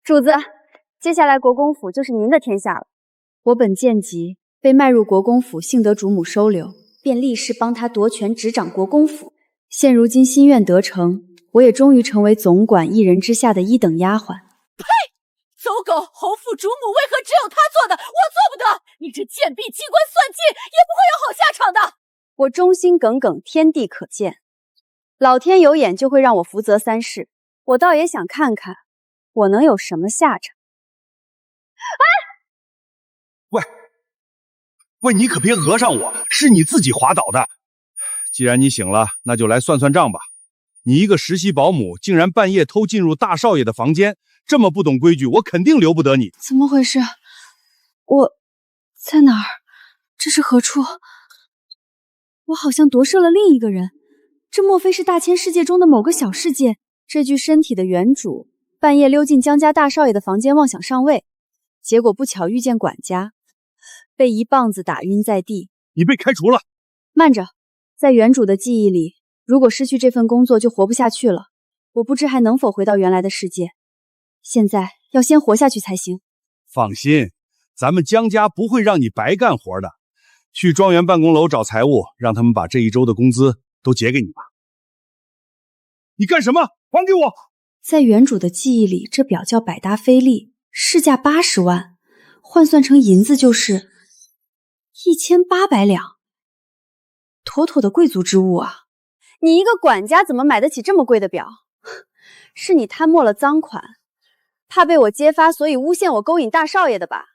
主子，接下来国公府就是您的天下了。我本见及被卖入国公府，幸得主母收留，便立誓帮他夺权执掌国公府。现如今心愿得成，我也终于成为总管一人之下的一等丫鬟。呸！走狗！侯府主母为何只有他做的，我做不得？你这贱婢机关算尽，也不会有好下场的。我忠心耿耿，天地可见，老天有眼就会让我福泽三世。我倒也想看看，我能有什么下场。喂，你可别讹上我，是你自己滑倒的。既然你醒了，那就来算算账吧。你一个实习保姆，竟然半夜偷进入大少爷的房间，这么不懂规矩，我肯定留不得你。怎么回事？我在哪儿？这是何处？我好像夺舍了另一个人，这莫非是大千世界中的某个小世界？这具身体的原主半夜溜进江家大少爷的房间，妄想上位，结果不巧遇见管家，被一棒子打晕在地。你被开除了。慢着，在原主的记忆里，如果失去这份工作就活不下去了。我不知还能否回到原来的世界，现在要先活下去才行。放心，咱们江家不会让你白干活的。去庄园办公楼找财务，让他们把这一周的工资都结给你吧。你干什么？还给我！在原主的记忆里，这表叫百达翡丽，市价80万，换算成银子就是1800两，妥妥的贵族之物啊！你一个管家怎么买得起这么贵的表？是你贪墨了赃款，怕被我揭发，所以诬陷我勾引大少爷的吧？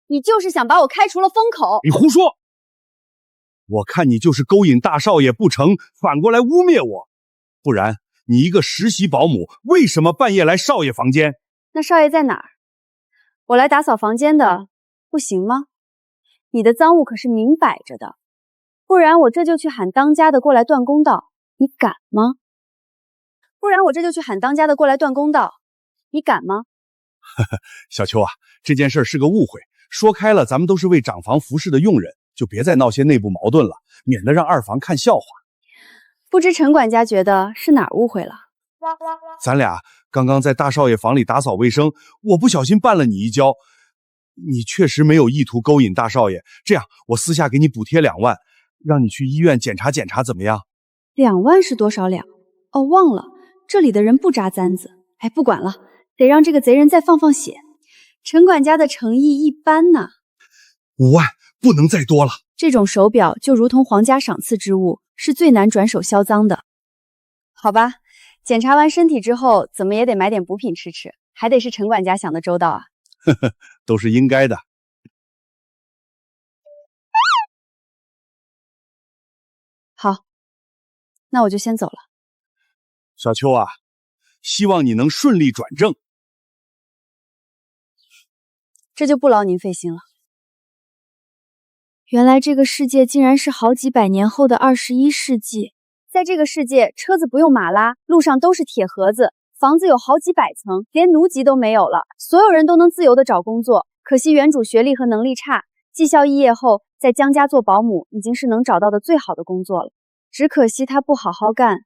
你就是想把我开除了封口？你胡说！我看你就是勾引大少爷不成，反过来污蔑我。不然你一个实习保姆，为什么半夜来少爷房间？那少爷在哪儿？我来打扫房间的，不行吗？你的赃物可是明摆着的，不然我这就去喊当家的过来断公道，你敢吗？你敢吗？小秋啊，这件事是个误会，说开了，咱们都是为长房服侍的佣人，就别再闹些内部矛盾了，免得让二房看笑话。不知陈管家觉得是哪儿误会了？咱俩刚刚在大少爷房里打扫卫生，我不小心绊了你一跤。你确实没有意图勾引大少爷，这样我私下给你补贴2万，让你去医院检查检查，怎么样？2万是多少两？哦，忘了，这里的人不扎簪子。哎，不管了，得让这个贼人再放放血。陈管家的诚意一般呐。5万不能再多了。这种手表就如同皇家赏赐之物，是最难转手销赃的。好吧，检查完身体之后，怎么也得买点补品吃吃，还得是陈管家想的周到啊。呵呵，都是应该的。好，那我就先走了。小秋啊，希望你能顺利转正。这就不劳您费心了。原来这个世界竟然是好几百年后的21世纪。在这个世界，车子不用马拉，路上都是铁盒子，房子有好几百层，连奴籍都没有了，所有人都能自由地找工作。可惜原主学历和能力差，技校肄业后，在江家做保姆已经是能找到的最好的工作了。只可惜他不好好干，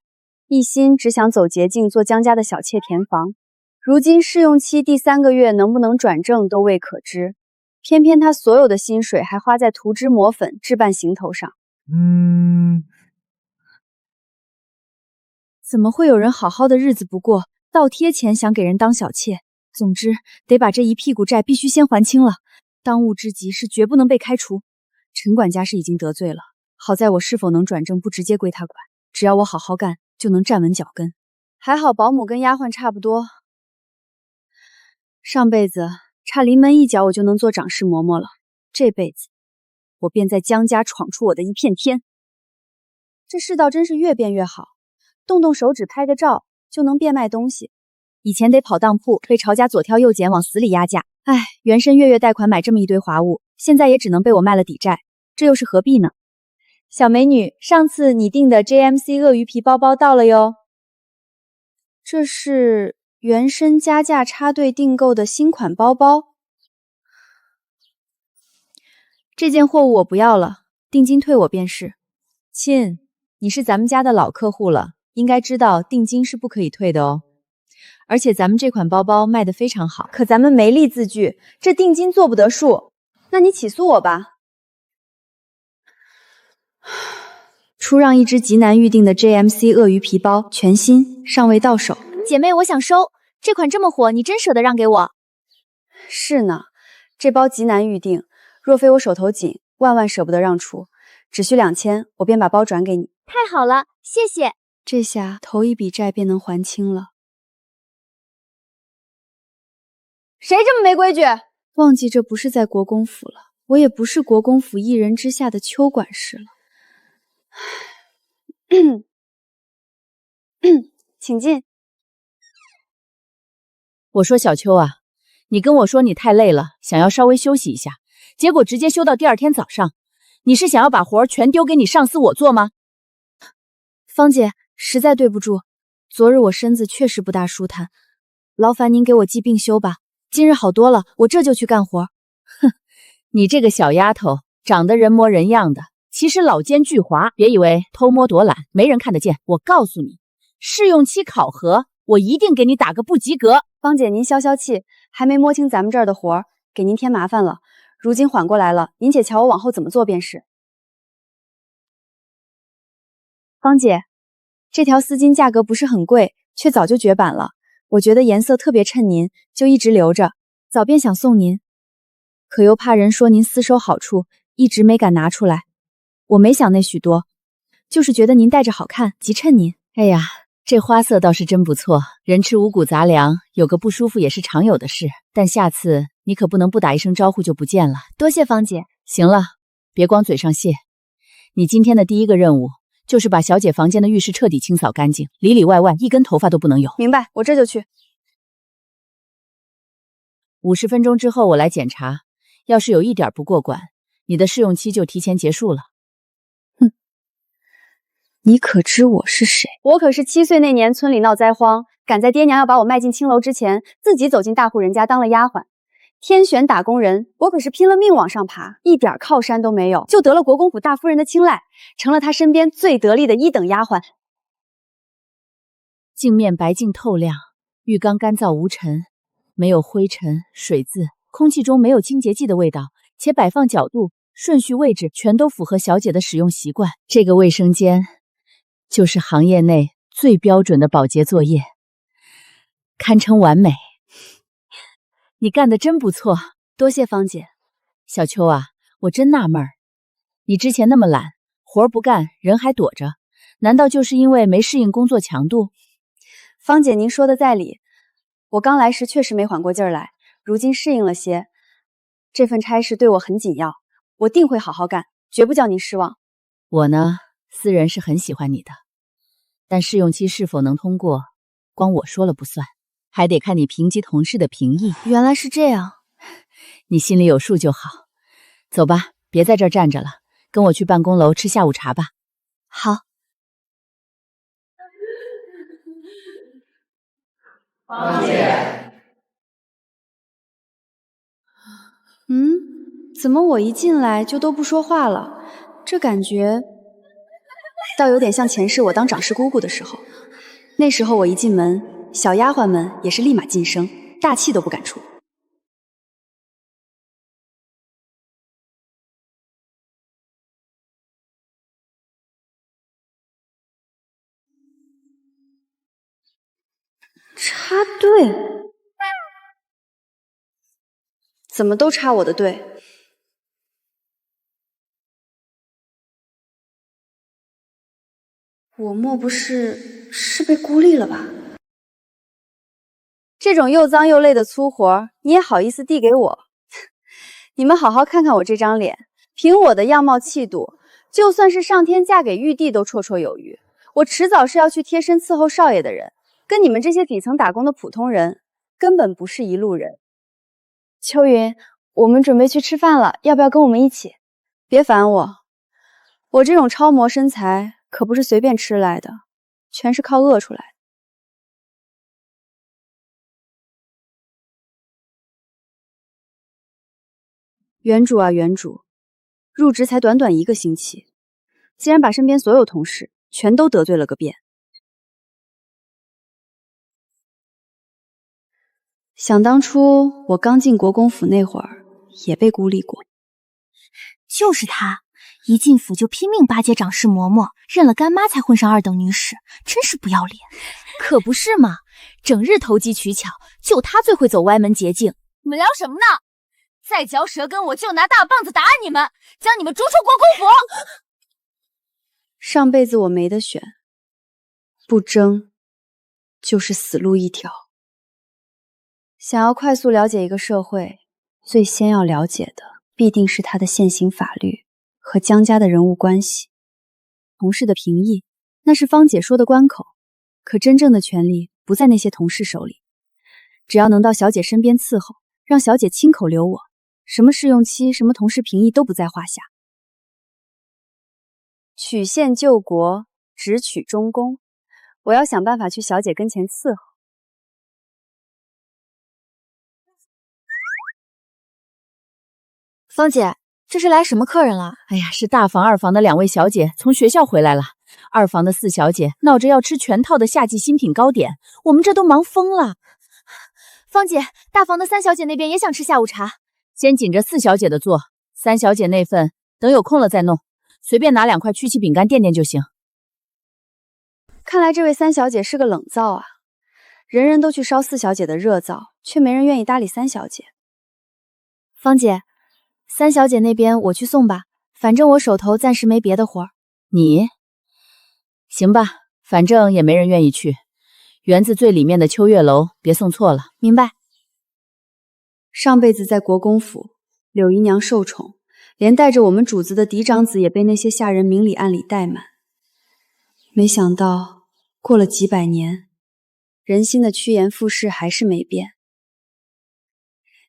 一心只想走捷径做江家的小妾填房。如今试用期第3个月能不能转正都未可知，偏偏他所有的薪水还花在涂脂抹粉、置办行头上。怎么会有人好好的日子不过，倒贴钱想给人当小妾？总之，得把这一屁股债必须先还清了。当务之急是绝不能被开除。陈管家是已经得罪了，好在我是否能转正不直接归他管，只要我好好干，就能站稳脚跟。还好保姆跟丫鬟差不多，上辈子差临门一脚我就能做掌事嬷嬷了，这辈子我便在江家闯出我的一片天。这世道真是越变越好，动动手指拍个照就能变卖东西。以前得跑当铺，被曹家左挑右拣往死里压价，哎，原身月月贷款买这么一堆华物，现在也只能被我卖了抵债，这又是何必呢？小美女，上次你订的 JMC 鳄鱼皮包包到了哟。这是原身加价插队订购的新款包包。这件货物我不要了，定金退我便是。亲，你是咱们家的老客户了，应该知道定金是不可以退的哦。而且咱们这款包包卖得非常好。可咱们没力自拒，这定金做不得数。那你起诉我吧。出让一只极难预定的 JMC 鳄鱼皮包，全新，尚未到手。姐妹，我想收这款这么火，你真舍得让给我？是呢，这包极难预定，若非我手头紧，万万舍不得让出。只需2000，我便把包转给你。太好了，谢谢。这下头一笔债便能还清了。谁这么没规矩？忘记这不是在国公府了，我也不是国公府一人之下的邱管事了。请进。我说小秋啊，你跟我说你太累了，想要稍微休息一下，结果直接休到第2天早上。你是想要把活儿全丢给你上司我做吗？芳姐，实在对不住，昨日我身子确实不大舒坦，劳烦您给我记病休吧。今日好多了，我这就去干活。哼，你这个小丫头，长得人模人样的，其实老奸巨猾，别以为偷摸躲懒没人看得见。我告诉你，试用期考核，我一定给你打个不及格。芳姐，您消消气，还没摸清咱们这儿的活儿，给您添麻烦了。如今缓过来了，您且瞧我往后怎么做便是。芳姐，这条丝巾价格不是很贵，却早就绝版了。我觉得颜色特别衬您，就一直留着，早便想送您，可又怕人说您私收好处，一直没敢拿出来。我没想那许多，就是觉得您戴着好看，极衬您。哎呀，这花色倒是真不错，人吃五谷杂粮，有个不舒服也是常有的事。但下次你可不能不打一声招呼就不见了。多谢芳姐。行了，别光嘴上谢。你今天的第一个任务就是把小姐房间的浴室彻底清扫干净，里里外外一根头发都不能有。明白，我这就去。50分钟之后我来检查，要是有一点不过关，你的试用期就提前结束了。哼，你可知我是谁？我可是7岁那年村里闹灾荒，赶在爹娘要把我卖进青楼之前，自己走进大户人家当了丫鬟。天选打工人，我可是拼了命往上爬，一点靠山都没有，就得了国公府大夫人的青睐，成了他身边最得力的1等丫鬟。镜面白净透亮，浴缸干燥无尘，没有灰尘、水渍，空气中没有清洁剂的味道，且摆放角度、顺序、位置全都符合小姐的使用习惯。这个卫生间就是行业内最标准的保洁作业，堪称完美。你干得真不错，多谢芳姐。小秋啊，我真纳闷儿，你之前那么懒，活不干，人还躲着，难道就是因为没适应工作强度？芳姐，您说的在理，我刚来时确实没缓过劲儿来，如今适应了些。这份差事对我很紧要，我定会好好干，绝不叫您失望。我呢，私人是很喜欢你的，但试用期是否能通过，光我说了不算。还得看你评级同事的评议。原来是这样，你心里有数就好。走吧，别在这儿站着了，跟我去办公楼吃下午茶吧。好。芳姐，怎么我一进来就都不说话了？这感觉倒有点像前世我当长氏姑姑的时候。那时候我一进门，小丫鬟们也是立马噤声，大气都不敢出。插队？怎么都插我的队？我莫不是被孤立了吧？这种又脏又累的粗活，你也好意思递给我？你们好好看看我这张脸，凭我的样貌气度，就算是上天嫁给玉帝都绰绰有余。我迟早是要去贴身伺候少爷的人，跟你们这些底层打工的普通人根本不是一路人。秋云，我们准备去吃饭了，要不要跟我们一起？别烦我，我这种超模身材可不是随便吃来的，全是靠饿出来的。原主啊，原主，入职才短短1个星期，竟然把身边所有同事全都得罪了个遍。想当初我刚进国公府那会儿，也被孤立过。就是他，一进府就拼命巴结长氏嬷嬷，认了干妈才混上2等女使，真是不要脸。可不是嘛，整日投机取巧，就他最会走歪门捷径。你们聊什么呢？再嚼舌根，我就拿大棒子打你们，将你们逐出国公府。上辈子我没得选，不争就是死路一条。想要快速了解一个社会，最先要了解的必定是它的现行法律和江家的人物关系。同事的评议，那是芳姐说的关口，可真正的权力不在那些同事手里。只要能到小姐身边伺候，让小姐亲口留我，什么试用期，什么同事评议都不在话下。曲线救国，直取中宫，我要想办法去小姐跟前伺候。芳姐，这是来什么客人了？哎呀，是大房、二房的2位小姐从学校回来了。2房的4小姐闹着要吃全套的夏季新品糕点，我们这都忙疯了。芳姐，大房的3小姐那边也想吃下午茶，先紧着4小姐的做，3小姐那份等有空了再弄，随便拿2块曲奇饼干垫垫就行。看来这位3小姐是个冷灶啊，人人都去烧4小姐的热灶，却没人愿意搭理3小姐。芳姐，3小姐那边我去送吧，反正我手头暂时没别的活儿。你？行吧，反正也没人愿意去。园子最里面的秋月楼，别送错了。明白。上辈子在国公府，柳姨娘受宠，连带着我们主子的嫡长子也被那些下人明里暗里怠慢。没想到过了几百年，人心的趋炎附势还是没变。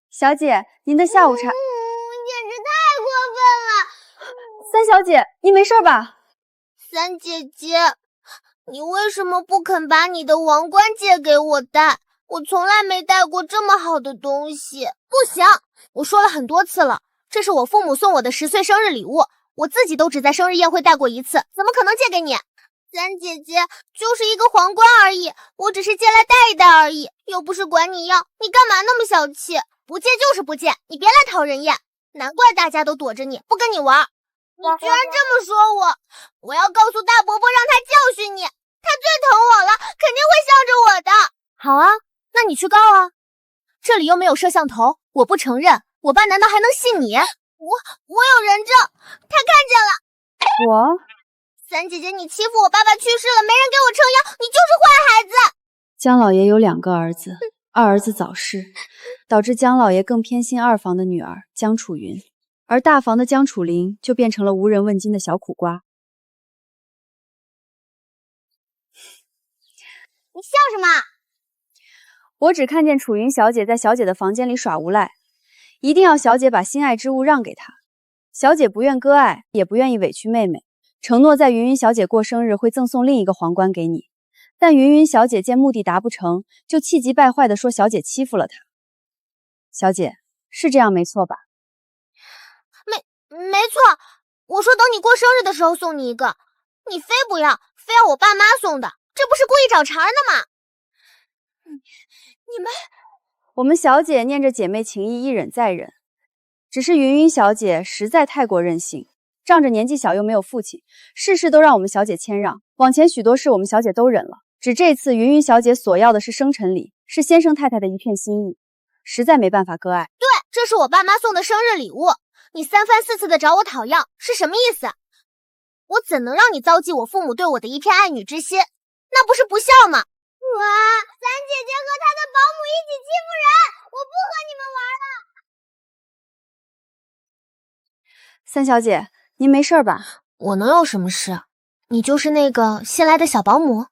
小姐，您的下午茶……简直太过分了！三小姐，你没事吧？三姐姐，你为什么不肯把你的王冠借给我戴？我从来没戴过这么好的东西。不行，我说了很多次了，这是我父母送我的10岁生日礼物，我自己都只在生日宴会戴过1次，怎么可能借给你？三姐姐，就是一个皇冠而已，我只是借来戴一戴而已，又不是管你要，你干嘛那么小气？不借就是不借，你别来讨人厌。难怪大家都躲着你，不跟你玩。你居然这么说我，我要告诉大伯伯，让他教训你，他最疼我了，肯定会向着我的。好啊，那你去告啊。这里又没有摄像头，我不承认，我爸难道还能信你？我有人证，他看见了。我？三姐姐，你欺负我爸爸去世了，没人给我撑腰，你就是坏孩子。江老爷有2个儿子，2儿子早逝，导致江老爷更偏心2房的女儿江楚云，而大房的江楚灵就变成了无人问津的小苦瓜。你笑什么？我只看见楚云小姐在小姐的房间里耍无赖，一定要小姐把心爱之物让给她。小姐不愿割爱，也不愿意委屈妹妹，承诺在云云小姐过生日会赠送另一个皇冠给你。但云云小姐见目的达不成，就气急败坏地说小姐欺负了她。小姐，是这样没错吧？没错，我说等你过生日的时候送你一个，你非不要，非要我爸妈送的，这不是故意找茬呢吗？你们，我们小姐念着姐妹情谊，一忍再忍。只是云云小姐实在太过任性，仗着年纪小又没有父亲，事事都让我们小姐谦让。往前许多事我们小姐都忍了，只这次云云小姐所要的是生辰礼，是先生太太的一片心意，实在没办法割爱。对，这是我爸妈送的生日礼物，你3番4次的找我讨要，是什么意思？我怎能让你糟践我父母对我的一片爱女之心？那不是不孝吗？哇，三姐姐和她的保姆一起欺负人，我不和你们玩了。三小姐，您没事吧？我能有什么事？你就是那个新来的小保姆？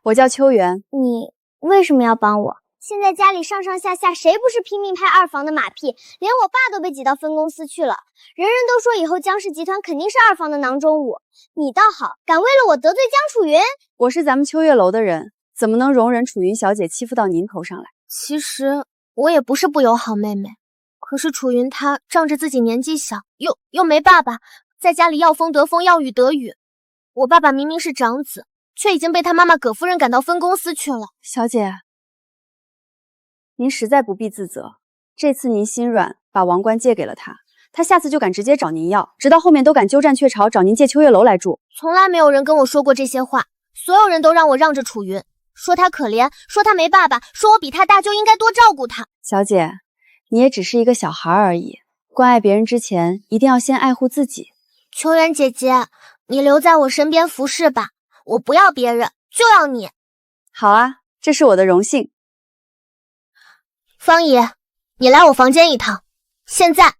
我叫秋元。你为什么要帮我？现在家里上上下下谁不是拼命拍2房的马屁，连我爸都被挤到分公司去了。人人都说以后江氏集团肯定是2房的囊中物，你倒好，敢为了我得罪江楚云。我是咱们秋月楼的人，怎么能容忍楚云小姐欺负到您头上来？其实我也不是不友好妹妹，可是楚云她仗着自己年纪小，又没爸爸，在家里要风得风，要雨得雨。我爸爸明明是长子，却已经被他妈妈葛夫人赶到分公司去了。小姐，您实在不必自责。这次您心软，把王冠借给了他，他下次就敢直接找您要，直到后面都敢鸠占鹊巢找您借秋月楼来住。从来没有人跟我说过这些话，所有人都让我让着楚云，说他可怜，说他没爸爸，说我比他大就应该多照顾他。小姐，你也只是一个小孩而已，关爱别人之前，一定要先爱护自己。秋园姐姐，你留在我身边服侍吧，我不要别人，就要你。好啊，这是我的荣幸。方姨，你来我房间一趟，现在。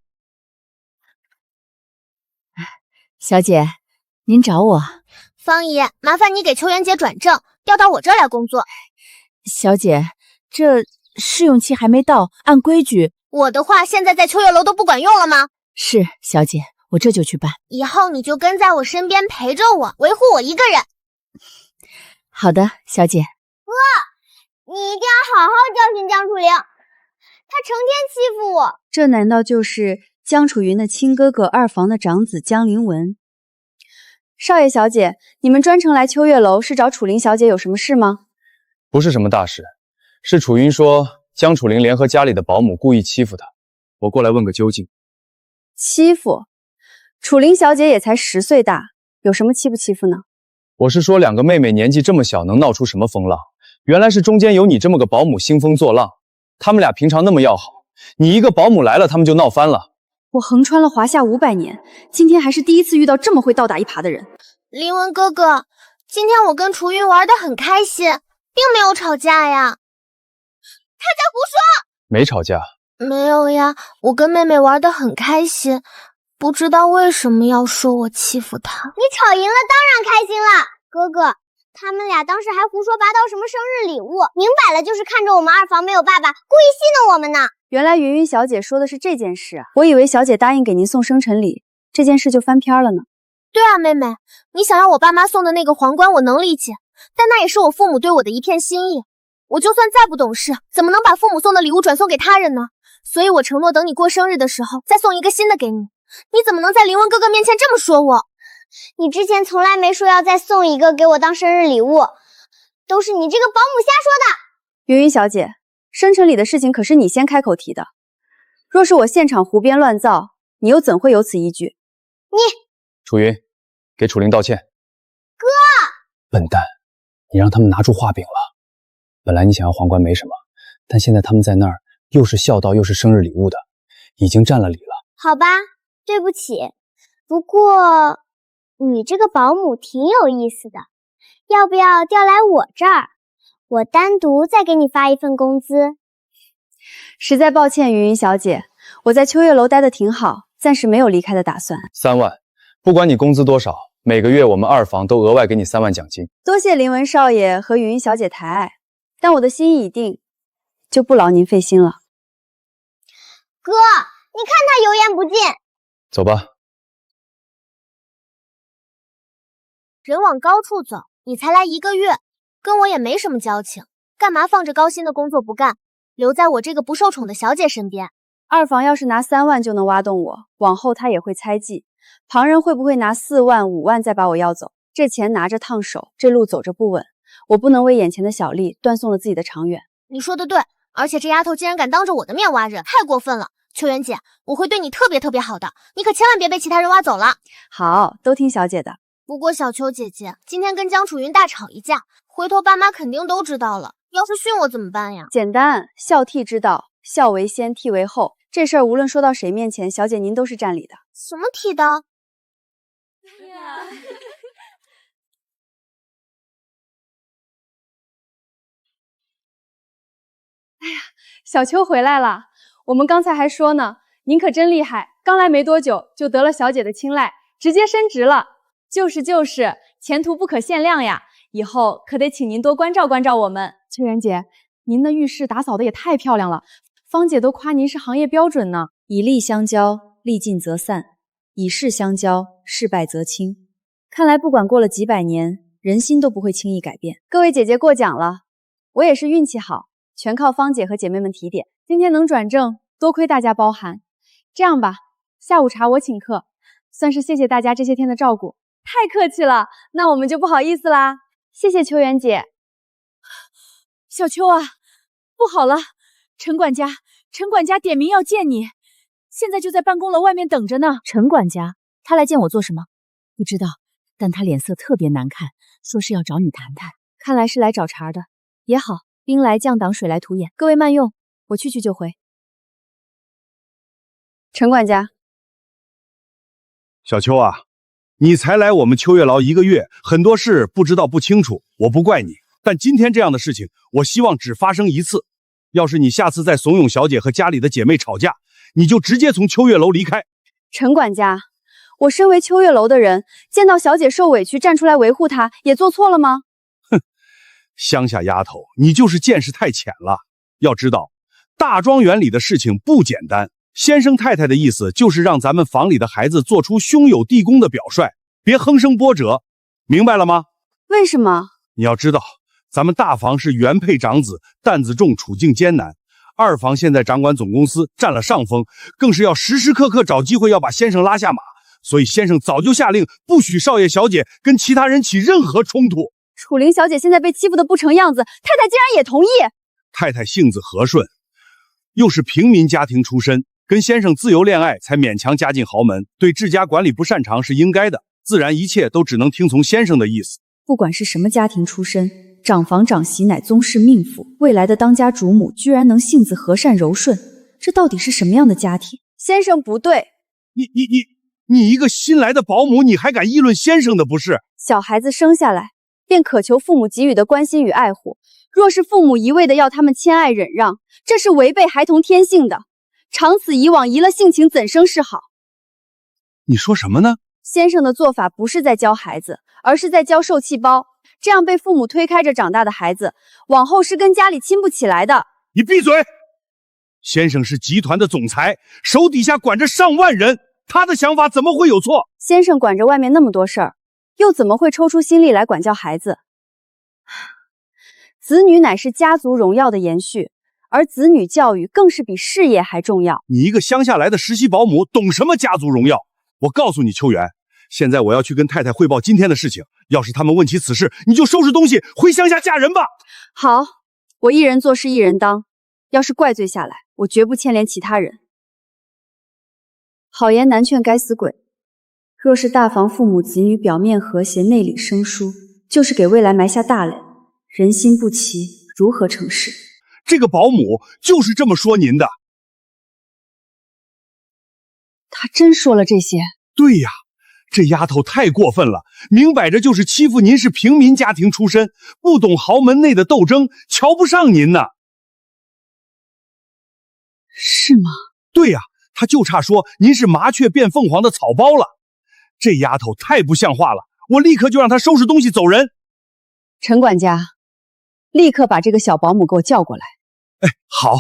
小姐，您找我？方姨，麻烦你给秋园姐转正，调到我这儿来工作。小姐，这试用期还没到，按规矩。我的话现在在秋月楼都不管用了吗？是，小姐，我这就去办。以后你就跟在我身边陪着我，维护我一个人。好的，小姐。你一定要好好教训江楚灵，他成天欺负我。这难道就是江楚云的亲哥哥二房的长子江凌文？少爷小姐，你们专程来秋月楼是找楚灵小姐有什么事吗？不是什么大事，是楚云说江楚灵联合家里的保姆故意欺负她，我过来问个究竟。欺负？楚灵小姐也才10岁大，有什么欺不欺负呢？我是说两个妹妹年纪这么小，能闹出什么风浪？原来是中间有你这么个保姆兴风作浪，他们俩平常那么要好，你一个保姆来了，他们就闹翻了。我横穿了华夏500年，今天还是第一次遇到这么会倒打一耙的人。凌文哥哥，今天我跟楚云玩得很开心，并没有吵架呀。他在胡说。没吵架。没有呀，我跟妹妹玩得很开心，不知道为什么要说我欺负她。你吵赢了当然开心了，哥哥。他们俩当时还胡说八道什么生日礼物，明摆了就是看着我们二房没有爸爸，故意戏弄我们呢。原来云云小姐说的是这件事啊，我以为小姐答应给您送生辰礼，这件事就翻篇了呢。对啊，妹妹，你想要我爸妈送的那个皇冠我能理解，但那也是我父母对我的一片心意。我就算再不懂事，怎么能把父母送的礼物转送给他人呢？所以我承诺等你过生日的时候再送一个新的给你。你怎么能在凌文哥哥面前这么说我？你之前从来没说要再送一个给我当生日礼物，都是你这个保姆瞎说的。云云小姐，生辰礼的事情可是你先开口提的，若是我现场胡编乱造，你又怎会有此依据？楚云，给楚灵道歉。哥，笨蛋，你让他们拿出画饼了。本来你想要皇冠没什么，但现在他们在那儿又是孝道又是生日礼物的，已经占了理了。好吧，对不起。不过你这个保姆挺有意思的，要不要调来我这儿？我单独再给你发一份工资。实在抱歉，云云小姐，我在秋月楼待得挺好，暂时没有离开的打算。3万，不管你工资多少，每个月我们二房都额外给你3万奖金。多谢凌文少爷和云云小姐抬爱，但我的心意已定，就不劳您费心了。哥，你看他油盐不进。走吧。人往高处走，你才来1个月，跟我也没什么交情，干嘛放着高薪的工作不干，留在我这个不受宠的小姐身边？二房要是拿3万就能挖动我，往后他也会猜忌，旁人会不会拿4万、5万再把我要走？这钱拿着烫手，这路走着不稳，我不能为眼前的小利断送了自己的长远。你说的对，而且这丫头竟然敢当着我的面挖人，太过分了。秋元姐，我会对你特别好的，你可千万别被其他人挖走了。好，都听小姐的。不过小秋姐姐，今天跟江楚云大吵一架，回头爸妈肯定都知道了，要是训我怎么办呀？简单，孝悌之道，孝为先，悌为后。这事儿无论说到谁面前，小姐您都是占理的。什么体的？小秋回来了，我们刚才还说呢，您可真厉害，刚来没多久就得了小姐的青睐，直接升职了。就是，前途不可限量呀！以后可得请您多关照关照我们。秋元姐，您的浴室打扫的也太漂亮了，芳姐都夸您是行业标准呢。以利相交，利尽则散；以势相交，事败则轻。看来不管过了几百年，人心都不会轻易改变。各位姐姐过奖了，我也是运气好，全靠芳姐和姐妹们提点，今天能转正，多亏大家包涵。这样吧，下午茶我请客，算是谢谢大家这些天的照顾。太客气了，那我们就不好意思啦。谢谢秋元姐。小秋啊，不好了，陈管家，陈管家点名要见你，现在就在办公楼外面等着呢。陈管家，他来见我做什么？不知道，但他脸色特别难看，说是要找你谈谈。看来是来找茬的。也好，兵来将挡，水来土掩。各位慢用，我去就回。陈管家，小秋啊，你才来我们秋月楼1个月，很多事不知道不清楚，我不怪你。但今天这样的事情，我希望只发生一次。要是你下次再怂恿小姐和家里的姐妹吵架，你就直接从秋月楼离开。陈管家，我身为秋月楼的人，见到小姐受委屈，站出来维护她，也做错了吗？哼，乡下丫头，你就是见识太浅了。要知道，大庄园里的事情不简单。先生太太的意思就是让咱们房里的孩子做出兄友弟恭的表率，别哼声波折，明白了吗？为什么？你要知道，咱们大房是原配长子，担子重，处境艰难。二房现在掌管总公司，占了上风，更是要时时刻刻找机会要把先生拉下马。所以先生早就下令，不许少爷小姐跟其他人起任何冲突。楚灵小姐现在被欺负的不成样子，太太竟然也同意。太太性子和顺，又是平民家庭出身，跟先生自由恋爱，才勉强嫁进豪门，对治家管理不擅长是应该的，自然一切都只能听从先生的意思。不管是什么家庭出身，长房长媳乃宗室命妇，未来的当家主母居然能性子和善柔顺，这到底是什么样的家庭？先生不对，你一个新来的保姆，你还敢议论先生的不是？小孩子生下来便渴求父母给予的关心与爱护，若是父母一味的要他们谦爱忍让，这是违背孩童天性的。长此以往，移了性情，怎生是好？你说什么呢？先生的做法不是在教孩子，而是在教受气包。这样被父母推开着长大的孩子，往后是跟家里亲不起来的。你闭嘴！先生是集团的总裁，手底下管着上万人，他的想法怎么会有错？先生管着外面那么多事儿，又怎么会抽出心力来管教孩子？子女乃是家族荣耀的延续，而子女教育更是比事业还重要。你一个乡下来的实习保姆，懂什么家族荣耀？我告诉你，秋元，现在我要去跟太太汇报今天的事情，要是他们问起此事，你就收拾东西回乡下嫁人吧。好，我一人做事一人当，要是怪罪下来，我绝不牵连其他人。好言难劝该死鬼，若是大房父母子女表面和谐，内里生疏，就是给未来埋下大垒。人心不齐，如何成事？这个保姆就是这么说您的。他真说了这些？对呀，这丫头太过分了，明摆着就是欺负您是平民家庭出身，不懂豪门内的斗争，瞧不上您呢。是吗？对呀，她就差说您是麻雀变凤凰的草包了。这丫头太不像话了，我立刻就让她收拾东西走人。陈管家，立刻把这个小保姆给我叫过来。哎，好。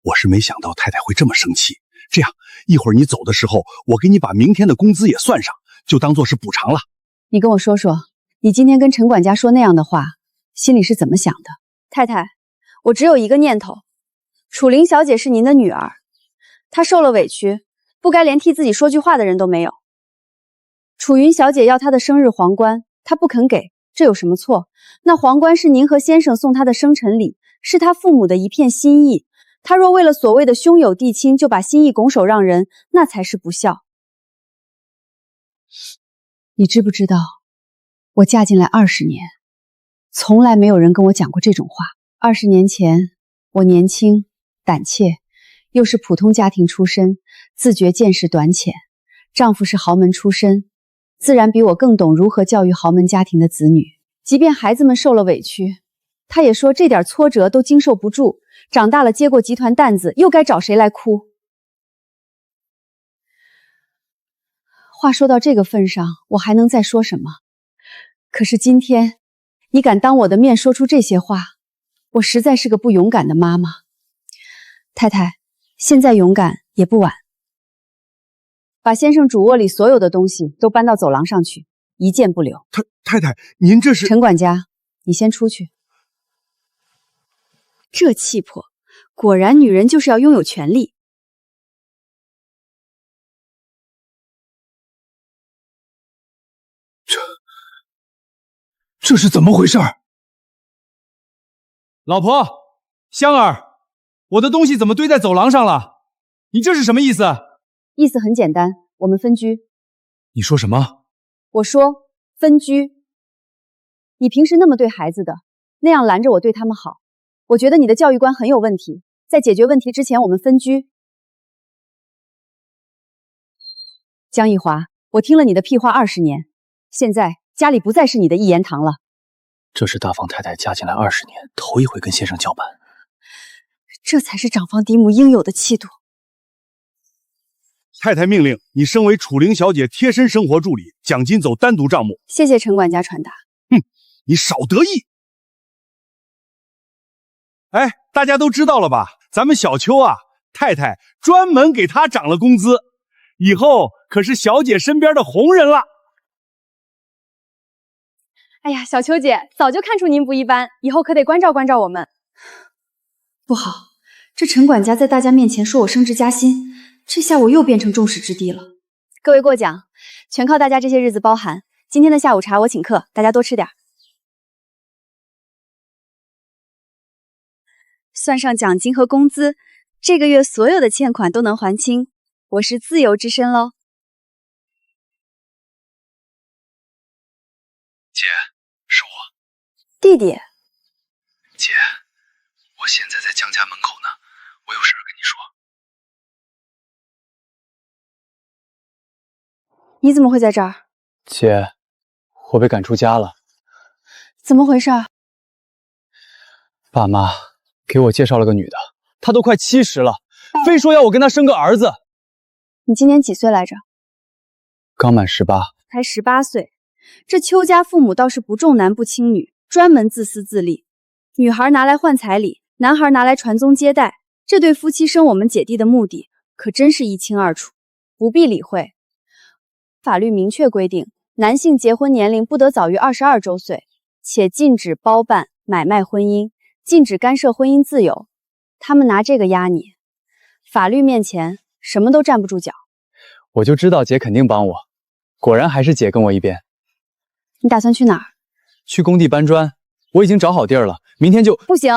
我是没想到太太会这么生气，这样一会儿你走的时候，我给你把明天的工资也算上，就当做是补偿了。你跟我说说，你今天跟陈管家说那样的话，心里是怎么想的？太太，我只有一个念头，楚灵小姐是您的女儿，她受了委屈，不该连替自己说句话的人都没有。楚云小姐要她的生日皇冠，她不肯给，这有什么错？那皇冠是您和先生送她的生辰礼，是她父母的一片心意。她若为了所谓的兄友弟亲就把心意拱手让人，那才是不孝。你知不知道，我嫁进来20年，从来没有人跟我讲过这种话。20年前，我年轻胆怯，又是普通家庭出身，自觉见识短浅。丈夫是豪门出身，自然比我更懂如何教育豪门家庭的子女。即便孩子们受了委屈，他也说这点挫折都经受不住，长大了接过集团担子，又该找谁来哭？话说到这个份上，我还能再说什么？可是今天，你敢当我的面说出这些话，我实在是个不勇敢的妈妈。太太，现在勇敢也不晚。把先生主卧里所有的东西都搬到走廊上去，一件不留。太太，您这是……陈管家，你先出去。这气魄，果然女人就是要拥有权力。这是怎么回事？老婆，香儿，我的东西怎么堆在走廊上了？你这是什么意思？意思很简单，我们分居。你说什么？我说分居。你平时那么对孩子的，那样拦着我对他们好，我觉得你的教育观很有问题。在解决问题之前，我们分居。江一华，我听了你的屁话20年，现在家里不再是你的一言堂了。这是大房太太嫁进来20年头一回跟先生叫板，这才是长房嫡母应有的气度。太太命令你升为楚灵小姐贴身生活助理，奖金走单独账目。谢谢陈管家传达。你少得意。哎，大家都知道了吧？咱们小秋啊，太太专门给她涨了工资，以后可是小姐身边的红人了。哎呀，小秋姐，早就看出您不一般，以后可得关照关照我们。不好，这陈管家在大家面前说我升职加薪，这下我又变成众矢之的了。各位过奖，全靠大家这些日子包涵。今天的下午茶我请客，大家多吃点。算上奖金和工资，这个月所有的欠款都能还清，我是自由之身喽。姐，是我。弟弟，姐，我现在在江家门口呢，我有事跟你说。你怎么会在这儿？姐，我被赶出家了。怎么回事？爸妈给我介绍了个女的，她都快70了，非说要我跟她生个儿子。你今年几岁来着？刚满18。才18岁。这邱家父母倒是不重男不轻女，专门自私自利。女孩拿来换彩礼，男孩拿来传宗接代，这对夫妻生我们姐弟的目的可真是一清二楚，不必理会。法律明确规定，男性结婚年龄不得早于22周岁，且禁止包办买卖婚姻，禁止干涉婚姻自由。他们拿这个压你，法律面前什么都站不住脚。我就知道姐肯定帮我，果然还是姐跟我一边。你打算去哪儿？去工地搬砖，我已经找好地儿了，明天就……不行，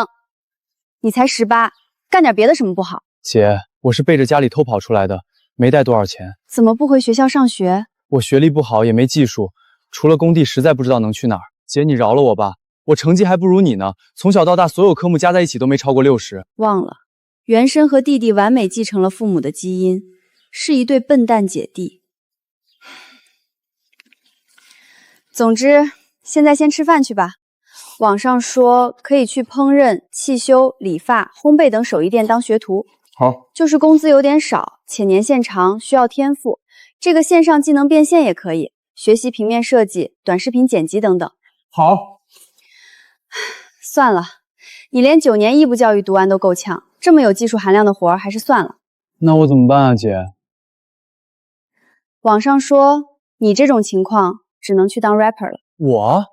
你才18，干点别的什么不好？姐，我是背着家里偷跑出来的，没带多少钱。怎么不回学校上学？我学历不好，也没技术，除了工地，实在不知道能去哪儿。姐，你饶了我吧，我成绩还不如你呢，从小到大所有科目加在一起都没超过60。忘了，原生和弟弟完美继承了父母的基因，是一对笨蛋姐弟。总之，现在先吃饭去吧。网上说可以去烹饪、汽修、理发、烘焙等手艺店当学徒。好，就是工资有点少，且年限长，需要天赋。这个线上技能变现也可以，学习平面设计、短视频剪辑等等。好。算了，你连9年义务教育读完都够呛，这么有技术含量的活儿还是算了。那我怎么办啊，姐？网上说你这种情况只能去当 rapper 了。我？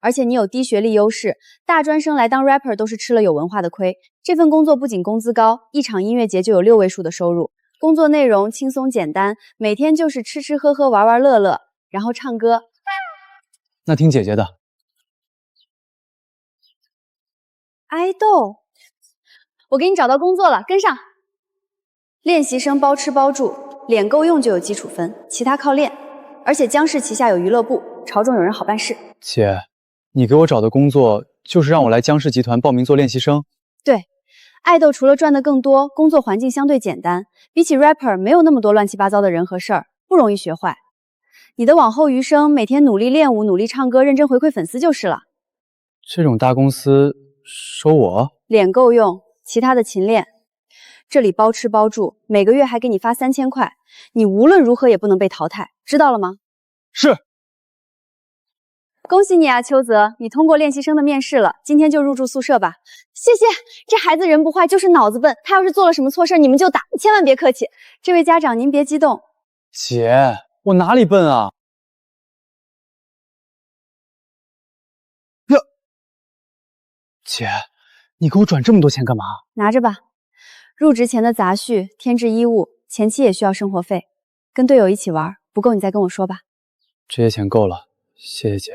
而且你有低学历优势，大专生来当 rapper 都是吃了有文化的亏。这份工作不仅工资高，一场音乐节就有6位数的收入。工作内容轻松简单，每天就是吃吃喝喝玩玩乐乐，然后唱歌。那听姐姐的。爱豆，我给你找到工作了，跟上。练习生包吃包住，脸够用就有基础分，其他靠练。而且江氏旗下有娱乐部，朝中有人好办事。姐，你给我找的工作就是让我来江氏集团报名做练习生？对，爱豆除了赚得更多，工作环境相对简单，比起 rapper 没有那么多乱七八糟的人和事儿，不容易学坏。你的往后余生，每天努力练舞，努力唱歌，认真回馈粉丝就是了。这种大公司收我？脸够用，其他的勤练。这里包吃包住，每个月还给你发3000块，你无论如何也不能被淘汰，知道了吗？是。恭喜你啊，邱泽，你通过练习生的面试了，今天就入住宿舍吧。谢谢，这孩子人不坏，就是脑子笨，他要是做了什么错事，你们就打，千万别客气。这位家长您别激动。姐，我哪里笨啊？姐，你给我转这么多钱干嘛？拿着吧，入职前的杂序、添置衣物，前期也需要生活费。跟队友一起玩，不够你再跟我说吧。这些钱够了，谢谢姐。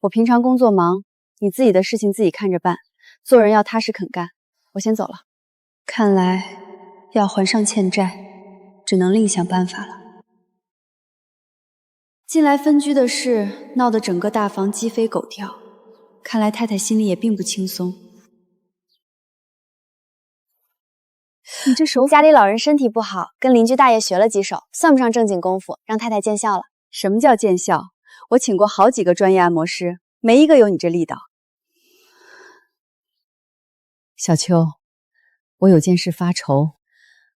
我平常工作忙，你自己的事情自己看着办，做人要踏实肯干。我先走了。看来要还上欠债，只能另想办法了。近来分居的事闹得整个大房鸡飞狗跳，看来太太心里也并不轻松。你这手法，家里老人身体不好，跟邻居大爷学了几手，算不上正经功夫，让太太见笑了。什么叫见笑？我请过好几个专业按摩师，没一个有你这力道。小秋，我有件事发愁。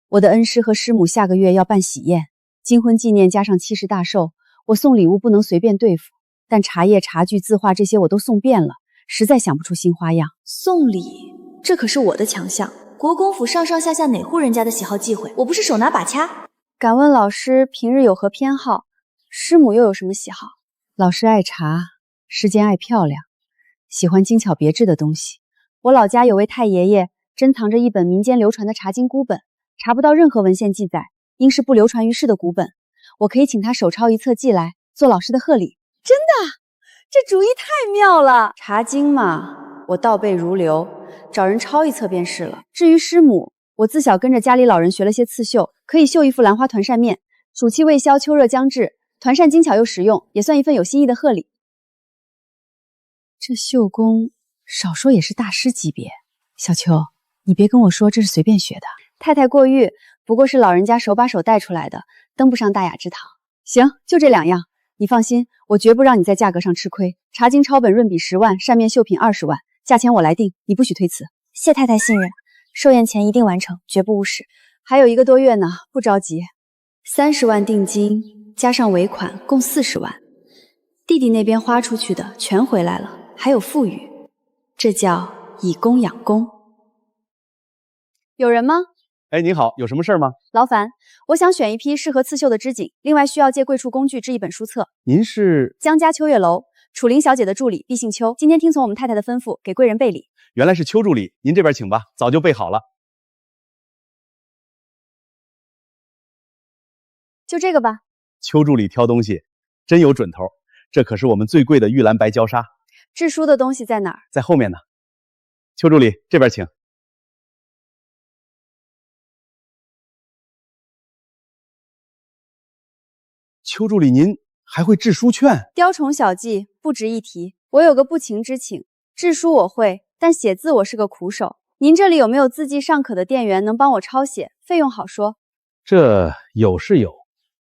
我的恩师和师母下个月要办喜宴，金婚纪念加上70大寿，我送礼物不能随便对付，但茶叶、茶具、字画这些我都送遍了，实在想不出新花样。送礼，这可是我的强项。国公府上上下下哪户人家的喜好忌讳，我不是手拿把掐。敢问老师平日有何偏好？师母又有什么喜好？老师爱茶，师间爱漂亮，喜欢精巧别致的东西。我老家有位太爷爷珍藏着一本民间流传的茶经孤本，查不到任何文献记载，应是不流传于世的古本。我可以请他手抄一册寄来，做老师的贺礼。真的？这主意太妙了！茶经嘛，我倒背如流，找人抄一册便是了。至于师母，我自小跟着家里老人学了些刺绣，可以绣一副兰花团扇面。暑气未消，秋热将至，团扇精巧又实用，也算一份有心意的贺礼。这绣工少说也是大师级别。小秋，你别跟我说这是随便学的。太太过誉，不过是老人家手把手带出来的，登不上大雅之堂。行，就这2样，你放心，我绝不让你在价格上吃亏。茶经抄本润笔10万，扇面绣品20万，价钱我来定，你不许推辞。谢太太信任，寿宴前一定完成，绝不误事。还有1个多月呢，不着急。30万定金加上尾款共40万，弟弟那边花出去的全回来了，还有富裕，这叫以工养功。有人吗？哎，您好，有什么事儿吗？劳烦，我想选一批适合刺绣的织锦，另外需要借贵处工具制一本书册。您是江家秋月楼楚玲小姐的助理，毕姓邱，今天听从我们太太的吩咐，给贵人备礼。原来是邱助理，您这边请吧，早就备好了。就这个吧。邱助理挑东西真有准头，这可是我们最贵的玉兰白胶纱。制书的东西在哪儿？在后面呢。邱助理这边请。邱助理，您还会制书券？雕虫小技不值一提。我有个不情之请，制书我会，但写字我是个苦手。您这里有没有字迹尚可的店员能帮我抄写？费用好说。这有是有，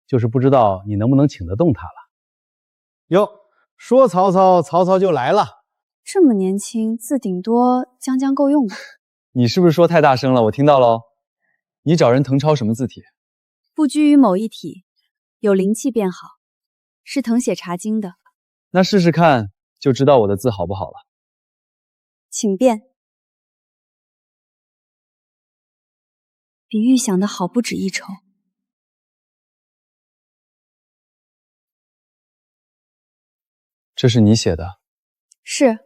就是不知道你能不能请得动他了。哟，说曹操，曹操就来了。这么年轻，字顶多将将够用吧？你是不是说太大声了？我听到了哦。你找人誊抄什么字体？不拘于某一体，有灵气便好。是誊写茶经的。那试试看，就知道我的字好不好了。请便。比预想的好不止一筹。这是你写的？是，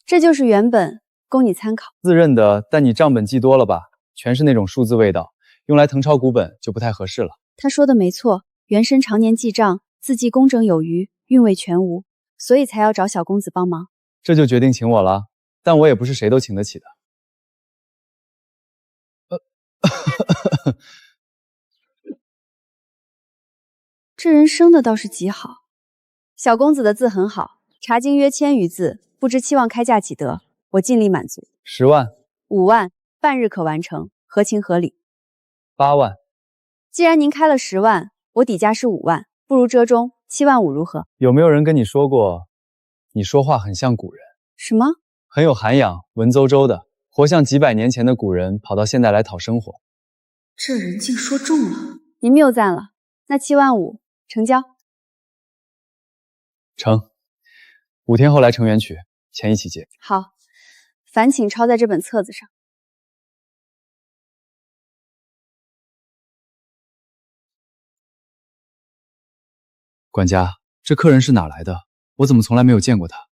这就是原本，供你参考。自认的，但你账本记多了吧？全是那种数字味道，用来誊抄古本就不太合适了。他说的没错，原身常年记账，字迹工整有余，韵味全无，所以才要找小公子帮忙。这就决定请我了，但我也不是谁都请得起的。这人生的倒是极好。小公子的字很好，茶经约1000余字，不知期望开价几得？我尽力满足。10万。5万，半日可完成，合情合理。8万。既然您开了10万，我底价是5万，不如折中7万5如何？有没有人跟你说过，你说话很像古人？什么？很有涵养，文绉绉的，活像几百年前的古人跑到现在来讨生活。这人竟说中了，您谬赞了。那7万5成交。成。5天后来成员取，钱一起结。好，烦请抄在这本册子上。管家，这客人是哪来的？我怎么从来没有见过他？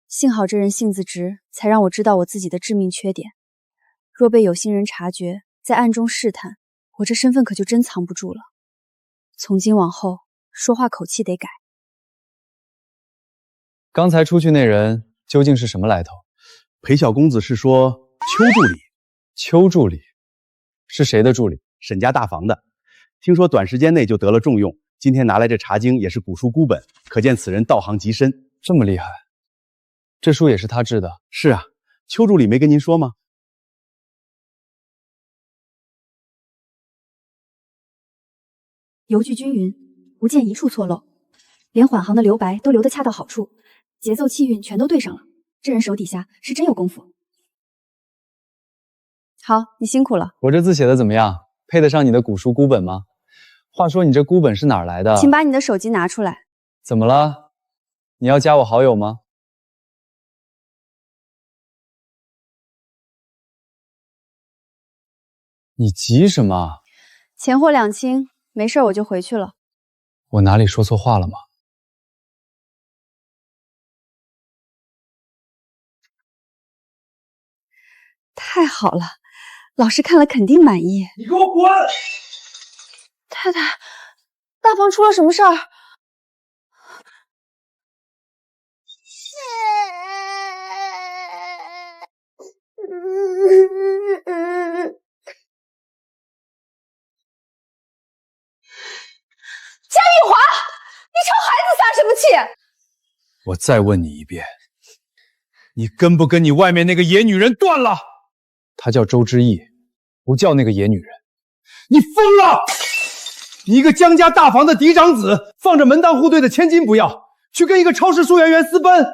幸好这人性子直，才让我知道我自己的致命缺点。若被有心人察觉，在暗中试探，我这身份可就真藏不住了。从今往后，说话口气得改。刚才出去那人究竟是什么来头？裴小公子是说邱助理。邱助理是谁的助理？沈家大房的，听说短时间内就得了重用，今天拿来这茶经也是古书孤本，可见此人道行极深。这么厉害，这书也是他制的？是啊，邱助理没跟您说吗？邮句均匀，不见一处错漏，连缓行的留白都留得恰到好处，节奏气韵全都对上了。这人手底下是真有功夫。好，你辛苦了。我这字写的怎么样？配得上你的古书孤本吗？话说你这孤本是哪儿来的？请把你的手机拿出来。怎么了？你要加我好友吗？你急什么？钱货两清，没事我就回去了。我哪里说错话了吗？太好了，老师看了肯定满意。你给我滚！太太，大房出了什么事儿？江一华，你朝孩子撒什么气？我再问你一遍，你跟不跟你外面那个野女人断了？她叫周之意，不叫那个野女人。你疯了！你一个江家大房的嫡长子，放着门当户对的千金不要，去跟一个超市收银员私奔，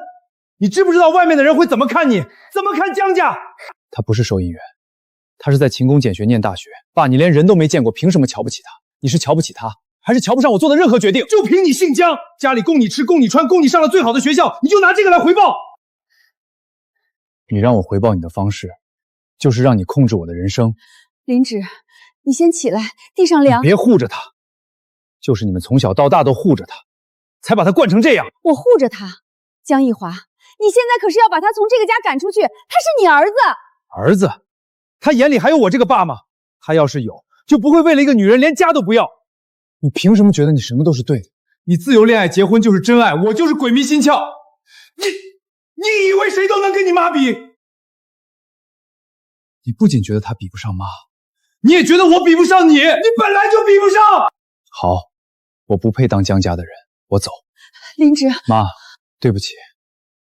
你知不知道外面的人会怎么看你？怎么看江家？他不是收银员，他是在勤工俭学念大学。爸，你连人都没见过，凭什么瞧不起他？你是瞧不起他，还是瞧不上我做的任何决定？就凭你姓江，家里供你吃，供你穿，供你上了最好的学校，你就拿这个来回报？你让我回报你的方式，就是让你控制我的人生。林芷，你先起来，地上凉。别护着他，就是你们从小到大都护着他，才把他惯成这样。我护着他，江一华，你现在可是要把他从这个家赶出去，他是你儿子。儿子？他眼里还有我这个爸吗？他要是有，就不会为了一个女人连家都不要。你凭什么觉得你什么都是对的？你自由恋爱结婚就是真爱，我就是鬼迷心窍。你以为谁都能跟你妈比？你不仅觉得他比不上妈，你也觉得我比不上你，你本来就比不上。好，我不配当江家的人，我走。林芷，妈，对不起，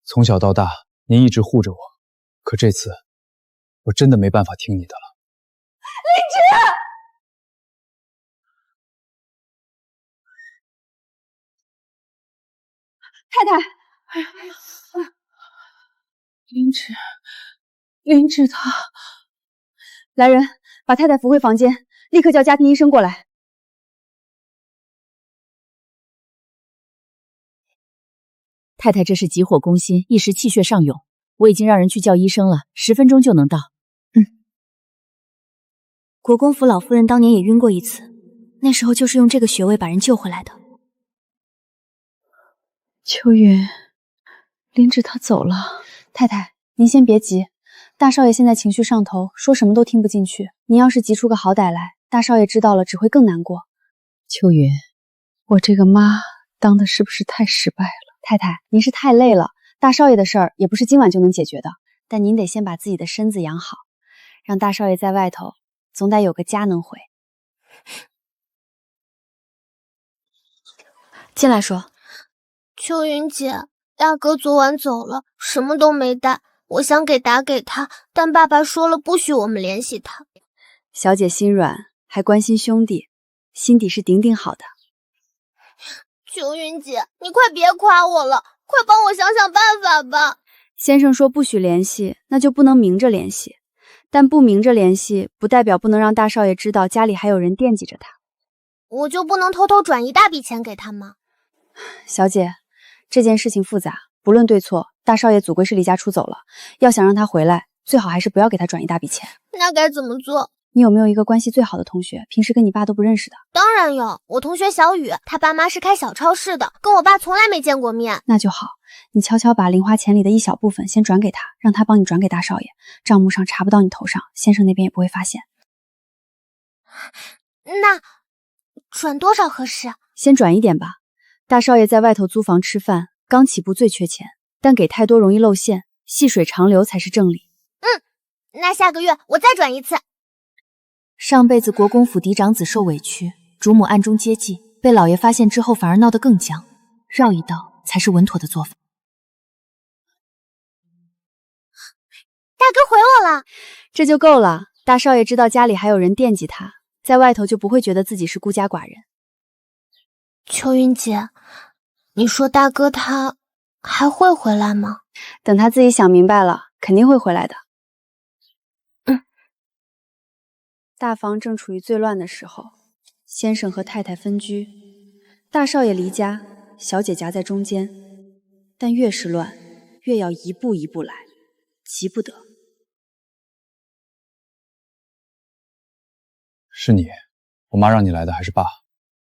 从小到大您一直护着我，可这次我真的没办法听你的了。林芷，太太，林芷她，来人，把太太扶回房间，立刻叫家庭医生过来。太太这是急火攻心，一时气血上涌，我已经让人去叫医生了，10分钟就能到。国公府老夫人当年也晕过一次，那时候就是用这个穴位把人救回来的。秋云，林芷她走了。太太，您先别急，大少爷现在情绪上头，说什么都听不进去。您要是急出个好歹来，大少爷知道了只会更难过。秋云，我这个妈当的是不是太失败了？太太，您是太累了，大少爷的事儿也不是今晚就能解决的，但您得先把自己的身子养好，让大少爷在外头总得有个家能回。进来说。秋云姐，大哥昨晚走了，什么都没带，我想打给他，但爸爸说了不许我们联系他。小姐心软，还关心兄弟，心底是顶顶好的。秋云姐，你快别夸我了，快帮我想想办法吧。先生说不许联系，那就不能明着联系，但不明着联系，不代表不能让大少爷知道家里还有人惦记着他。我就不能偷偷转一大笔钱给他吗？小姐，这件事情复杂，不论对错，大少爷祖归是离家出走了，要想让他回来，最好还是不要给他转一大笔钱。那该怎么做？你有没有一个关系最好的同学，平时跟你爸都不认识的？当然有，我同学小雨，他爸妈是开小超市的，跟我爸从来没见过面。那就好，你悄悄把零花钱里的一小部分先转给他，让他帮你转给大少爷，账目上查不到你头上，先生那边也不会发现。那转多少合适？先转一点吧。大少爷在外头租房吃饭，刚起步最缺钱，但给太多容易露馅，细水长流才是正理。那下个月我再转一次。上辈子国公府嫡长子受委屈，主母暗中接济，被老爷发现之后反而闹得更僵，绕一道才是稳妥的做法。大哥回我了，这就够了。大少爷知道家里还有人惦记他，在外头就不会觉得自己是孤家寡人。秋云姐，你说大哥他还会回来吗？等他自己想明白了，肯定会回来的。大房正处于最乱的时候，先生和太太分居，大少爷离家，小姐夹在中间。但越是乱，越要一步一步来，急不得。是你，我妈让你来的还是爸？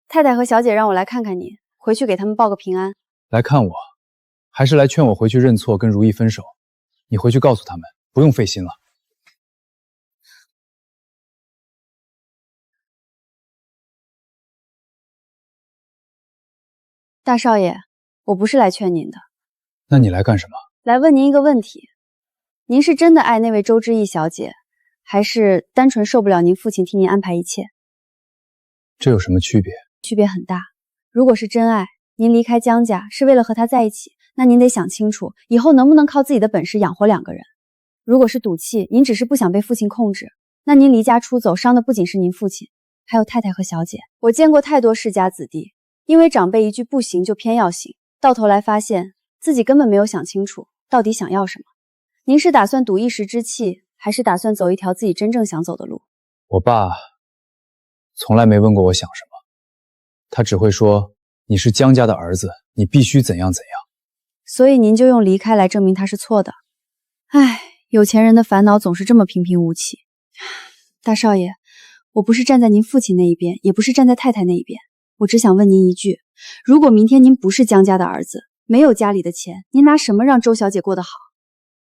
太太和小姐让我来看看你，回去给他们报个平安。来看我，还是来劝我回去认错，跟如意分手？你回去告诉他们，不用费心了。大少爷，我不是来劝您的。那你来干什么？来问您一个问题，您是真的爱那位周之意小姐，还是单纯受不了您父亲替您安排一切？这有什么区别？区别很大。如果是真爱，您离开江家是为了和他在一起，那您得想清楚，以后能不能靠自己的本事养活2个人。如果是赌气，您只是不想被父亲控制，那您离家出走，伤的不仅是您父亲，还有太太和小姐。我见过太多世家子弟，因为长辈一句不行就偏要行，到头来发现自己根本没有想清楚到底想要什么。您是打算赌一时之气，还是打算走一条自己真正想走的路？我爸从来没问过我想什么，他只会说你是江家的儿子，你必须怎样怎样。所以您就用离开来证明他是错的。唉，有钱人的烦恼总是这么平平无奇。大少爷，我不是站在您父亲那一边，也不是站在太太那一边，我只想问您一句，如果明天您不是江家的儿子，没有家里的钱，您拿什么让周小姐过得好？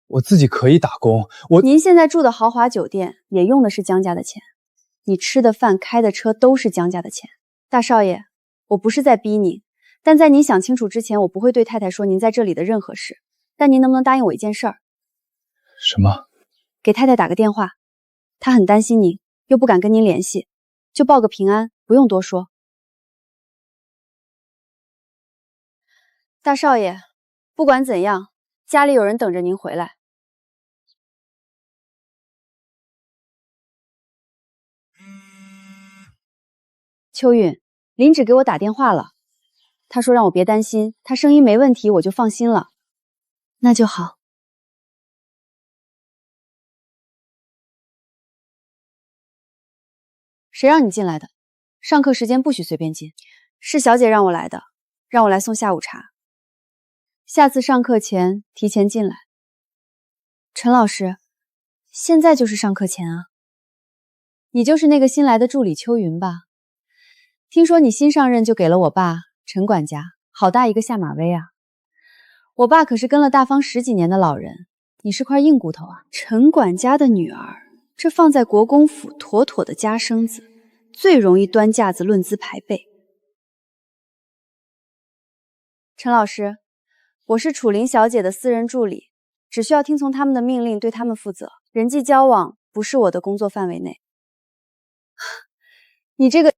我自己可以打工，您现在住的豪华酒店也用的是江家的钱，你吃的饭、开的车都是江家的钱。大少爷，我不是在逼您，但在您想清楚之前，我不会对太太说您在这里的任何事。但您能不能答应我一件事儿？什么？给太太打个电话，她很担心您，又不敢跟您联系，就报个平安，不用多说。大少爷，不管怎样，家里有人等着您回来。秋韵，林芷给我打电话了，他说让我别担心，他声音没问题，我就放心了。那就好。谁让你进来的？上课时间不许随便进。是小姐让我来的，让我来送下午茶。下次上课前提前进来。陈老师，现在就是上课前啊。你就是那个新来的助理秋云吧？听说你新上任就给了我爸陈管家好大一个下马威啊！我爸可是跟了大方10几年的老人，你是块硬骨头啊！陈管家的女儿，这放在国公府妥妥的家生子，最容易端架子论资排辈。陈老师，我是楚林小姐的私人助理，只需要听从他们的命令，对他们负责。人际交往不是我的工作范围内。你这个……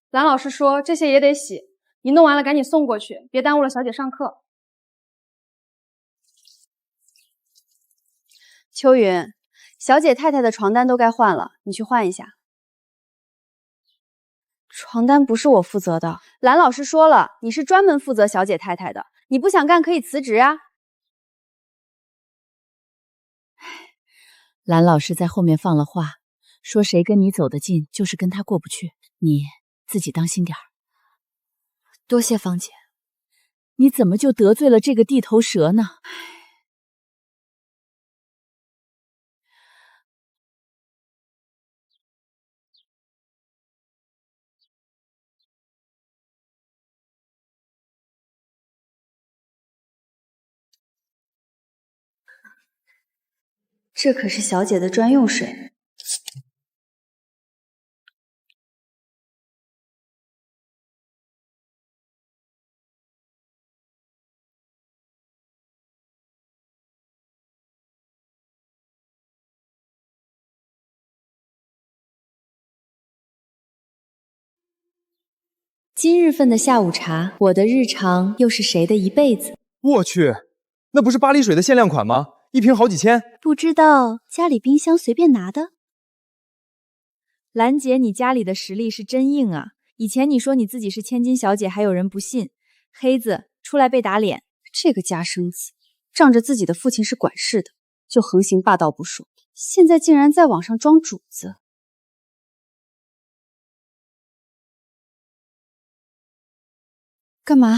蓝老师说这些也得洗，你弄完了赶紧送过去，别耽误了小姐上课。秋云，小姐太太的床单都该换了，你去换一下。床单不是我负责的，蓝老师说了，你是专门负责小姐太太的，你不想干可以辞职啊。蓝老师在后面放了话，说谁跟你走得近，就是跟他过不去，你自己当心点儿。多谢芳姐。你怎么就得罪了这个地头蛇呢？这可是小姐的专用水。今日份的下午茶，我的日常又是谁的一辈子？我去，那不是巴黎水的限量款吗？一瓶好几千。不知道家里冰箱随便拿的？兰姐，你家里的实力是真硬啊！以前你说你自己是千金小姐，还有人不信。黑子出来被打脸，这个家生子，仗着自己的父亲是管事的，就横行霸道不说，现在竟然在网上装主子。干嘛？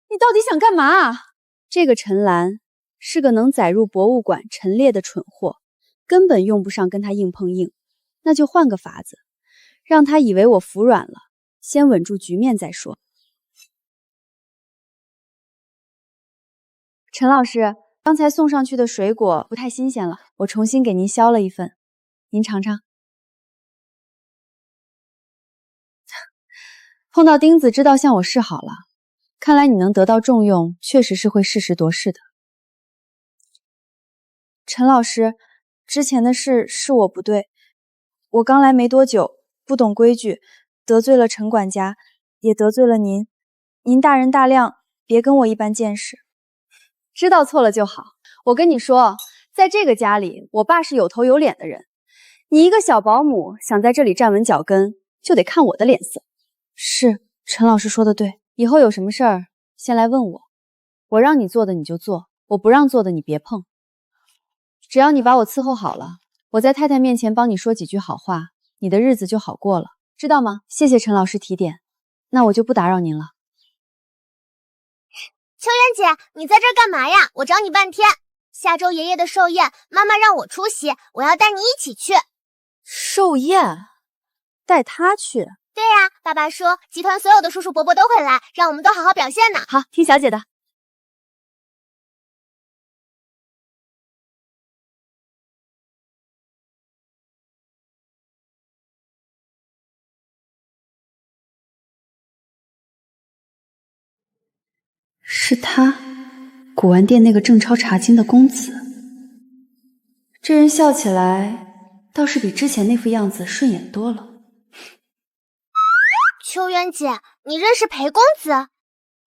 你到底想干嘛？这个陈兰是个能载入博物馆陈列的蠢货，根本用不上跟他硬碰硬。那就换个法子，让他以为我服软了，先稳住局面再说。陈老师，刚才送上去的水果不太新鲜了，我重新给您削了一份，您尝尝。碰到钉子知道向我示好了，看来你能得到重用，确实是会适时夺势的。陈老师，之前的事是我不对，我刚来没多久，不懂规矩，得罪了陈管家，也得罪了您。您大人大量，别跟我一般见识。知道错了就好。我跟你说，在这个家里，我爸是有头有脸的人。你一个小保姆想在这里站稳脚跟，就得看我的脸色。是，陈老师说的对，以后有什么事儿先来问我，我让你做的你就做，我不让做的你别碰。只要你把我伺候好了，我在太太面前帮你说几句好话，你的日子就好过了，知道吗？谢谢陈老师提点，那我就不打扰您了。秋妍姐，你在这儿干嘛呀？我找你半天。下周爷爷的寿宴，妈妈让我出席，我要带你一起去。寿宴？带他去？对呀，爸爸说集团所有的叔叔伯伯都会来，让我们都好好表现呢。好，听小姐的。是他，古玩店那个郑超茶经的公子。这人笑起来倒是比之前那副样子顺眼多了。秋妍姐，你认识裴公子？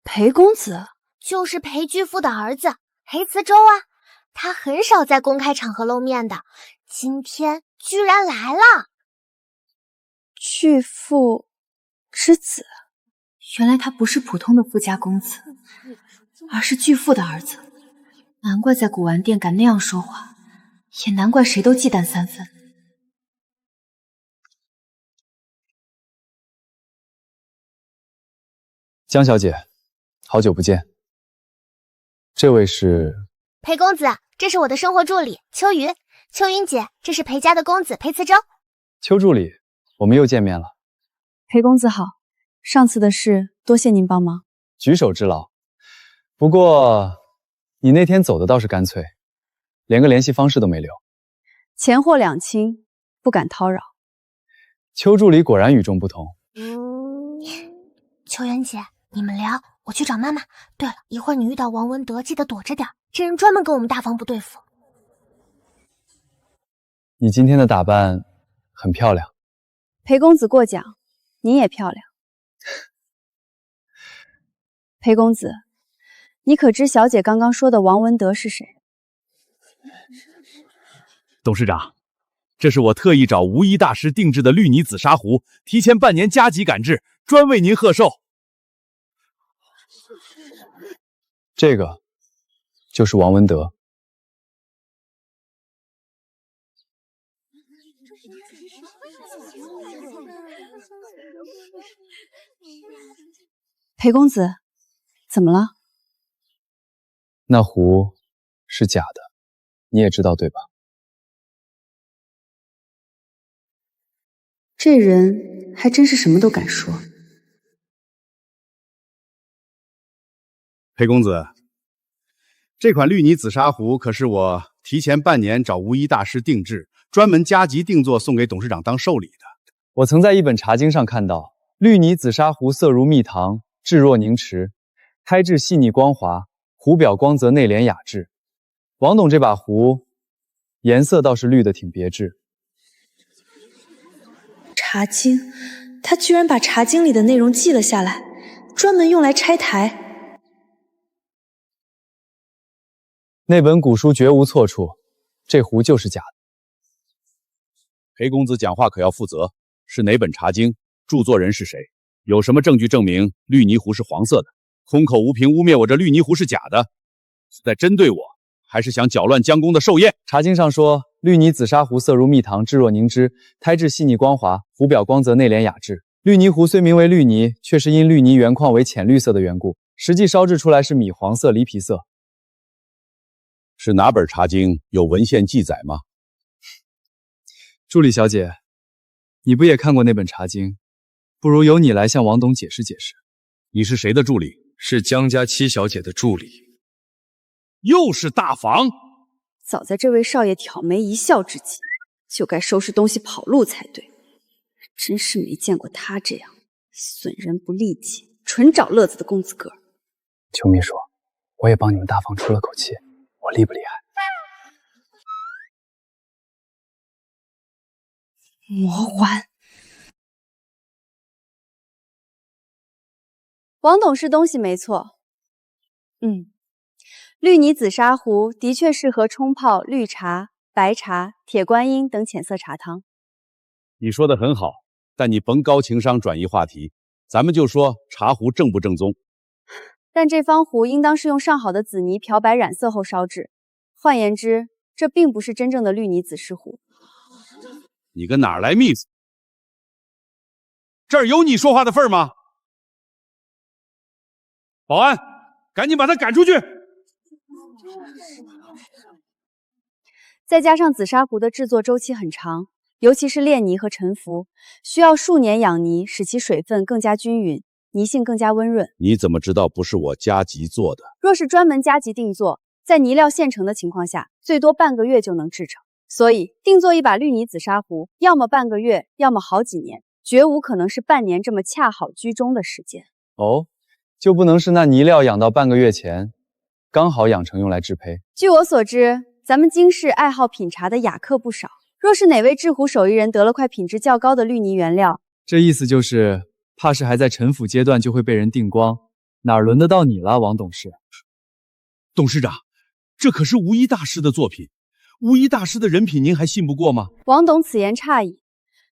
裴公子就是裴巨富的儿子，裴慈州啊。他很少在公开场合露面的，今天居然来了。巨富之子，原来他不是普通的富家公子，而是巨富的儿子。难怪在古玩店敢那样说话，也难怪谁都忌惮三分。江小姐，好久不见。这位是裴公子，这是我的生活助理秋云。秋云姐，这是裴家的公子裴慈州。邱助理，我们又见面了。裴公子好，上次的事多谢您帮忙，举手之劳。不过你那天走的倒是干脆，连个联系方式都没留。钱货两清，不敢叨扰。邱助理果然与众不同。秋妍姐，你们聊，我去找妈妈。对了，一会儿你遇到王文德，记得躲着点，这人专门跟我们大房不对付。你今天的打扮很漂亮。裴公子过奖，您也漂亮。裴公子，你可知小姐刚刚说的王文德是谁？董事长，这是我特意找吴一大师定制的绿泥紫砂壶，提前半年加急赶制，专为您贺寿。这个就是王文德。裴公子，怎么了？那壶是假的，你也知道对吧？这人还真是什么都敢说。裴公子，这款绿泥紫砂壶可是我提前半年找吴一大师定制，专门加急定做送给董事长当寿礼的。我曾在一本茶经上看到，绿泥紫砂壶色如蜜糖，质若凝池，胎质细腻光滑，壶表光泽内敛雅致。王董这把壶颜色倒是绿的挺别致。茶经，他居然把茶经里的内容记了下来，专门用来拆台。那本古书绝无错处，这壶就是假的。裴公子讲话可要负责，是哪本茶经？著作人是谁？有什么证据证明绿泥壶是黄色的？空口无凭污蔑我这绿泥壶是假的，是在针对我，还是想搅乱江公的寿宴？茶经上说，绿泥紫砂壶色如蜜糖，质若凝脂，胎质细腻光滑，壶表光泽内敛雅致。绿泥壶虽名为绿泥，却是因绿泥原矿为浅绿色的缘故，实际烧制出来是米黄色梨皮色。是哪本茶经有文献记载吗？助理小姐，你不也看过那本茶经？不如由你来向王董解释解释。你是谁的助理？是江家七小姐的助理。又是大房。早在这位少爷挑眉一笑之际，就该收拾东西跑路才对。真是没见过他这样损人不利己、纯找乐子的公子哥。邱秘书，我也帮你们大房出了口气，我厉不厉害？魔丸。王董是东西没错。绿泥紫砂壶的确适合冲泡绿茶、白茶、铁观音等浅色茶汤。你说的很好，但你甭高情商转移话题，咱们就说茶壶正不正宗。但这方壶应当是用上好的紫泥漂白染色后烧制，换言之，这并不是真正的绿泥紫石壶。你个哪来秘书？这儿有你说话的份儿吗？保安，赶紧把他赶出去！再加上紫砂壶的制作周期很长，尤其是炼泥和沉浮，需要数年养泥，使其水分更加均匀，泥性更加温润。你怎么知道不是我加急做的？若是专门加急定做，在泥料现成的情况下，最多半个月就能制成。所以定做一把绿泥紫砂壶，要么半个月，要么好几年，绝无可能是半年这么恰好居中的时间。哦，就不能是那泥料养到半个月前，刚好养成用来制胚？据我所知，咱们京市爱好品茶的雅客不少。若是哪位制壶手艺人得了块品质较高的绿泥原料，这意思就是怕是还在陈腐阶段就会被人定光，哪轮得到你了，王董事？董事长，这可是吴一大师的作品，吴一大师的人品您还信不过吗？王董此言差矣。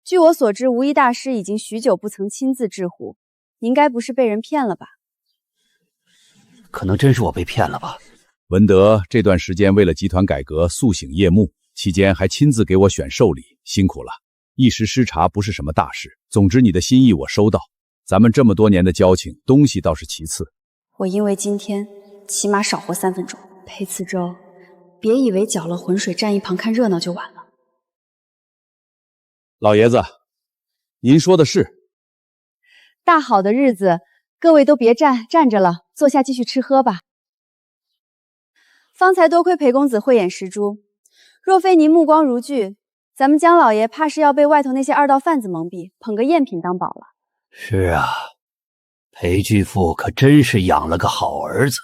据我所知，吴一大师已经许久不曾亲自制壶，您该不是被人骗了吧？可能真是我被骗了吧。文德这段时间为了集团改革宿醒夜幕，期间还亲自给我选寿礼，辛苦了。一时失察不是什么大事，总之你的心意我收到。咱们这么多年的交情，东西倒是其次。我因为今天起码少活3分钟。裴次洲，别以为搅了浑水站一旁看热闹就完了。老爷子，您说的是。大好的日子，各位都别站着了，坐下继续吃喝吧。方才多亏裴公子慧眼识珠，若非您目光如炬，咱们江老爷怕是要被外头那些二道贩子蒙蔽，捧个赝品当宝了。是啊，裴巨富可真是养了个好儿子，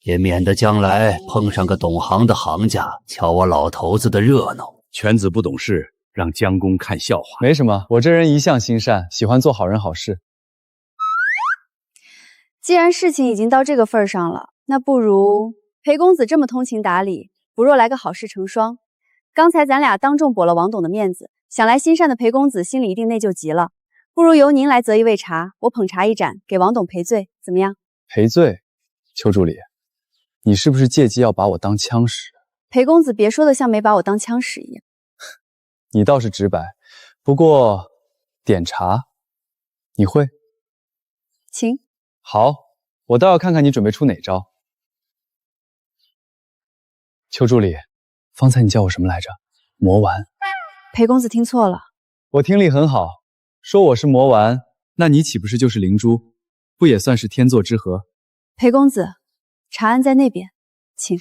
也免得将来碰上个懂行的行家瞧我老头子的热闹。犬子不懂事，让江公看笑话。没什么，我这人一向心善，喜欢做好人好事。既然事情已经到这个份上了，那不如裴公子这么通情达理，不若来个好事成双。刚才咱俩当众驳了王董的面子，想来心善的裴公子心里一定内疚极了。不如由您来择一位茶，我捧茶一盏，给王董赔罪，怎么样？赔罪？邱助理，你是不是借机要把我当枪使？裴公子别说的像没把我当枪使一样。你倒是直白，不过点茶你会？请。好，我倒要看看你准备出哪招。邱助理，方才你叫我什么来着？魔丸。裴公子听错了，我听力很好，说我是魔丸，那你岂不是就是灵珠？不也算是天作之合？裴公子，茶案在那边，请。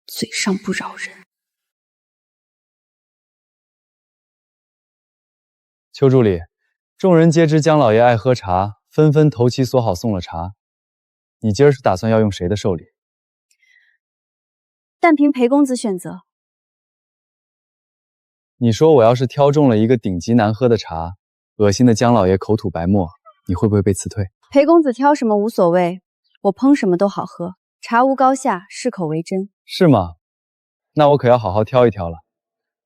嘴上不饶人。邱助理，众人皆知江老爷爱喝茶，纷纷投其所好送了茶。你今儿是打算要用谁的寿礼？但凭裴公子选择。你说我要是挑中了一个顶级难喝的茶，恶心的姜老爷口吐白沫，你会不会被辞退？裴公子挑什么无所谓，我烹什么都好喝。茶无高下，适口为真。是吗？那我可要好好挑一挑了。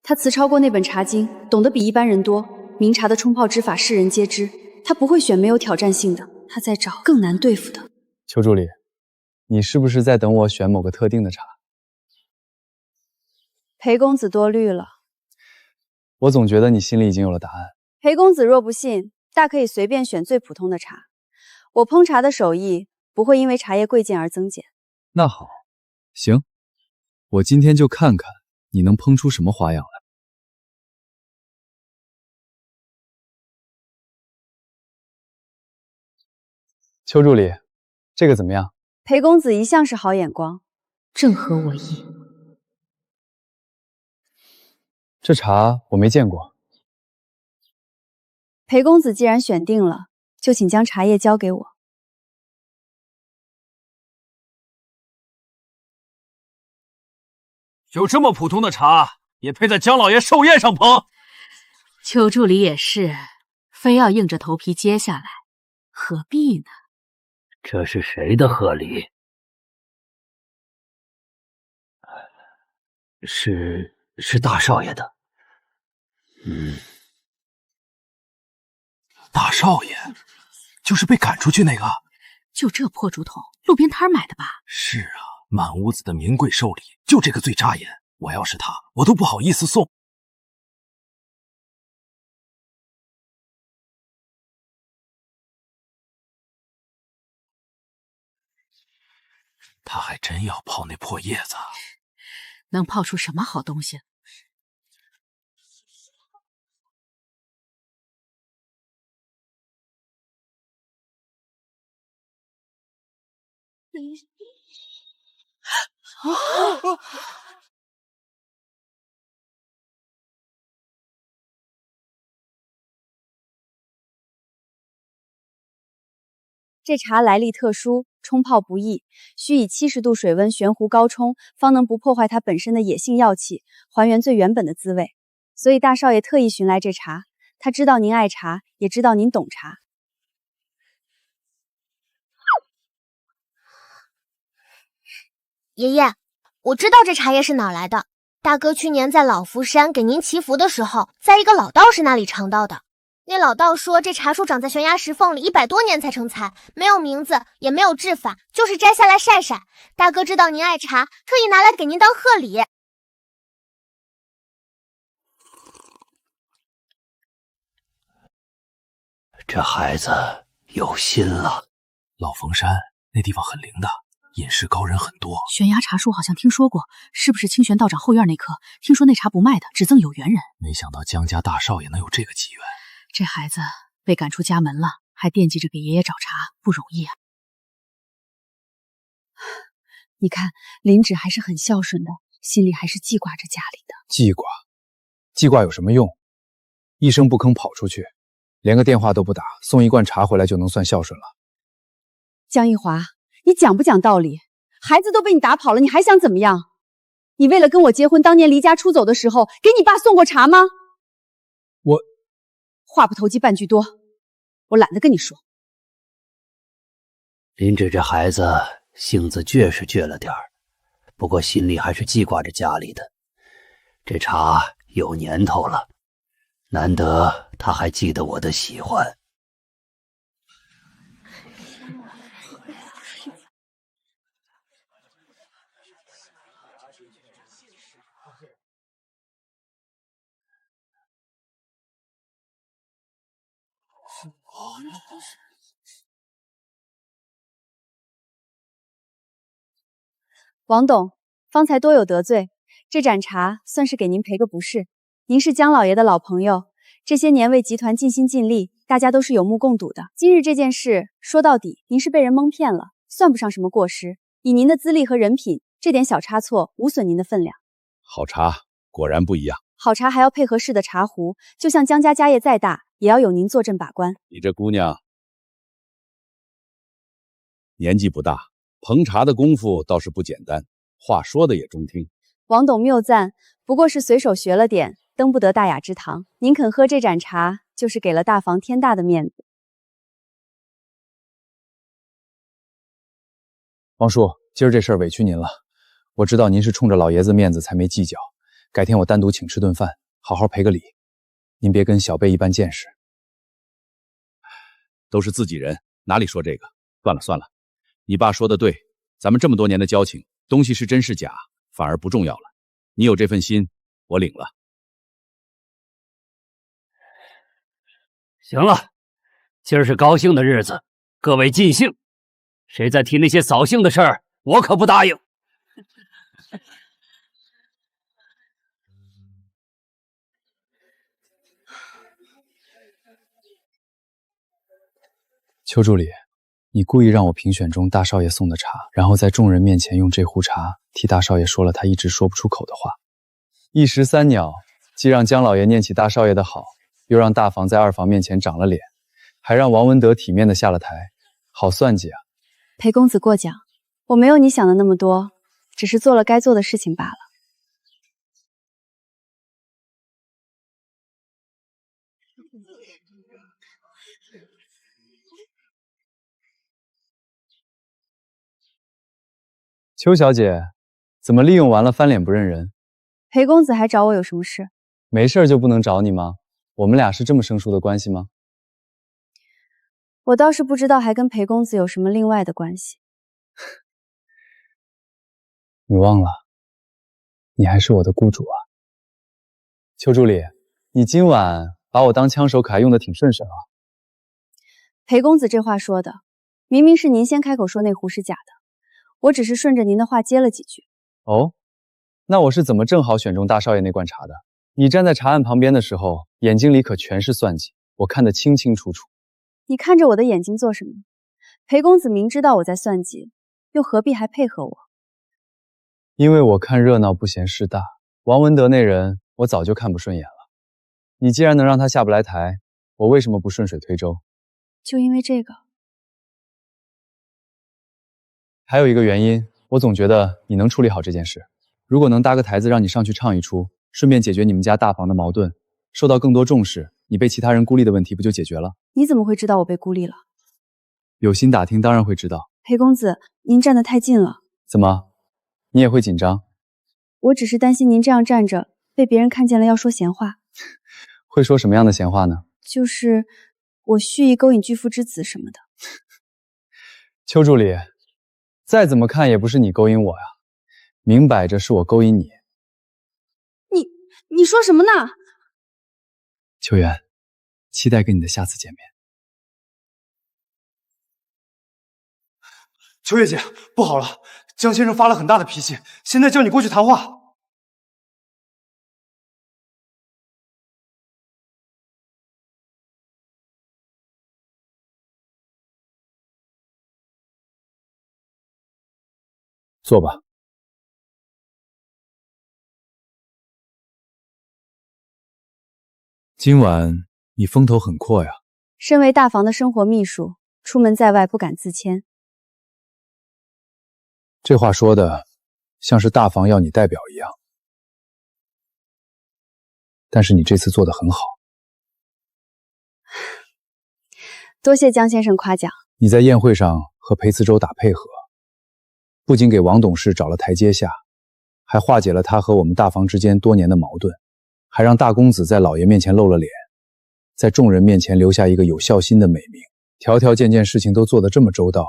他词超过那本茶经，懂得比一般人多。明茶的冲泡之法世人皆知，他不会选没有挑战性的，他在找更难对付的。邱助理，你是不是在等我选某个特定的茶？裴公子多虑了。我总觉得你心里已经有了答案。裴公子若不信，大可以随便选最普通的茶。我烹茶的手艺不会因为茶叶贵贱而增减。那好，行，我今天就看看你能烹出什么花样来。邱助理，这个怎么样？裴公子一向是好眼光，正合我意。这茶我没见过。裴公子既然选定了，就请将茶叶交给我。就这么普通的茶，也配在姜老爷寿宴上烹？邱助理也是，非要硬着头皮接下来，何必呢？这是谁的贺礼？是大少爷的。大少爷，就是被赶出去那个？就这破竹筒，路边摊买的吧？是啊，满屋子的名贵寿礼，就这个最扎眼。我要是他，我都不好意思送。他还真要泡那破叶子，能泡出什么好东西？这茶来历特殊，冲泡不易，需以70度水温悬壶高冲，方能不破坏它本身的野性药气，还原最原本的滋味。所以大少爷特意寻来这茶，他知道您爱茶，也知道您懂茶。爷爷，我知道这茶叶是哪来的。大哥去年在老福山给您祈福的时候，在一个老道士那里尝到的。那老道说，这茶树长在悬崖石缝里100多年才成材，没有名字，也没有制法，就是摘下来晒晒。大哥知道您爱茶，特意拿来给您当贺礼。这孩子有心了。老冯山那地方很灵的，隐士高人很多。悬崖茶树好像听说过，是不是清玄道长后院那棵？听说那茶不卖的，只赠有缘人。没想到江家大少爷能有这个机缘。这孩子被赶出家门了，还惦记着给爷爷找茬，不容易啊。你看，林芷还是很孝顺的，心里还是记挂着家里的。记挂有什么用？一声不吭跑出去，连个电话都不打，送一罐茶回来就能算孝顺了。江一华，你讲不讲道理？孩子都被你打跑了，你还想怎么样？你为了跟我结婚，当年离家出走的时候，给你爸送过茶吗？话不投机半句多，我懒得跟你说。林芷这孩子性子倔是倔了点儿，不过心里还是记挂着家里的。这茶有年头了，难得他还记得我的喜欢。王董，方才多有得罪，这盏茶算是给您赔个不是。您是江老爷的老朋友，这些年为集团尽心尽力，大家都是有目共睹的。今日这件事，说到底，您是被人蒙骗了，算不上什么过失。以您的资历和人品，这点小差错无损您的分量。好茶果然不一样，好茶还要配合适的茶壶，就像江家家业再大，也要有您坐镇把关。你这姑娘年纪不大，烹茶的功夫倒是不简单，话说的也中听。王董谬赞，不过是随手学了点，登不得大雅之堂。您肯喝这盏茶，就是给了大房天大的面子。王叔，今儿这事儿委屈您了。我知道您是冲着老爷子面子才没计较，改天我单独请吃顿饭，好好赔个礼。您别跟小辈一般见识。都是自己人，哪里说这个？算了算了，你爸说的对，咱们这么多年的交情，东西是真是假，反而不重要了。你有这份心，我领了。行了，今儿是高兴的日子，各位尽兴。谁再提那些扫兴的事儿，我可不答应。邱助理，你故意让我评选中大少爷送的茶，然后在众人面前用这壶茶替大少爷说了他一直说不出口的话，一石三鸟，既让姜老爷念起大少爷的好，又让大房在二房面前长了脸，还让王文德体面的下了台，好算计啊！裴公子过奖，我没有你想的那么多，只是做了该做的事情罢了。邱小姐，怎么利用完了翻脸不认人？裴公子还找我有什么事？没事就不能找你吗？我们俩是这么生疏的关系吗？我倒是不知道还跟裴公子有什么另外的关系。你忘了，你还是我的雇主啊。邱助理，你今晚把我当枪手，可还用得挺顺手啊。裴公子这话说的，明明是您先开口说那壶是假的，我只是顺着您的话接了几句。哦，那我是怎么正好选中大少爷那罐茶的？你站在茶案旁边的时候，眼睛里可全是算计，我看得清清楚楚。你看着我的眼睛做什么？裴公子明知道我在算计，又何必还配合我？因为我看热闹不嫌事大，王文德那人我早就看不顺眼了。你既然能让他下不来台，我为什么不顺水推舟？就因为这个。还有一个原因，我总觉得你能处理好这件事。如果能搭个台子让你上去唱一出，顺便解决你们家大房的矛盾，受到更多重视，你被其他人孤立的问题不就解决了？你怎么会知道我被孤立了？有心打听当然会知道。裴公子，您站得太近了。怎么，你也会紧张？我只是担心您这样站着，被别人看见了要说闲话。会说什么样的闲话呢？就是我蓄意勾引巨富之子什么的。邱助理，再怎么看也不是你勾引我呀，明摆着是我勾引你。你说什么呢？秋元，期待跟你的下次见面。秋月姐，不好了，江先生发了很大的脾气，现在叫你过去谈话。坐吧。今晚你风头很阔呀。身为大房的生活秘书，出门在外不敢自谦。这话说的像是大房要你代表一样，但是你这次做得很好。多谢江先生夸奖。你在宴会上和裴慈洲打配合，不仅给王董事找了台阶下，还化解了他和我们大房之间多年的矛盾，还让大公子在老爷面前露了脸，在众人面前留下一个有孝心的美名。条条件件事情都做得这么周到，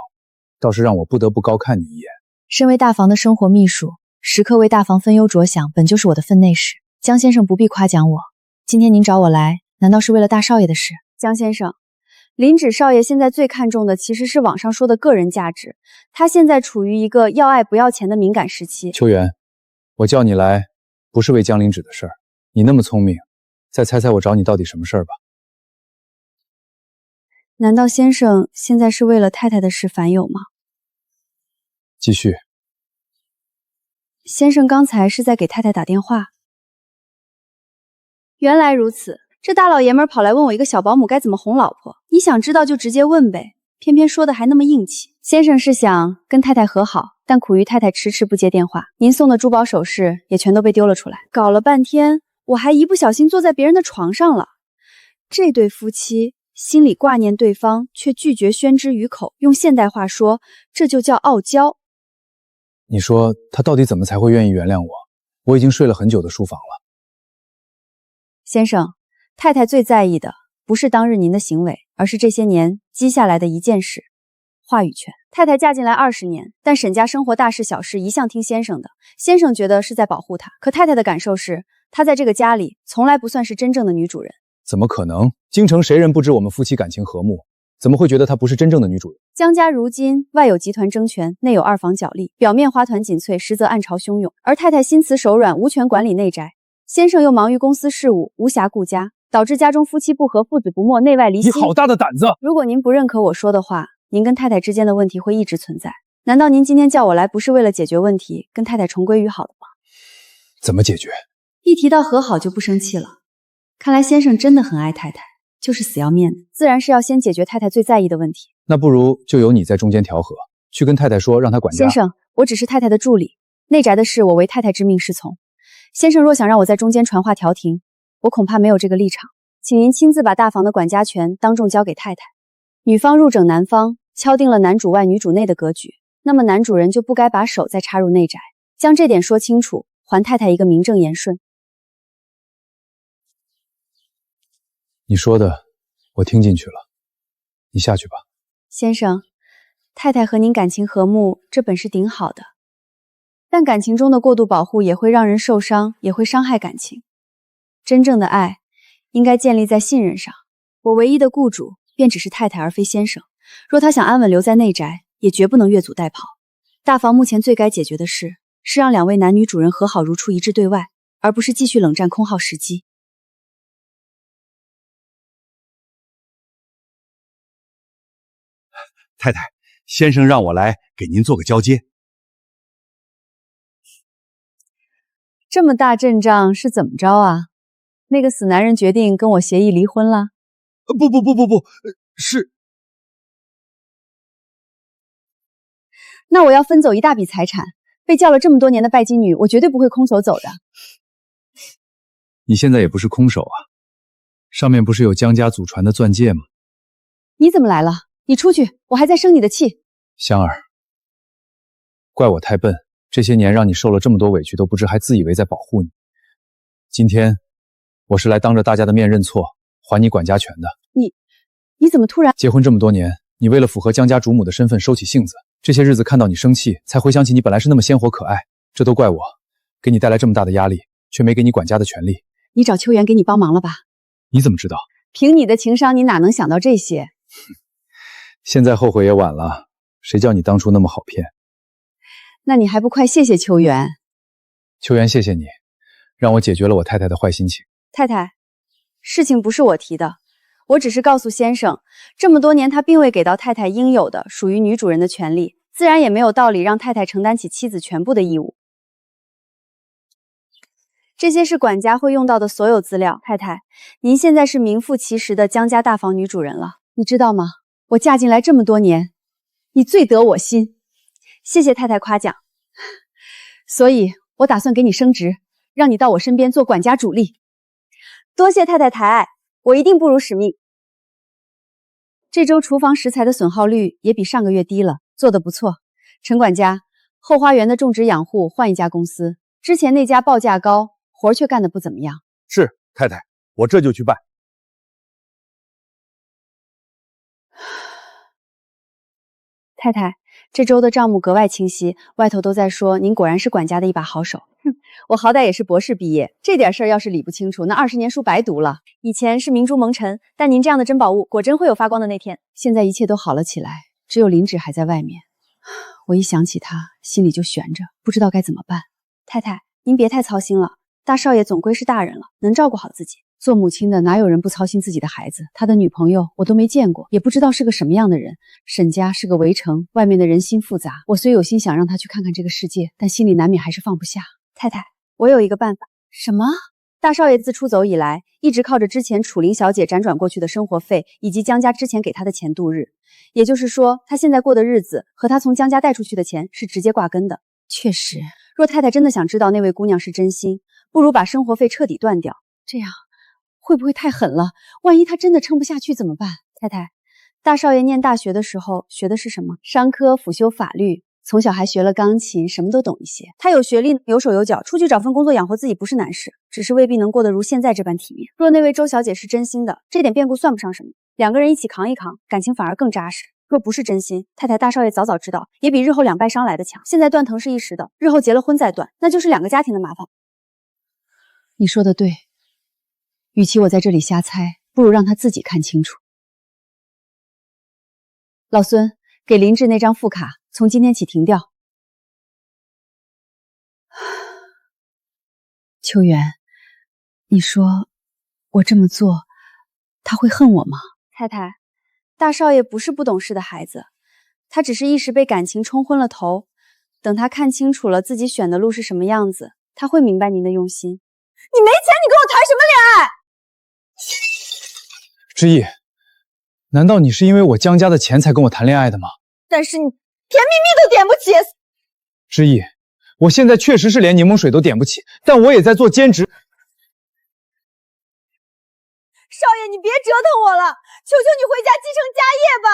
倒是让我不得不高看你一眼。身为大房的生活秘书，时刻为大房分忧着想，本就是我的分内事。江先生不必夸奖我。今天您找我来，难道是为了大少爷的事？江先生，林芷少爷现在最看重的其实是网上说的个人价值，他现在处于一个要爱不要钱的敏感时期。秋元，我叫你来不是为江林芷的事儿，你那么聪明，再猜猜我找你到底什么事儿吧？难道先生现在是为了太太的事烦忧吗？继续。先生刚才是在给太太打电话。原来如此，这大老爷们跑来问我一个小保姆该怎么哄老婆，你想知道就直接问呗，偏偏说的还那么硬气。先生是想跟太太和好，但苦于太太迟迟不接电话，您送的珠宝首饰也全都被丢了出来。搞了半天，我还一不小心坐在别人的床上了。这对夫妻心里挂念对方，却拒绝宣之于口，用现代话说，这就叫傲娇。你说他到底怎么才会愿意原谅我？我已经睡了很久的书房了。先生，太太最在意的不是当日您的行为，而是这些年积下来的一件事——话语权。太太嫁进来20年，但沈家生活大事小事一向听先生的。先生觉得是在保护她，可太太的感受是，她在这个家里从来不算是真正的女主人。怎么可能？京城谁人不知我们夫妻感情和睦？怎么会觉得她不是真正的女主人？江家如今外有集团争权，内有二房角力，表面花团锦翠，实则暗潮汹涌。而太太心慈手软，无权管理内宅，先生又忙于公司事务，无暇顾家，导致家中夫妻不和，父子不睦，内外离心。你好大的胆子！如果您不认可我说的话，您跟太太之间的问题会一直存在。难道您今天叫我来，不是为了解决问题，跟太太重归于好的吗？怎么解决？一提到和好就不生气了。看来先生真的很爱太太，就是死要面子，自然是要先解决太太最在意的问题。那不如就由你在中间调和，去跟太太说，让她管家。先生，我只是太太的助理，内宅的事我为太太之命是从。先生若想让我在中间传话调停，我恐怕没有这个立场，请您亲自把大房的管家权当众交给太太。女方入整男方，敲定了男主外女主内的格局，那么男主人就不该把手再插入内宅，将这点说清楚，还太太一个名正言顺。你说的我听进去了，你下去吧。先生，太太和您感情和睦，这本是顶好的，但感情中的过度保护也会让人受伤，也会伤害感情。真正的爱应该建立在信任上。我唯一的雇主便只是太太，而非先生。若他想安稳留在内宅，也绝不能越俎代庖。大房目前最该解决的事，是让两位男女主人和好如初，一致对外，而不是继续冷战空耗时机。太太，先生让我来给您做个交接。这么大阵仗是怎么着啊？那个死男人决定跟我协议离婚了？不，是……那我要分走一大笔财产。被叫了这么多年的拜金女，我绝对不会空手走的。你现在也不是空手啊，上面不是有江家祖传的钻戒吗？你怎么来了？你出去，我还在生你的气。香儿，怪我太笨，这些年让你受了这么多委屈都不知，还自以为在保护你。今天我是来当着大家的面认错，还你管家权的。你怎么突然？结婚这么多年，你为了符合江家主母的身份收起性子，这些日子看到你生气，才回想起你本来是那么鲜活可爱，这都怪我，给你带来这么大的压力，却没给你管家的权利。你找秋元给你帮忙了吧？你怎么知道？凭你的情商，你哪能想到这些？现在后悔也晚了，谁叫你当初那么好骗？那你还不快谢谢秋元？秋元，谢谢你，让我解决了我太太的坏心情。太太，事情不是我提的，我只是告诉先生，这么多年他并未给到太太应有的属于女主人的权利，自然也没有道理让太太承担起妻子全部的义务。这些是管家会用到的所有资料。太太，您现在是名副其实的江家大房女主人了，你知道吗？我嫁进来这么多年，你最得我心。谢谢太太夸奖，所以我打算给你升职，让你到我身边做管家主力。多谢太太抬爱，我一定不辱使命。这周厨房食材的损耗率也比上个月低了，做得不错。陈管家，后花园的种植养护换一家公司，之前那家报价高，活却干得不怎么样。是，太太，我这就去办。太太，这周的账目格外清晰，外头都在说您果然是管家的一把好手。哼，我好歹也是博士毕业，这点事儿要是理不清楚，那20年书白读了。以前是明珠蒙尘，但您这样的珍宝物，果真会有发光的那天。现在一切都好了起来，只有林芷还在外面。我一想起他，心里就悬着，不知道该怎么办。太太，您别太操心了，大少爷总归是大人了，能照顾好自己。做母亲的哪有人不操心自己的孩子？他的女朋友我都没见过，也不知道是个什么样的人。沈家是个围城，外面的人心复杂。我虽有心想让他去看看这个世界，但心里难免还是放不下。太太，我有一个办法。什么？大少爷自出走以来，一直靠着之前楚林小姐辗转过去的生活费，以及江家之前给他的钱度日。也就是说，他现在过的日子和他从江家带出去的钱是直接挂钩的。确实，若太太真的想知道那位姑娘是真心，不如把生活费彻底断掉。这样会不会太狠了？万一他真的撑不下去怎么办？太太，大少爷念大学的时候学的是什么？商科，辅修法律，从小还学了钢琴，什么都懂一些。他有学历，有手有脚，出去找份工作养活自己不是难事，只是未必能过得如现在这般体面。若那位周小姐是真心的，这点变故算不上什么，两个人一起扛一扛，感情反而更扎实。若不是真心，太太大少爷早早知道，也比日后两败伤来的强。现在断藤是一时的，日后结了婚再断，那就是两个家庭的麻烦。你说的对，与其我在这里瞎猜，不如让他自己看清楚。老孙，给林志那张副卡从今天起停掉。秋元，你说我这么做，他会恨我吗？太太，大少爷不是不懂事的孩子，他只是一时被感情冲昏了头。等他看清楚了自己选的路是什么样子，他会明白您的用心。你没钱，你跟我谈什么恋爱？之意，难道你是因为我江家的钱才跟我谈恋爱的吗？但是你甜蜜蜜都点不起。之意，我现在确实是连柠檬水都点不起，但我也在做兼职。少爷，你别折腾我了，求求你回家继承家业吧。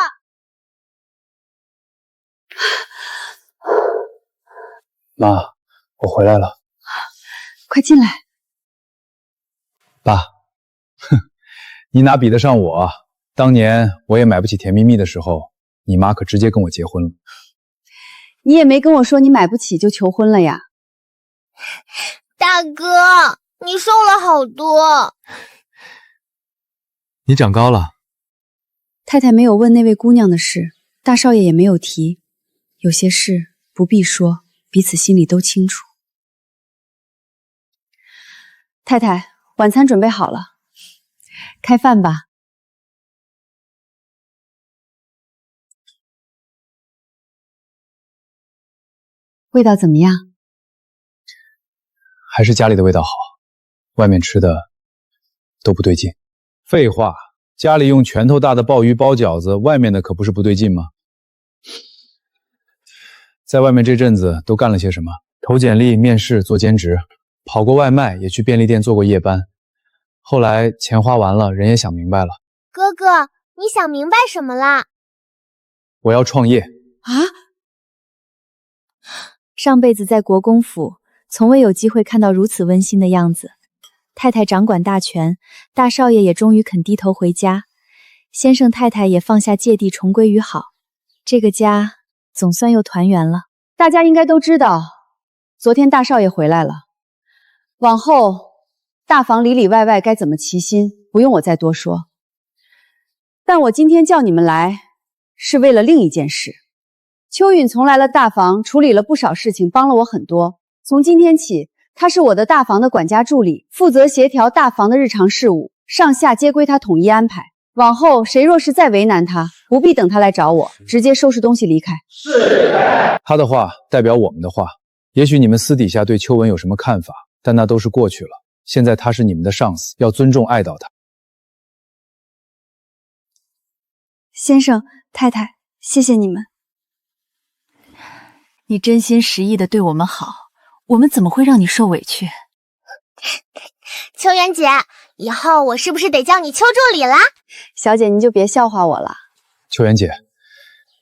妈，我回来了。快进来。爸，哼，你哪比得上我？当年我也买不起甜蜜蜜的时候，你妈可直接跟我结婚了。你也没跟我说你买不起就求婚了呀。大哥，你瘦了好多。你长高了。太太没有问那位姑娘的事，大少爷也没有提。有些事不必说，彼此心里都清楚。太太，晚餐准备好了，开饭吧。味道怎么样？还是家里的味道好，外面吃的都不对劲。废话，家里用拳头大的鲍鱼包饺子，外面的可不是不对劲吗？在外面这阵子都干了些什么？投简历、面试、做兼职，跑过外卖，也去便利店做过夜班。后来钱花完了，人也想明白了。哥哥，你想明白什么啦？我要创业。啊？上辈子在国公府，从未有机会看到如此温馨的样子。太太掌管大权，大少爷也终于肯低头回家，先生太太也放下芥蒂，重归于好。这个家总算又团圆了。大家应该都知道，昨天大少爷回来了。往后大房里里外外该怎么齐心，不用我再多说。但我今天叫你们来，是为了另一件事。秋允从来了大房，处理了不少事情，帮了我很多。从今天起，他是我的大房的管家助理，负责协调大房的日常事务，上下皆归他统一安排。往后谁若是再为难他，不必等他来找我，直接收拾东西离开。是。他的话代表我们的话，也许你们私底下对秋文有什么看法，但那都是过去了。现在他是你们的上司，要尊重爱戴他。先生、太太，谢谢你们。你真心实意的对我们好，我们怎么会让你受委屈？秋元姐，以后我是不是得叫你邱助理啦？小姐，您就别笑话我了。秋元姐，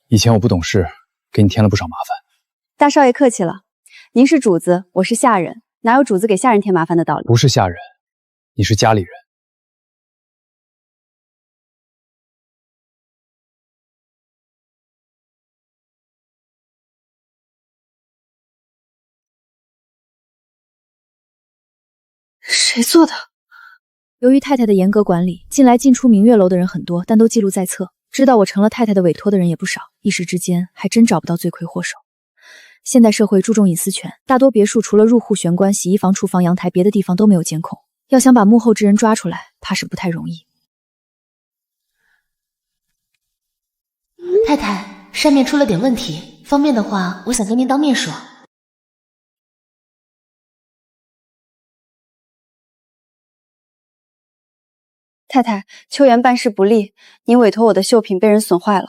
以前我不懂事，给你添了不少麻烦。大少爷客气了，您是主子，我是下人，哪有主子给下人添麻烦的道理？不是下人，你是家里人。谁做的？由于太太的严格管理，进来进出明月楼的人很多，但都记录在册。知道我成了太太的委托的人也不少，一时之间还真找不到罪魁祸首。现代社会注重隐私权，大多别墅除了入户、玄关、洗衣房、厨房、阳台，别的地方都没有监控。要想把幕后之人抓出来，怕是不太容易。太太，上面出了点问题，方便的话，我想跟您当面说。太太，秋元办事不力，您委托我的绣品被人损坏了。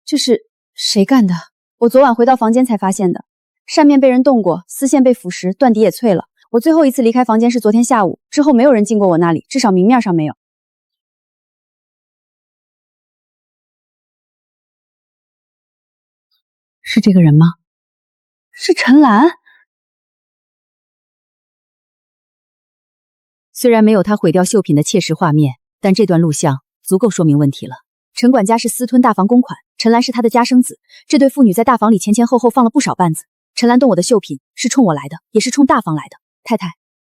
这是谁干的？我昨晚回到房间才发现的，扇面被人动过，丝线被腐蚀，断底也脆了。我最后一次离开房间是昨天下午，之后没有人进过我那里，至少明面上没有。是这个人吗？是陈岚。虽然没有他毁掉绣品的切实画面，但这段录像足够说明问题了。陈管家是私吞大房公款，陈岚是他的家生子，这对父女在大房里前前后后放了不少绊子。陈岚动我的绣品是冲我来的，也是冲大房来的。太太，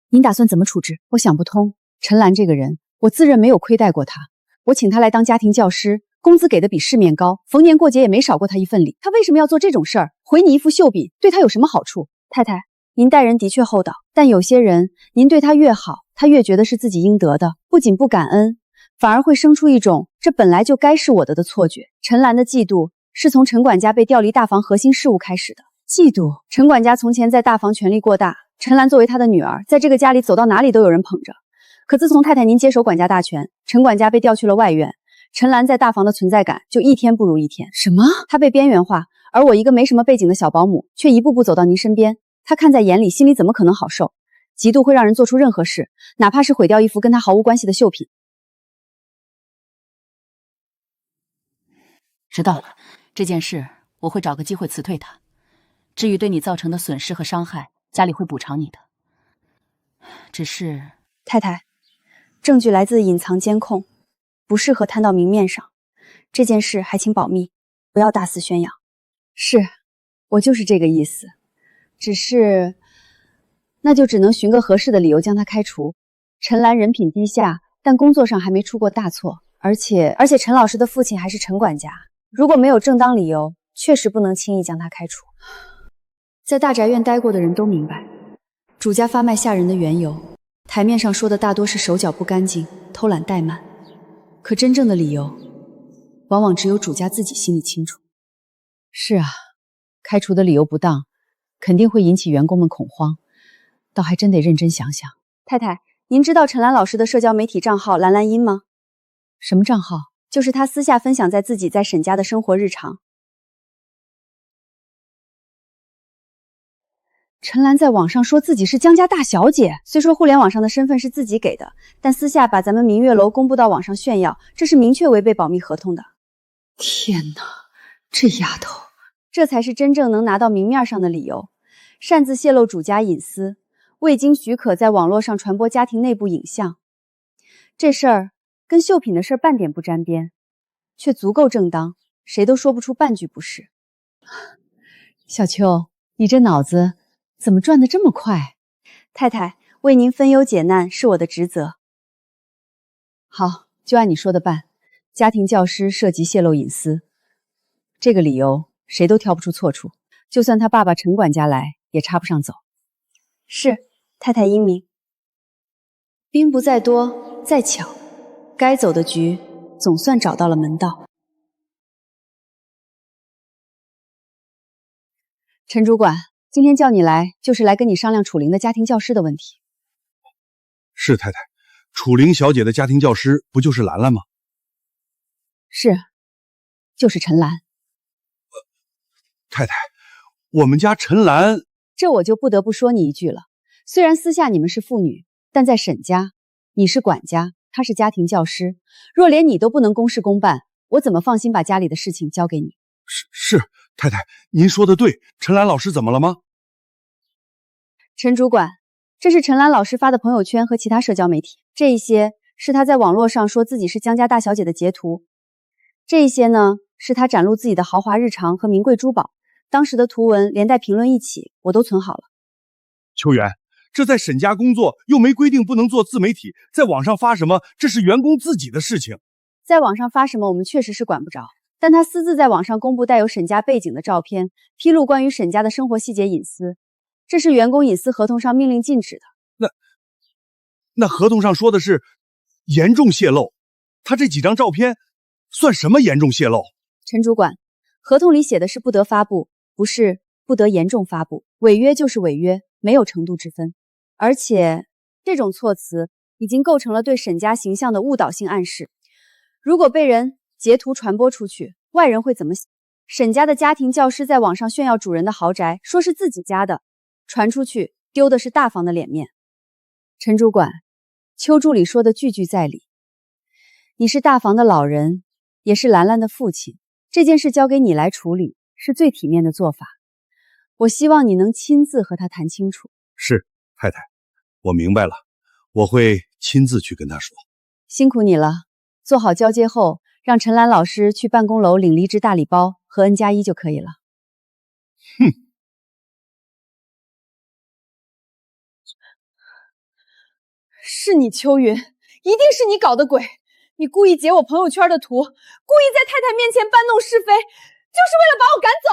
您打算怎么处置？我想不通。陈岚这个人，我自认没有亏待过他，我请他来当家庭教师，工资给的比市面高，逢年过节也没少过他一份礼，他为什么要做这种事儿？回你一副绣笔，对他有什么好处？太太，您待人的确厚道，但有些人，您对他越好，他越觉得是自己应得的，不仅不感恩，反而会生出一种这本来就该是我的错觉。陈岚的嫉妒是从陈管家被调离大房核心事务开始的。嫉妒，陈管家从前在大房权力过大，陈岚作为他的女儿，在这个家里走到哪里都有人捧着。可自从太太您接手管家大权，陈管家被调去了外院，陈岚在大房的存在感就一天不如一天。什么？她被边缘化，而我一个没什么背景的小保姆，却一步步走到您身边，她看在眼里，心里怎么可能好受？嫉妒会让人做出任何事，哪怕是毁掉一幅跟她毫无关系的绣品。知道了，这件事我会找个机会辞退他。至于对你造成的损失和伤害，家里会补偿你的。只是，太太，证据来自隐藏监控，不适合摊到明面上。这件事还请保密，不要大肆宣扬。是，我就是这个意思。只是，那就只能寻个合适的理由将他开除。陈岚人品低下，但工作上还没出过大错，而且陈老师的父亲还是陈管家，如果没有正当理由，确实不能轻易将他开除。在大宅院待过的人都明白，主家发卖下人的缘由，台面上说的大多是手脚不干净、偷懒怠慢，可真正的理由，往往只有主家自己心里清楚。是啊，开除的理由不当，肯定会引起员工们恐慌，倒还真得认真想想。太太，您知道陈岚老师的社交媒体账号蓝蓝音吗？什么账号？就是他私下分享在自己在沈家的生活日常。陈岚在网上说自己是江家大小姐，虽说互联网上的身份是自己给的，但私下把咱们明月楼公布到网上炫耀，这是明确违背保密合同的。天哪，这丫头，这才是真正能拿到明面上的理由，擅自泄露主家隐私，未经许可在网络上传播家庭内部影像。这事儿跟绣品的事半点不沾边，却足够正当，谁都说不出半句不是。小秋，你这脑子怎么转得这么快？太太，为您分忧解难是我的职责。好，就按你说的办。家庭教师涉及泄露隐私，这个理由谁都挑不出错处，就算他爸爸陈管家来，也插不上走。是，太太英明。兵不在多，在巧，该走的局总算找到了门道。陈主管，今天叫你来，就是来跟你商量楚玲的家庭教师的问题。是太太，楚玲小姐的家庭教师不就是兰兰吗？是，就是陈岚。太太，我们家陈岚……这我就不得不说你一句了。虽然私下你们是父女，但在沈家，你是管家，他是家庭教师。若连你都不能公事公办，我怎么放心把家里的事情交给你？是，太太，您说的对。陈岚老师怎么了吗？陈主管，这是陈岚老师发的朋友圈和其他社交媒体，这一些是他在网络上说自己是江家大小姐的截图，这一些呢是他展露自己的豪华日常和名贵珠宝，当时的图文连带评论一起，我都存好了。秋元，这在沈家工作又没规定不能做自媒体，在网上发什么，这是员工自己的事情。在网上发什么我们确实是管不着，但他私自在网上公布带有沈家背景的照片，披露关于沈家的生活细节隐私，这是员工隐私合同上命令禁止的。那合同上说的是严重泄露，他这几张照片算什么严重泄露？陈主管，合同里写的是不得发布，不是不得严重发布，违约就是违约，没有程度之分。而且这种措辞已经构成了对沈家形象的误导性暗示，如果被人截图传播出去，外人会怎么想？沈家的家庭教师在网上炫耀主人的豪宅，说是自己家的，传出去丢的是大房的脸面。陈主管，邱助理说的句句在理。你是大房的老人，也是兰兰的父亲，这件事交给你来处理是最体面的做法。我希望你能亲自和他谈清楚。是，太太，我明白了，我会亲自去跟他说。辛苦你了，做好交接后，让陈兰老师去办公楼领离职大礼包和 N+1就可以了。哼。是你秋云，一定是你搞的鬼！你故意截我朋友圈的图，故意在太太面前搬弄是非，就是为了把我赶走。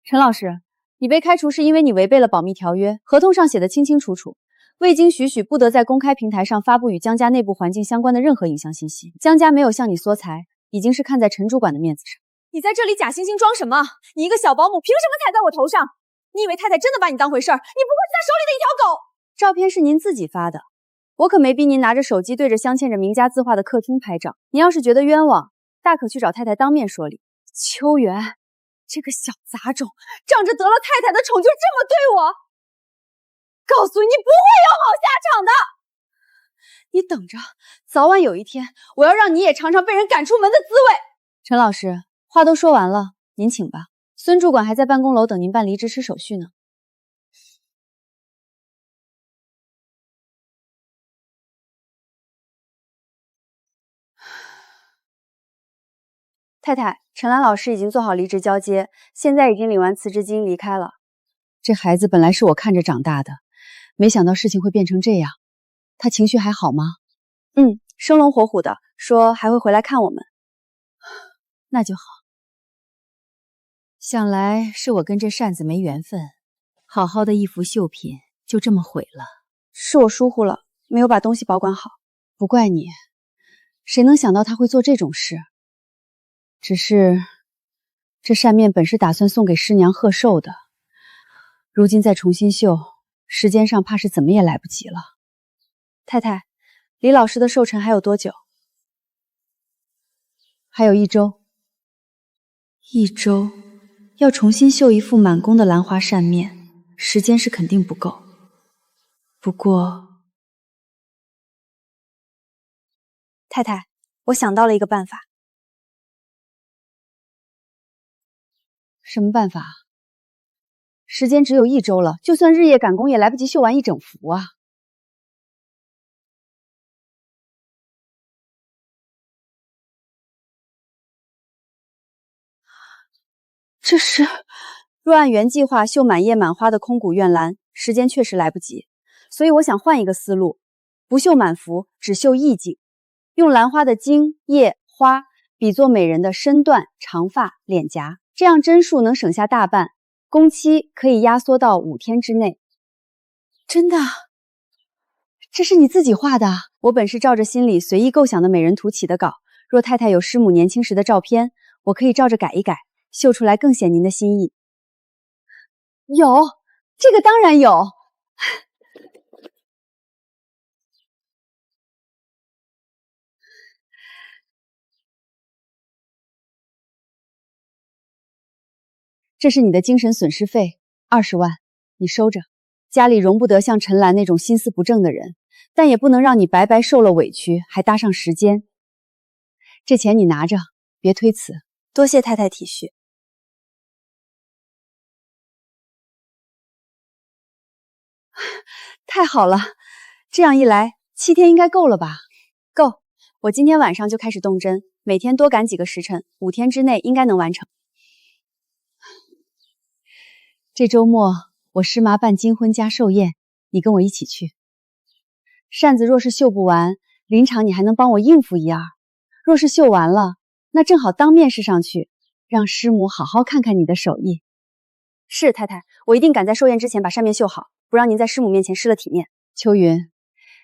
陈老师，你被开除是因为你违背了保密条约，合同上写的清清楚楚，未经许不得在公开平台上发布与江家内部环境相关的任何影像信息。江家没有向你索财，已经是看在陈主管的面子上。你在这里假惺惺装什么？你一个小保姆，凭什么踩在我头上？你以为太太真的把你当回事儿？你不过是她手里的一条狗。照片是您自己发的，我可没逼您拿着手机对着镶嵌着名家字画的客厅拍照。您要是觉得冤枉，大可去找太太当面说理。秋元，这个小杂种，仗着得了太太的宠就这么对我，告诉你不会有好下场的。你等着，早晚有一天，我要让你也尝尝被人赶出门的滋味。陈老师，话都说完了，您请吧。孙主管还在办公楼等您办离职吃手续呢。太太，陈兰老师已经做好离职交接，现在已经领完辞职金离开了。这孩子本来是我看着长大的，没想到事情会变成这样。他情绪还好吗？生龙活虎的，说还会回来看我们。那就好。想来是我跟这扇子没缘分，好好的一幅绣品就这么毁了。是我疏忽了，没有把东西保管好。不怪你，谁能想到他会做这种事？只是这扇面本是打算送给师娘贺寿的，如今再重新绣，时间上怕是怎么也来不及了。太太，李老师的寿辰还有多久？还有1周。1周，要重新绣一副满宫的兰花扇面，时间是肯定不够。不过，太太，我想到了一个办法。什么办法？时间只有1周了，就算日夜赶工也来不及绣完一整幅啊！这是，若按原计划绣满叶满花的空谷院兰，时间确实来不及，所以我想换一个思路，不绣满幅，只绣意境，用兰花的茎、叶、花比作美人的身段、长发、脸颊。这样针数能省下大半，工期可以压缩到5天之内。真的？这是你自己画的？我本是照着心里随意构想的美人图起的稿，若太太有师母年轻时的照片，我可以照着改一改，绣出来更显您的心意。有，这个当然有。这是你的精神损失费，20万，你收着。家里容不得像陈兰那种心思不正的人，但也不能让你白白受了委屈，还搭上时间。这钱你拿着，别推辞。多谢太太体恤。太好了，这样一来，7天应该够了吧？够，我今天晚上就开始动针，每天多赶几个时辰，5天之内应该能完成。这周末我师麻办金婚加寿宴，你跟我一起去。扇子若是绣不完，临场你还能帮我应付一二；若是绣完了，那正好当面试上去，让师母好好看看你的手艺。是太太，我一定赶在寿宴之前把扇面绣好，不让您在师母面前失了体面。秋云，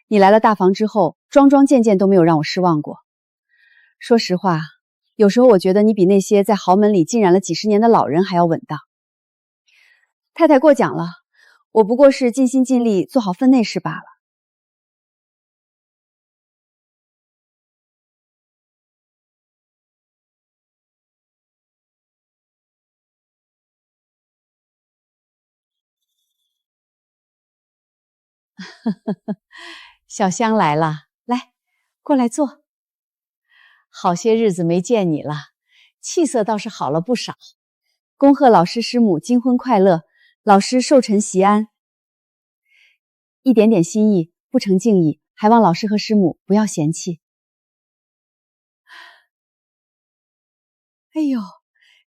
你来了大房之后，桩桩件件都没有让我失望过。说实话，有时候我觉得你比那些在豪门里浸染了几十年的老人还要稳当。太太过奖了，我不过是尽心尽力做好分内事罢了。小香来了，来，过来坐。好些日子没见你了，气色倒是好了不少。恭贺老师师母金婚快乐，老师寿辰喜安。一点点心意，不成敬意，还望老师和师母不要嫌弃。哎呦，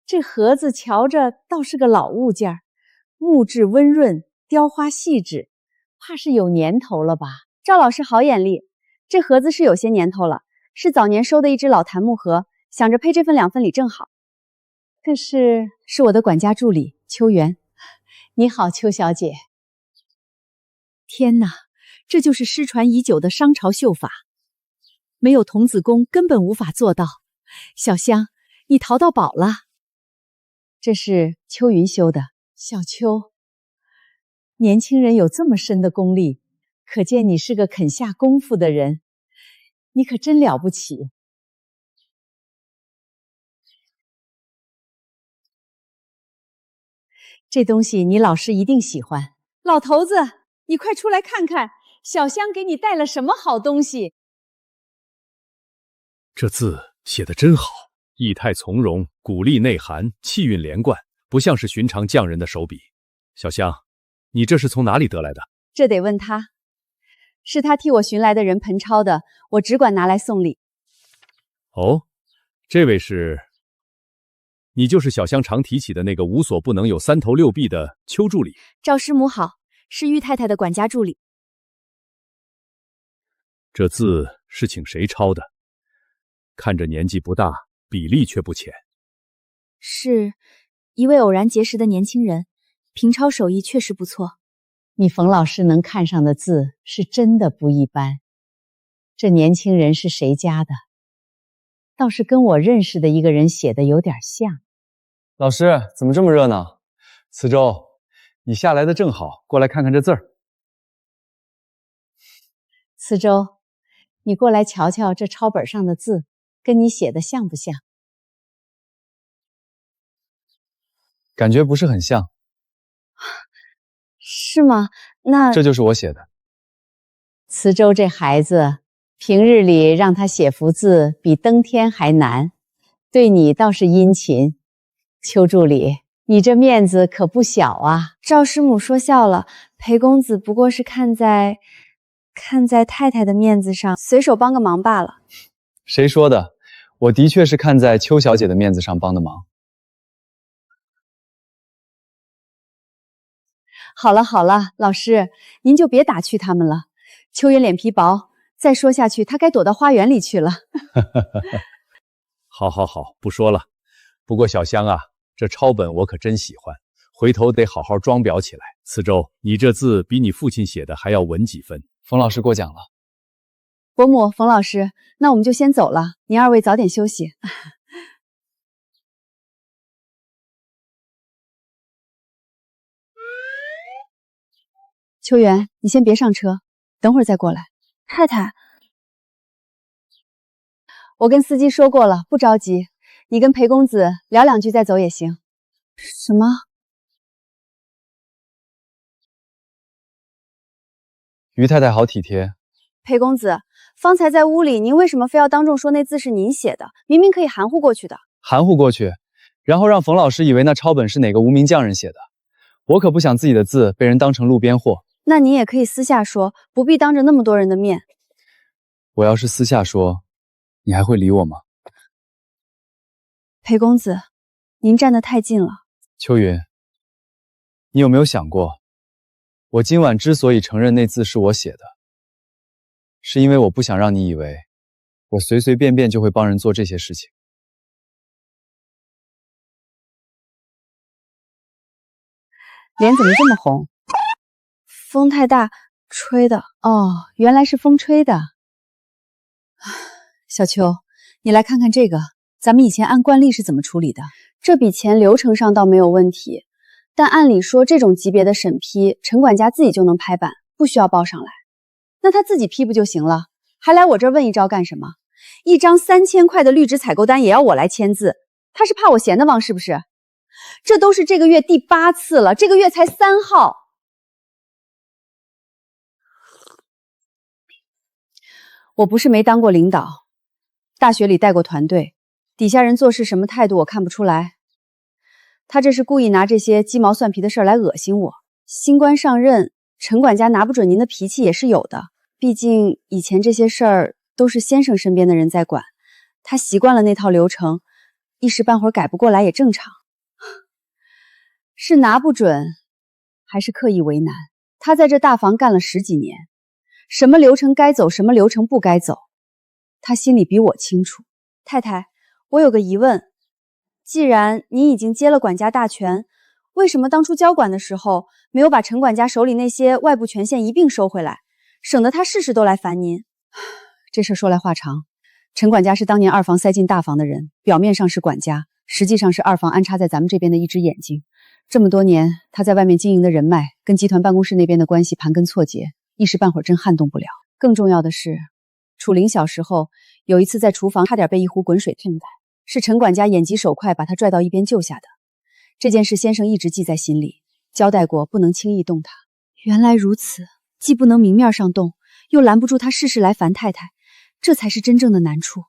这盒子瞧着倒是个老物件，木质温润，雕花细致，怕是有年头了吧？赵老师好眼力，这盒子是有些年头了，是早年收的一只老檀木盒，想着配这份2份礼正好。这是我的管家助理秋元。你好，秋小姐。天哪，这就是失传已久的商朝绣法，没有童子功根本无法做到。小香，你淘到宝了。这是秋云修的。小秋，年轻人有这么深的功力，可见你是个肯下功夫的人，你可真了不起。这东西你老师一定喜欢。老头子，你快出来看看，小香给你带了什么好东西。这字写得真好，意态从容，鼓励内涵，气韵连贯，不像是寻常匠人的手笔。小香，你这是从哪里得来的？这得问他，是他替我寻来的人盆抄的，我只管拿来送礼。哦，这位是？你就是小香常提起的那个无所不能有3头6臂的邱助理。赵师母好，是玉太太的管家助理。这字是请谁抄的？看着年纪不大，比例却不浅。是一位偶然结识的年轻人，平抄手艺确实不错。你冯老师能看上的字是真的不一般。这年轻人是谁家的？倒是跟我认识的一个人写的有点像。老师，怎么这么热闹？慈舟，你下来的正好，过来看看这字儿。慈舟，你过来瞧瞧这抄本上的字，跟你写的像不像？感觉不是很像。是吗？那这就是我写的。慈舟这孩子，平日里让他写幅字比登天还难，对你倒是殷勤。邱助理，你这面子可不小啊。赵师母说笑了，裴公子不过是看在太太的面子上，随手帮个忙罢了。谁说的？我的确是看在邱小姐的面子上帮的忙。好了好了，老师，您就别打趣他们了。秋云脸皮薄，再说下去，他该躲到花园里去了。好，不说了。不过小香啊，这抄本我可真喜欢，回头得好好装裱起来。慈舟，你这字比你父亲写的还要稳几分。冯老师过奖了。伯母，冯老师，那我们就先走了，您2位早点休息。秋元，你先别上车，等会儿再过来。太太，我跟司机说过了，不着急。你跟裴公子聊2句再走也行。什么？于太太好体贴。裴公子，方才在屋里，您为什么非要当众说那字是您写的？明明可以含糊过去的。含糊过去，然后让冯老师以为那抄本是哪个无名匠人写的。我可不想自己的字被人当成路边货。那您也可以私下说，不必当着那么多人的面。我要是私下说，你还会理我吗？裴公子，您站得太近了。秋云，你有没有想过，我今晚之所以承认那字是我写的，是因为我不想让你以为我随随便便就会帮人做这些事情。脸怎么这么红？风太大，吹的。哦，原来是风吹的。小秋，你来看看这个，咱们以前按惯例是怎么处理的？这笔钱流程上倒没有问题，但按理说这种级别的审批，陈管家自己就能拍板，不需要报上来。那他自己批不就行了？还来我这儿问一招干什么？一张3000块的绿植采购单也要我来签字，他是怕我闲得慌是不是？这都是这个月第8次了，这个月才3号。我不是没当过领导，大学里带过团队，底下人做事什么态度我看不出来。他这是故意拿这些鸡毛蒜皮的事儿来恶心我。新官上任，陈管家拿不准您的脾气也是有的，毕竟以前这些事儿都是先生身边的人在管，他习惯了那套流程，一时半会儿改不过来也正常。是拿不准，还是刻意为难？他在这大房干了10几年，什么流程该走，什么流程不该走，他心里比我清楚。太太，我有个疑问，既然您已经接了管家大权，为什么当初交管的时候没有把陈管家手里那些外部权限一并收回来，省得他事事都来烦您？这事说来话长，陈管家是当年2房塞进大房的人，表面上是管家，实际上是2房安插在咱们这边的一只眼睛。这么多年，他在外面经营的人脉跟集团办公室那边的关系盘根错节，一时半会儿真撼动不了。更重要的是，楚灵小时候有一次在厨房差点被一壶滚水烫死，是陈管家眼疾手快把他拽到一边救下的。这件事先生一直记在心里，交代过不能轻易动他。原来如此，既不能明面上动，又拦不住他事事来烦太太，这才是真正的难处。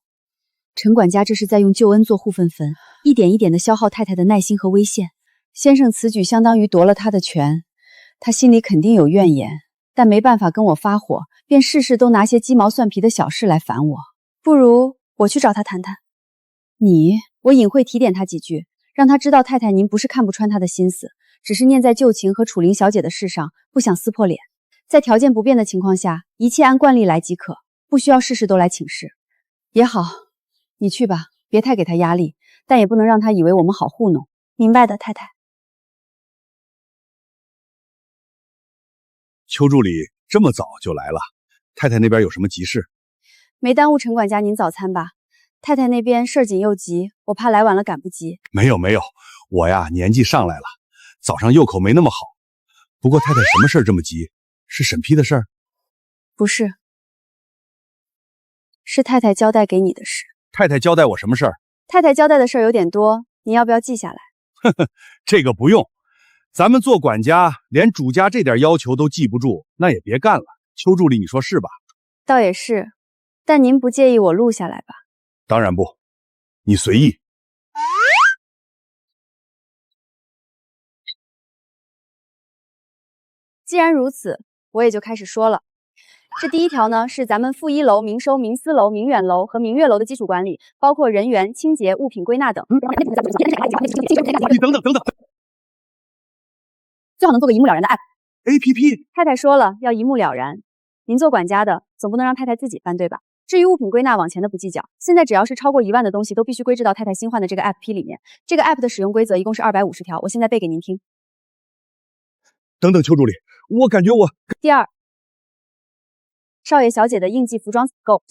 陈管家这是在用旧恩做护粪坟，一点一点地消耗太太的耐心和威信。先生此举相当于夺了他的权，他心里肯定有怨言，但没办法跟我发火，便事事都拿些鸡毛蒜皮的小事来烦我。不如我去找他谈谈。我隐晦提点他几句，让他知道太太您不是看不穿他的心思，只是念在旧情和楚灵小姐的事上，不想撕破脸。在条件不变的情况下，一切按惯例来即可，不需要事事都来请示。也好，你去吧，别太给他压力，但也不能让他以为我们好糊弄。明白的，太太。邱助理这么早就来了，太太那边有什么急事？没耽误陈管家您早餐吧？太太那边事儿紧又急，我怕来晚了赶不及。没有，我呀年纪上来了，早上右口没那么好。不过太太什么事儿这么急？是审批的事儿？不是，是太太交代给你的事。太太交代我什么事儿？太太交代的事儿有点多，你要不要记下来？这个不用，咱们做管家连主家这点要求都记不住，那也别干了。邱助理，你说是吧？倒也是，但您不介意我录下来吧？当然不，你随意。既然如此，我也就开始说了。这第一条呢，是咱们负1楼明收、明思楼、明远楼和明月楼的基础管理，包括人员、清洁、物品归纳等。你等等，最好能做个一目了然的 app。APP。太太说了，要一目了然。您做管家的，总不能让太太自己翻，对吧？至于物品归纳，往前的不计较。现在只要是超过1万的东西，都必须归置到太太新换的这个 app 里面。这个 app 的使用规则一共是250条，我现在背给您听。等等，邱助理，我感觉我……第二，少爷小姐的应季服装购，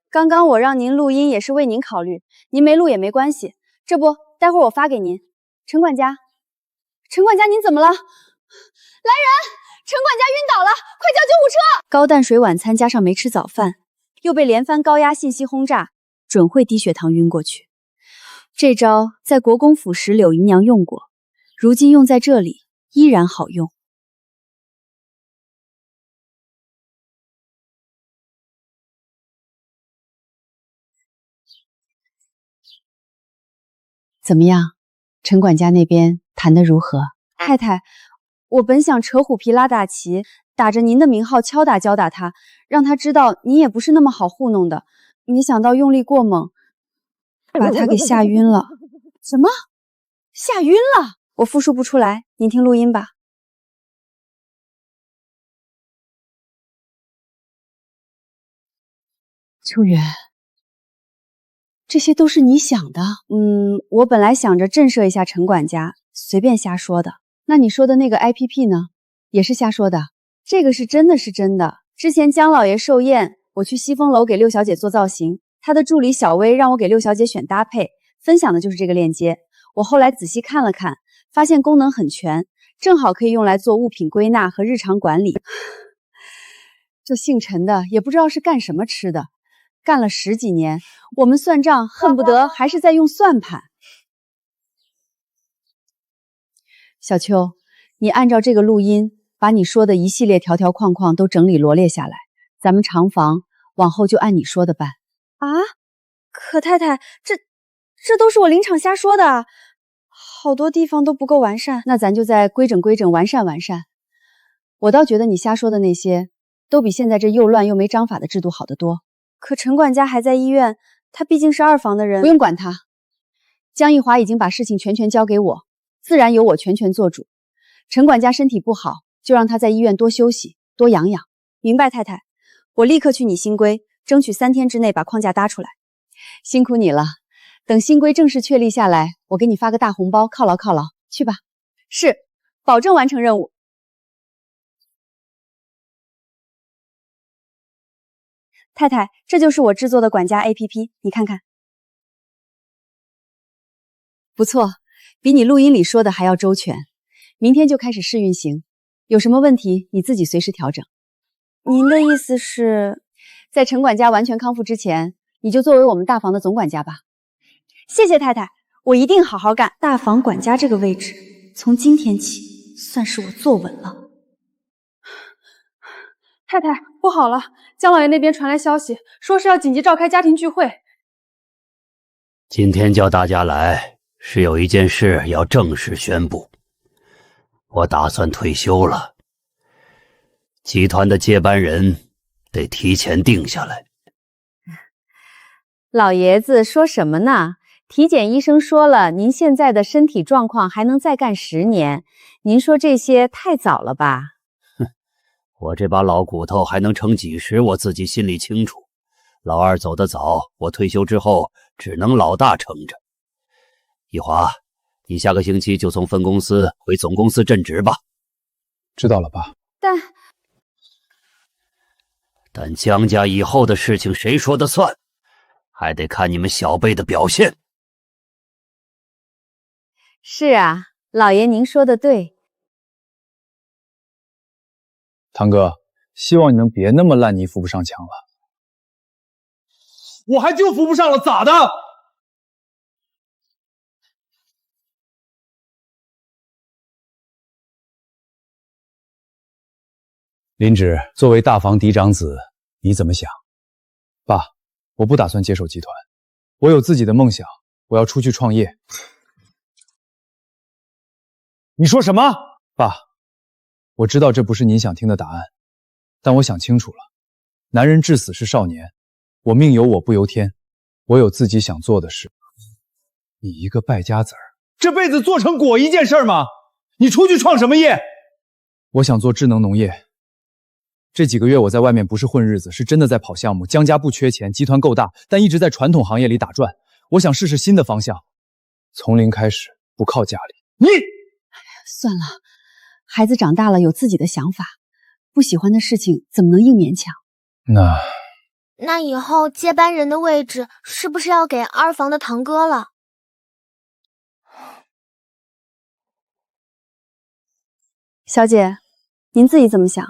刚刚我让您录音也是为您考虑，您没录也没关系。这不，待会儿我发给您。陈管家，您怎么了？来人！陈管家晕倒了，快叫救护车！高淡水晚餐加上没吃早饭，又被连番高压信息轰炸，准会低血糖晕过去。这招在国公府时柳姨娘用过，如今用在这里依然好用。怎么样，陈管家那边谈得如何？太太，我本想扯虎皮拉大旗，打着您的名号敲打教打他，让他知道您也不是那么好糊弄的。没想到用力过猛，把他给吓晕了。什么？吓晕了？我复述不出来，您听录音吧。秋月，这些都是你想的？我本来想着震慑一下陈管家，随便瞎说的。那你说的那个 APP 呢？也是瞎说的？这个是真的是真的。之前姜老爷寿宴，我去西风楼给六小姐做造型，她的助理小薇让我给六小姐选搭配，分享的就是这个链接。我后来仔细看了看，发现功能很全，正好可以用来做物品归纳和日常管理。这姓陈的也不知道是干什么吃的，干了10几年，我们算账恨不得还是在用算盘。小秋，你按照这个录音，把你说的一系列条条框框都整理罗列下来。咱们厂房往后就按你说的办。啊？可太太，这都是我临场瞎说的，好多地方都不够完善。那咱就再规整规整，完善完善。我倒觉得你瞎说的那些，都比现在这又乱又没章法的制度好得多。可陈管家还在医院，他毕竟是2房的人，不用管他。江一华已经把事情全权交给我，自然由我全权做主。陈管家身体不好，就让他在医院多休息，多养养。明白，太太。我立刻去拟新规，争取3天之内把框架搭出来。辛苦你了。等新规正式确立下来，我给你发个大红包，犒劳犒劳。去吧。是，保证完成任务。太太，这就是我制作的管家 APP， 你看看。不错，比你录音里说的还要周全。明天就开始试运行，有什么问题你自己随时调整。您的意思是，在陈管家完全康复之前，你就作为我们大房的总管家吧。谢谢太太，我一定好好干。大房管家这个位置，从今天起算是我坐稳了。太太，不好了，江老爷那边传来消息，说是要紧急召开家庭聚会。今天叫大家来，是有一件事要正式宣布。我打算退休了，集团的接班人得提前定下来。老爷子说什么呢？体检医生说了，您现在的身体状况还能再干10年，您说这些太早了吧？我这把老骨头还能撑几时，我自己心里清楚。老二走得早，我退休之后只能老大撑着。一华，你下个星期就从分公司回总公司任职吧。知道了，爸。但江家以后的事情谁说的算？还得看你们小辈的表现。是啊，老爷您说的对。堂哥，希望你能别那么烂泥扶不上墙了。我还就扶不上了，咋的？林芷，作为大房嫡长子，你怎么想？爸，我不打算接手集团，我有自己的梦想，我要出去创业。你说什么？爸，我知道这不是您想听的答案，但我想清楚了，男人至死是少年，我命由我不由天，我有自己想做的事。你一个败家子儿，这辈子做成果一件事吗？你出去创什么业？我想做智能农业。这几个月我在外面不是混日子，是真的在跑项目。江家不缺钱，集团够大，但一直在传统行业里打转。我想试试新的方向，从零开始，不靠家里。你算了，孩子长大了有自己的想法，不喜欢的事情怎么能硬勉强？那以后接班人的位置是不是要给2房的堂哥了？小姐，您自己怎么想？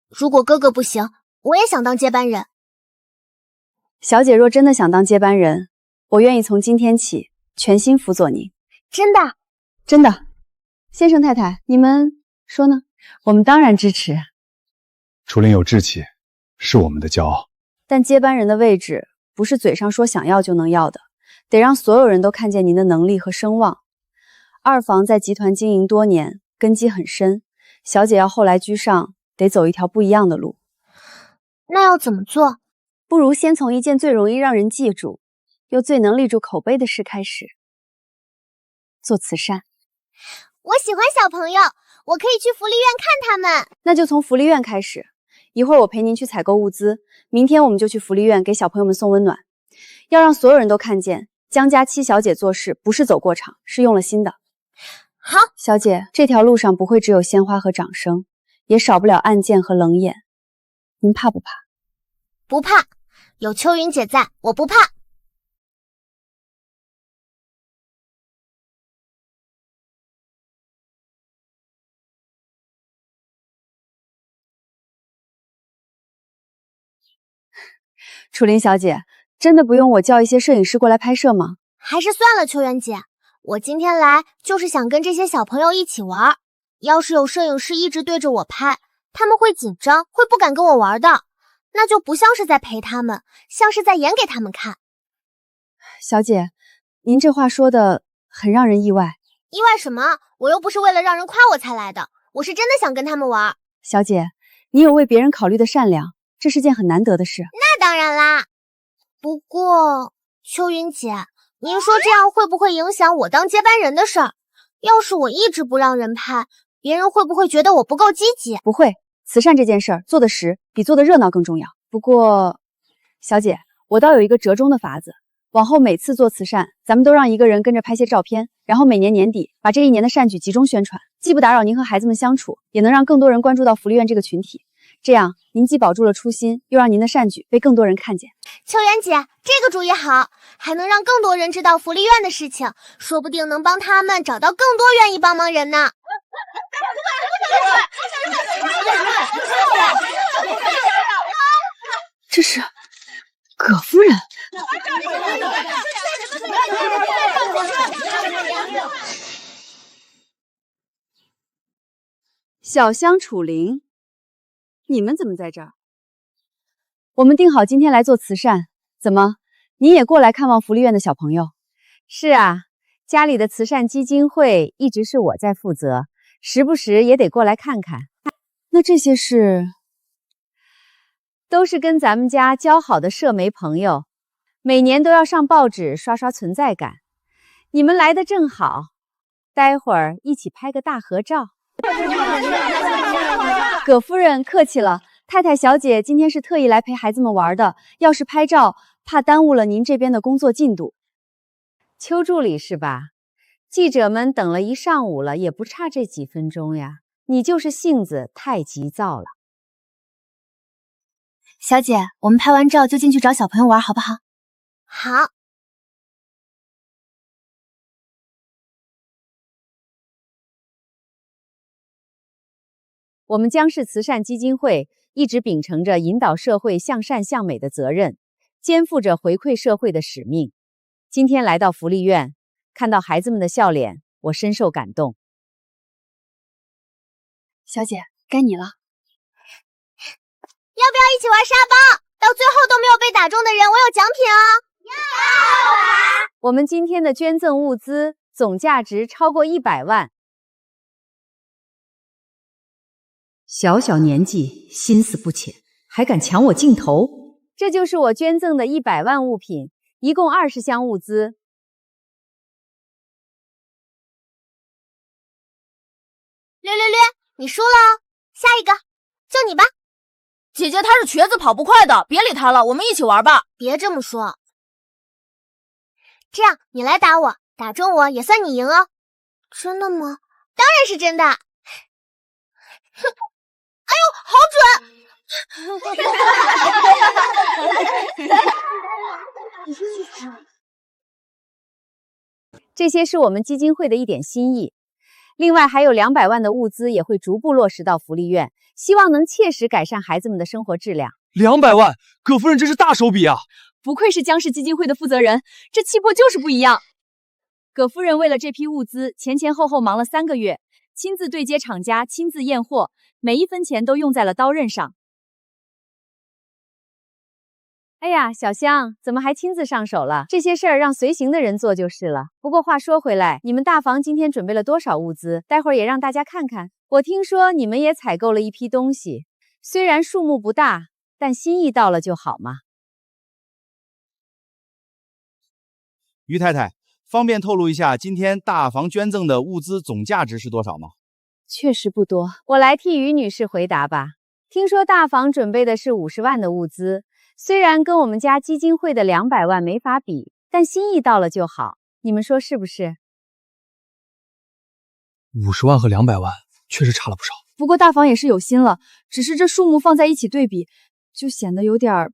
如果哥哥不行，我也想当接班人。小姐若真的想当接班人，我愿意从今天起全心辅佐您。真的？真的。先生太太，你们说呢？我们当然支持。楚林有志气，是我们的骄傲。但接班人的位置不是嘴上说想要就能要的，得让所有人都看见您的能力和声望。2房在集团经营多年，根基很深，小姐要后来居上，得走一条不一样的路。那要怎么做？不如先从一件最容易让人记住，又最能立住口碑的事开始。做慈善。我喜欢小朋友，我可以去福利院看他们。那就从福利院开始，一会儿我陪您去采购物资，明天我们就去福利院给小朋友们送温暖。要让所有人都看见，江家七小姐做事不是走过场，是用了心的。好，小姐，这条路上不会只有鲜花和掌声，也少不了暗箭和冷眼。您怕不怕？不怕，有秋云姐在，我不怕。楚林小姐，真的不用我叫一些摄影师过来拍摄吗？还是算了，秋元姐，我今天来就是想跟这些小朋友一起玩。要是有摄影师一直对着我拍，他们会紧张，会不敢跟我玩的。那就不像是在陪他们，像是在演给他们看。小姐，您这话说的很让人意外。意外什么？我又不是为了让人夸我才来的，我是真的想跟他们玩。小姐，你有为别人考虑的善良，这是件很难得的事。那当然啦。不过，秋云姐，您说这样会不会影响我当接班人的事儿？要是我一直不让人拍，别人会不会觉得我不够积极？不会，慈善这件事儿做的实比做的热闹更重要。不过，小姐，我倒有一个折中的法子。往后每次做慈善，咱们都让一个人跟着拍些照片，然后每年年底把这一年的善举集中宣传，既不打扰您和孩子们相处，也能让更多人关注到福利院这个群体。这样，您既保住了初心，又让您的善举被更多人看见。秋媛姐，这个主意好，还能让更多人知道福利院的事情，说不定能帮他们找到更多愿意帮忙人呢。这是葛夫人。小香、楚灵，你们怎么在这儿？我们定好今天来做慈善，怎么，你也过来看望福利院的小朋友？是啊，家里的慈善基金会一直是我在负责，时不时也得过来看看。那这些事都是跟咱们家交好的社媒朋友，每年都要上报纸刷刷存在感。你们来的正好，待会儿一起拍个大合照。葛夫人客气了，太太小姐今天是特意来陪孩子们玩的，要是拍照，怕耽误了您这边的工作进度。邱助理是吧？记者们等了一上午了，也不差这几分钟呀。你就是性子太急躁了。小姐，我们拍完照就进去找小朋友玩，好不好？好。我们江氏慈善基金会一直秉承着引导社会向善向美的责任，肩负着回馈社会的使命。今天来到福利院，看到孩子们的笑脸，我深受感动。小姐，该你了。要不要一起玩沙包？到最后都没有被打中的人，我有奖品哦！要！我们今天的捐赠物资总价值超过100万。小小年纪，心思不浅，还敢抢我镜头？这就是我捐赠的100万物品，一共20箱物资。略，你输了哦，下一个，就你吧。姐姐她是瘸子，跑不快的，别理她了，我们一起玩吧。别这么说。这样，你来打我，打中我也算你赢哦。真的吗？当然是真的。哎呦，好准！这些是我们基金会的一点心意。另外还有200万的物资也会逐步落实到福利院，希望能切实改善孩子们的生活质量。200万，葛夫人真是大手笔啊！不愧是江氏基金会的负责人，这气魄就是不一样。葛夫人为了这批物资，前后忙了3个月，亲自对接厂家，亲自验货，每一分钱都用在了刀刃上。哎呀，小香，怎么还亲自上手了？这些事儿让随行的人做就是了。不过话说回来，你们大房今天准备了多少物资？待会儿也让大家看看。我听说你们也采购了一批东西，虽然数目不大，但心意到了就好嘛。于太太，方便透露一下今天大房捐赠的物资总价值是多少吗？确实不多，我来替于女士回答吧。听说大房准备的是50万的物资。虽然跟我们家基金会的200万没法比，但心意到了就好，你们说是不是？50万和200万确实差了不少。不过大房也是有心了，只是这数目放在一起对比，就显得有点儿。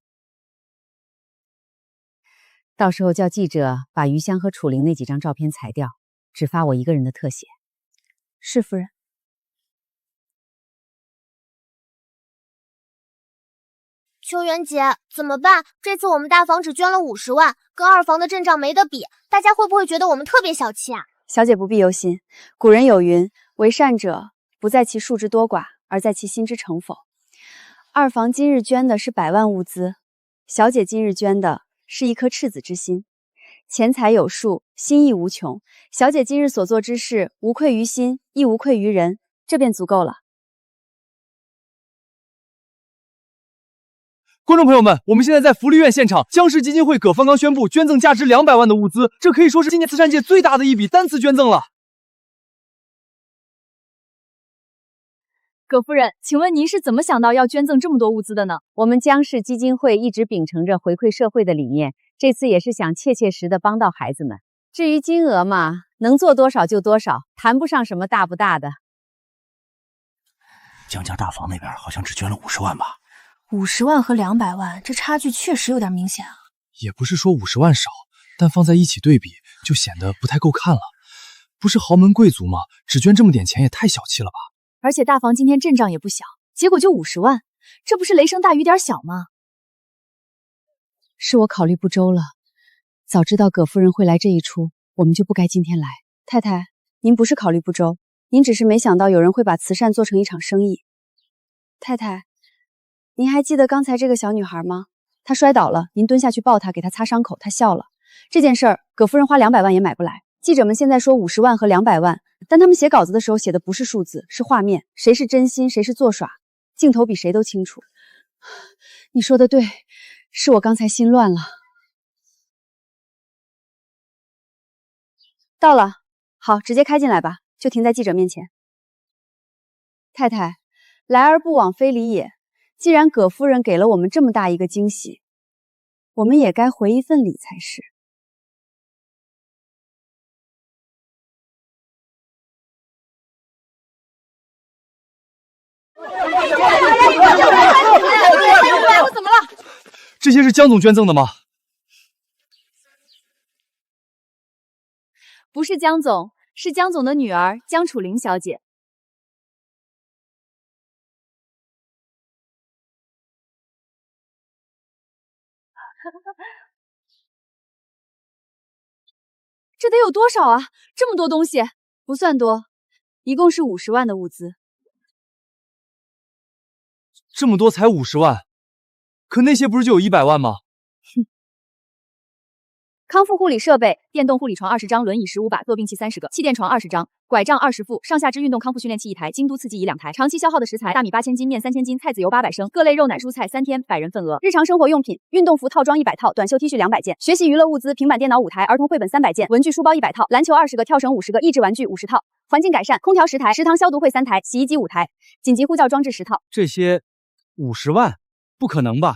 到时候叫记者把余香和楚灵那几张照片裁掉，只发我一个人的特写。是夫人。秋媛姐，怎么办？这次我们大房只捐了50万，跟二房的阵仗没得比，大家会不会觉得我们特别小气啊？小姐不必忧心，古人有云：为善者不在其数之多寡，而在其心之诚否。二房今日捐的是100万物资，小姐今日捐的是一颗赤子之心。钱财有数，心意无穷。小姐今日所做之事，无愧于心，亦无愧于人，这便足够了。观众朋友们，我们现在在福利院现场，江氏基金会葛方刚宣布捐赠价值200万的物资，这可以说是今年慈善界最大的一笔单次捐赠了。葛夫人，请问您是怎么想到要捐赠这么多物资的呢？我们江氏基金会一直秉承着回馈社会的理念，这次也是想切切实的帮到孩子们。至于金额嘛，能做多少就多少，谈不上什么大不大的。江家大房那边好像只捐了50万吧？50万和200万，这差距确实有点明显啊。也不是说50万少，但放在一起对比，就显得不太够看了。不是豪门贵族吗？只捐这么点钱也太小气了吧？而且大房今天阵仗也不小，结果就50万，这不是雷声大雨点小吗？是我考虑不周了，早知道葛夫人会来这一出，我们就不该今天来。太太，您不是考虑不周，您只是没想到有人会把慈善做成一场生意。太太，您还记得刚才这个小女孩吗？她摔倒了，您蹲下去抱她，给她擦伤口，她笑了。这件事儿，葛夫人花200万也买不来。记者们现在说50万和200万，但他们写稿子的时候写的不是数字，是画面，谁是真心，谁是做耍，镜头比谁都清楚。你说的对，是我刚才心乱了。到了，好，直接开进来吧，就停在记者面前。太太，来而不往非礼也。既然葛夫人给了我们这么大一个惊喜，我们也该回一份礼才是。怎么了？这些是江总捐赠的吗？不是江总，是江总的女儿江楚玲小姐。这得有多少啊？这么多东西，不算多，一共是50万的物资。这么多才50万，可那些不是就有100万吗？哼。康复护理设备：电动护理床20张，轮椅15把，坐病器30个，气垫床20张，拐杖20副，上下肢运动康复训练器1台，京都刺激仪2台。长期消耗的食材：大米8000斤，面3000斤，菜籽油800升，各类肉奶蔬菜3天，100人份额。日常生活用品：运动服套装100套，短袖 T 恤200件，学习娱乐物资：平板电脑5台，儿童绘本300件，文具书包100套，篮球20个，跳绳50个，益智玩具50套。环境改善：空调10台，食堂消毒会3台，洗衣机5台，紧急呼叫装置10套。这些50万？不可能吧？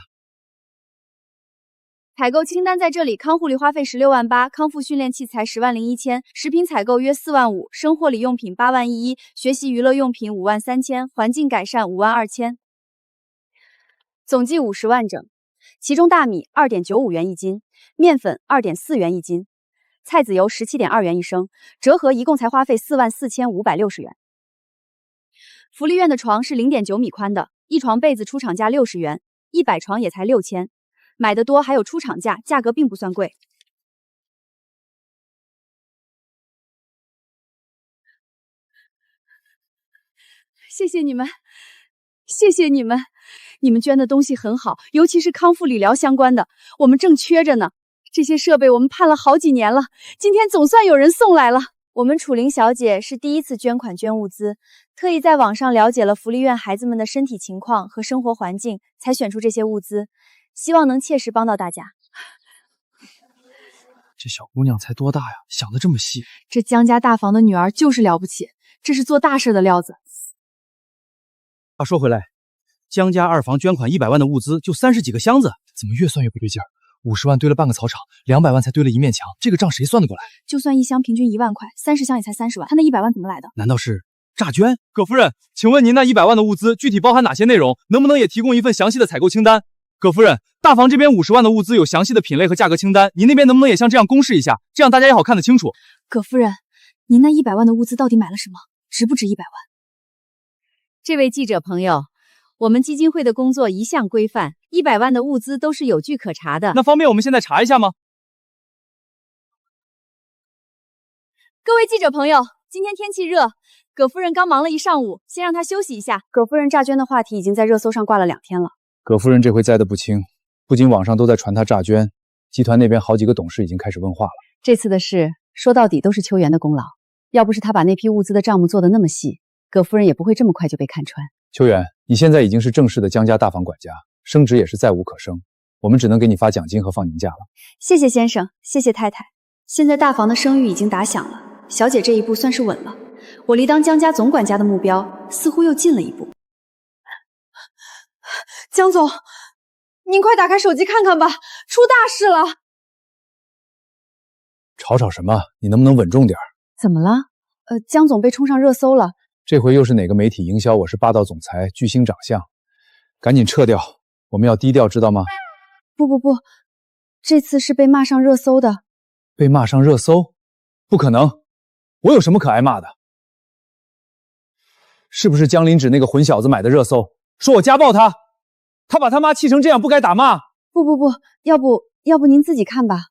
采购清单在这里，康护理花费16万8，康复训练器材10万0 1千，食品采购约4万5，生活礼用品8万1，学习娱乐用品5万3千，环境改善5万2千，总计50万整。其中大米2.95元一斤，面粉2.4元一斤，菜籽油17.2元一升，折合一共才花费4万4560元。福利院的床是0.9米宽的，一床被子出厂价60元，100床也才6000。买的多还有出厂价，价格并不算贵。谢谢你们，谢谢你们，你们捐的东西很好，尤其是康复理疗相关的，我们正缺着呢。这些设备我们盼了好几年了，今天总算有人送来了。我们楚玲小姐是第一次捐款捐物资，特意在网上了解了福利院孩子们的身体情况和生活环境，才选出这些物资。希望能切实帮到大家。这小姑娘才多大呀，想得这么细。这江家大房的女儿就是了不起，这是做大事的料子。话说回来，江家二房捐款100万的物资就30几个箱子，怎么越算越不对劲儿？50万堆了半个草场，200万才堆了一面墙，这个账谁算得过来？就算一箱平均1万块，30箱也才30万，他那100万怎么来的？难道是诈捐？葛夫人，请问您那100万的物资具体包含哪些内容？能不能也提供一份详细的采购清单？葛夫人，大房这边50万的物资有详细的品类和价格清单，您那边能不能也像这样公示一下，这样大家也好看得清楚。葛夫人，您那100万的物资到底买了什么？值不值100万？这位记者朋友，我们基金会的工作一向规范，100万的物资都是有据可查的。那方便我们现在查一下吗？各位记者朋友，今天天气热，葛夫人刚忙了一上午，先让她休息一下。葛夫人诈捐的话题已经在热搜上挂了2天了。葛夫人这回栽得不轻，不仅网上都在传她诈捐，集团那边好几个董事已经开始问话了。这次的事说到底都是秋元的功劳，要不是他把那批物资的账目做得那么细，葛夫人也不会这么快就被看穿。秋元，你现在已经是正式的江家大房管家，升职也是再无可升，我们只能给你发奖金和放年假了。谢谢先生，谢谢太太。现在大房的声誉已经打响了。小姐这一步算是稳了，我离当江家总管家的目标似乎又近了一步。江总，您快打开手机看看吧，出大事了！吵什么？你能不能稳重点？怎么了？江总被冲上热搜了。这回又是哪个媒体营销我是霸道总裁、巨星长相？赶紧撤掉，我们要低调，知道吗？不，这次是被骂上热搜的。被骂上热搜？不可能！我有什么可挨骂的？是不是江林芷那个混小子买的热搜，说我家暴他？他把他妈气成这样，不该打骂？不，要不您自己看吧。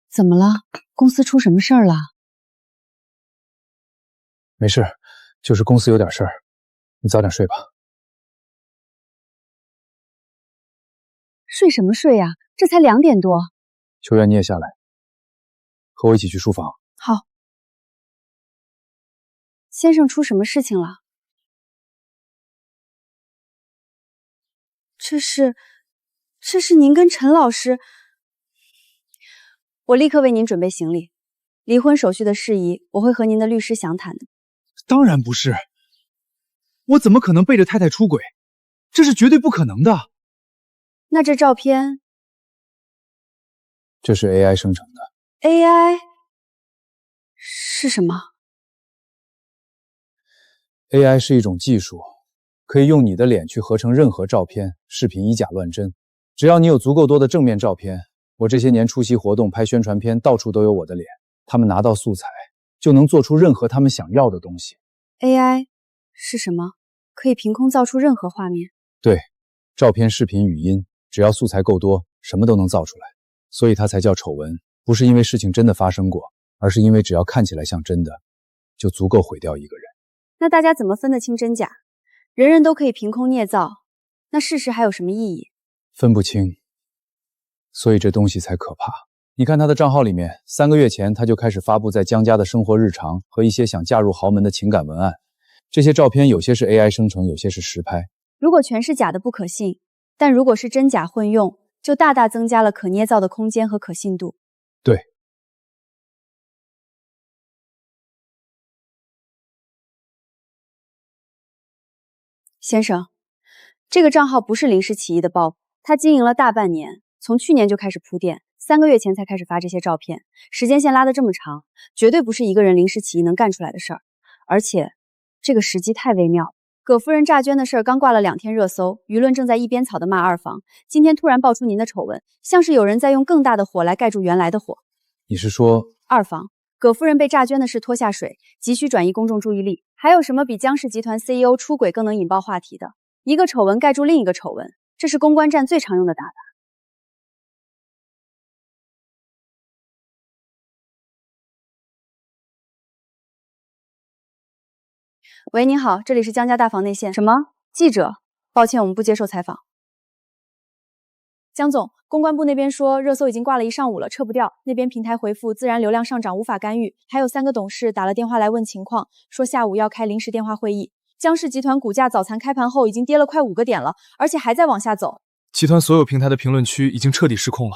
怎么了？公司出什么事儿了？没事，就是公司有点事儿。你早点睡吧。睡什么睡呀？这才2点多。秋元，你也下来，和我一起去书房。好。先生出什么事情了？这是您跟陈老师。我立刻为您准备行李，离婚手续的事宜我会和您的律师详谈的。当然不是，我怎么可能背着太太出轨？这是绝对不可能的。那这照片，这是 AI 生成的。AI 是什么？ AI 是一种技术，可以用你的脸去合成任何照片、视频，以假乱真。只要你有足够多的正面照片，我这些年出席活动、拍宣传片，到处都有我的脸。他们拿到素材，就能做出任何他们想要的东西。AI 是什么？可以凭空造出任何画面？对，照片、视频、语音，只要素材够多，什么都能造出来。所以它才叫丑闻，不是因为事情真的发生过，而是因为只要看起来像真的，就足够毁掉一个人。那大家怎么分得清真假？人人都可以凭空捏造，那事实还有什么意义？分不清，所以这东西才可怕。你看他的账号里面，3个月前他就开始发布在江家的生活日常和一些想嫁入豪门的情感文案。这些照片有些是 AI 生成，有些是实拍。如果全是假的不可信，但如果是真假混用，就大大增加了可捏造的空间和可信度。对。先生，这个账号不是临时起意的爆，他经营了大半年，从去年就开始铺垫，3个月前才开始发这些照片，时间线拉得这么长，绝对不是一个人临时起意能干出来的事儿。而且这个时机太微妙，葛夫人诈捐的事儿刚挂了2天热搜，舆论正在一边草的骂二房，今天突然爆出您的丑闻，像是有人在用更大的火来盖住原来的火。你是说二房葛夫人被诈捐的事拖下水，急需转移公众注意力。还有什么比江氏集团 CEO 出轨更能引爆话题的？一个丑闻盖住另一个丑闻，这是公关战最常用的打法。喂，您好，这里是江家大房内线。什么？记者？抱歉，我们不接受采访。江总，公关部那边说热搜已经挂了1上午了，撤不掉。那边平台回复自然流量上涨无法干预。还有3个董事打了电话来问情况，说下午要开临时电话会议。江氏集团股价早盘开盘后已经跌了快5个点了，而且还在往下走。集团所有平台的评论区已经彻底失控了，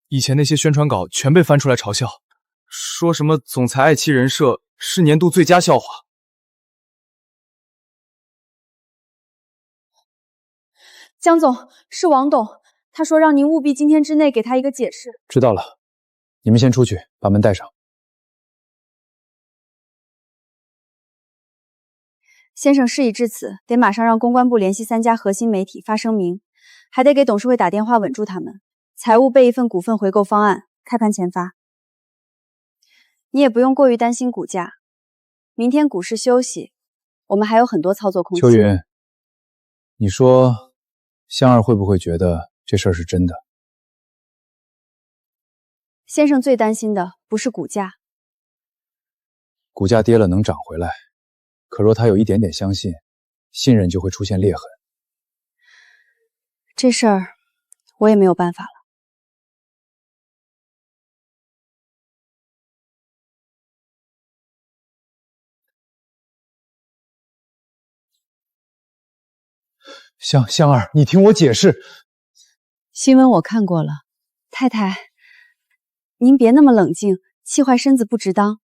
以前那些宣传稿全被翻出来嘲笑，说什么总裁爱妻人设是年度最佳笑话。江总，是王董，他说让您务必今天之内给他一个解释。知道了，你们先出去，把门带上。先生，事已至此，得马上让公关部联系3家核心媒体发声明，还得给董事会打电话稳住他们。财务备一份股份回购方案，开盘前发。你也不用过于担心股价，明天股市休息，我们还有很多操作空间。秋云，你说，香儿会不会觉得这事儿是真的？先生最担心的不是股价，股价跌了能涨回来，可若他有一点点相信，信任就会出现裂痕。这事儿我也没有办法了。香儿，你听我解释。新闻我看过了，太太，您别那么冷静，气坏身子不值当。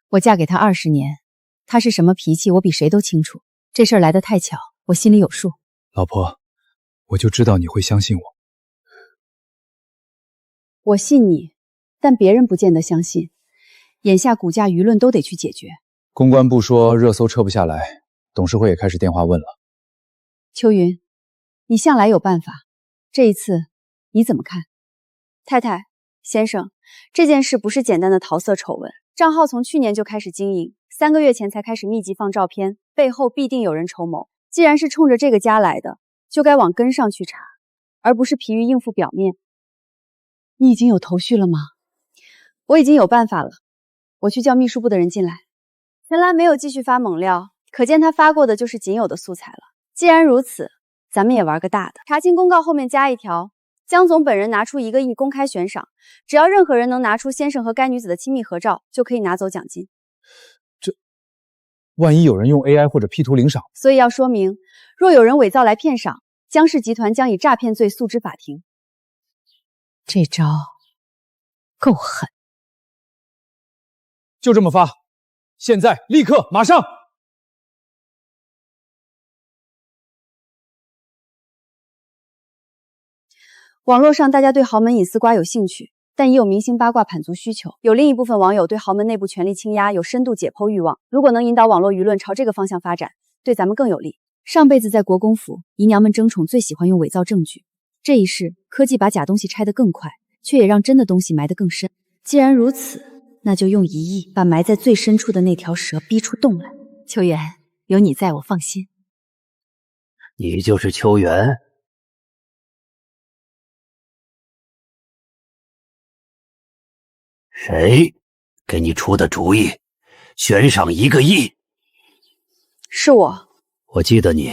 我嫁给他20年，他是什么脾气，我比谁都清楚。这事儿来得太巧，我心里有数。老婆，我就知道你会相信我。我信你，但别人不见得相信。眼下股价舆论都得去解决。公关部说热搜撤不下来，董事会也开始电话问了。秋云，你向来有办法，这一次你怎么看？太太，先生，这件事不是简单的桃色丑闻，账号从去年就开始经营，3个月前才开始密集放照片，背后必定有人筹谋。既然是冲着这个家来的，就该往根上去查，而不是疲于应付表面。你已经有头绪了吗？我已经有办法了，我去叫秘书部的人进来。陈岚没有继续发猛料，可见他发过的就是仅有的素材了。既然如此，咱们也玩个大的。查清公告后面加一条，江总本人拿出1个亿公开悬赏，只要任何人能拿出先生和该女子的亲密合照，就可以拿走奖金。万一有人用 AI 或者 P 图领赏，所以要说明，若有人伪造来骗赏，江氏集团将以诈骗罪诉之法庭。这招够狠。就这么发，现在立刻马上。网络上大家对豪门隐私瓜有兴趣，但也有明星八卦盘足需求。有另一部分网友对豪门内部权力倾轧有深度解剖欲望。如果能引导网络舆论朝这个方向发展，对咱们更有利。上辈子在国公府，姨娘们争宠最喜欢用伪造证据。这一世，科技把假东西拆得更快，却也让真的东西埋得更深。既然如此，那就用1亿把埋在最深处的那条蛇逼出洞来。秋元，有你在我放心。你就是秋元？谁给你出的主意？悬赏1个亿？是我。我记得你，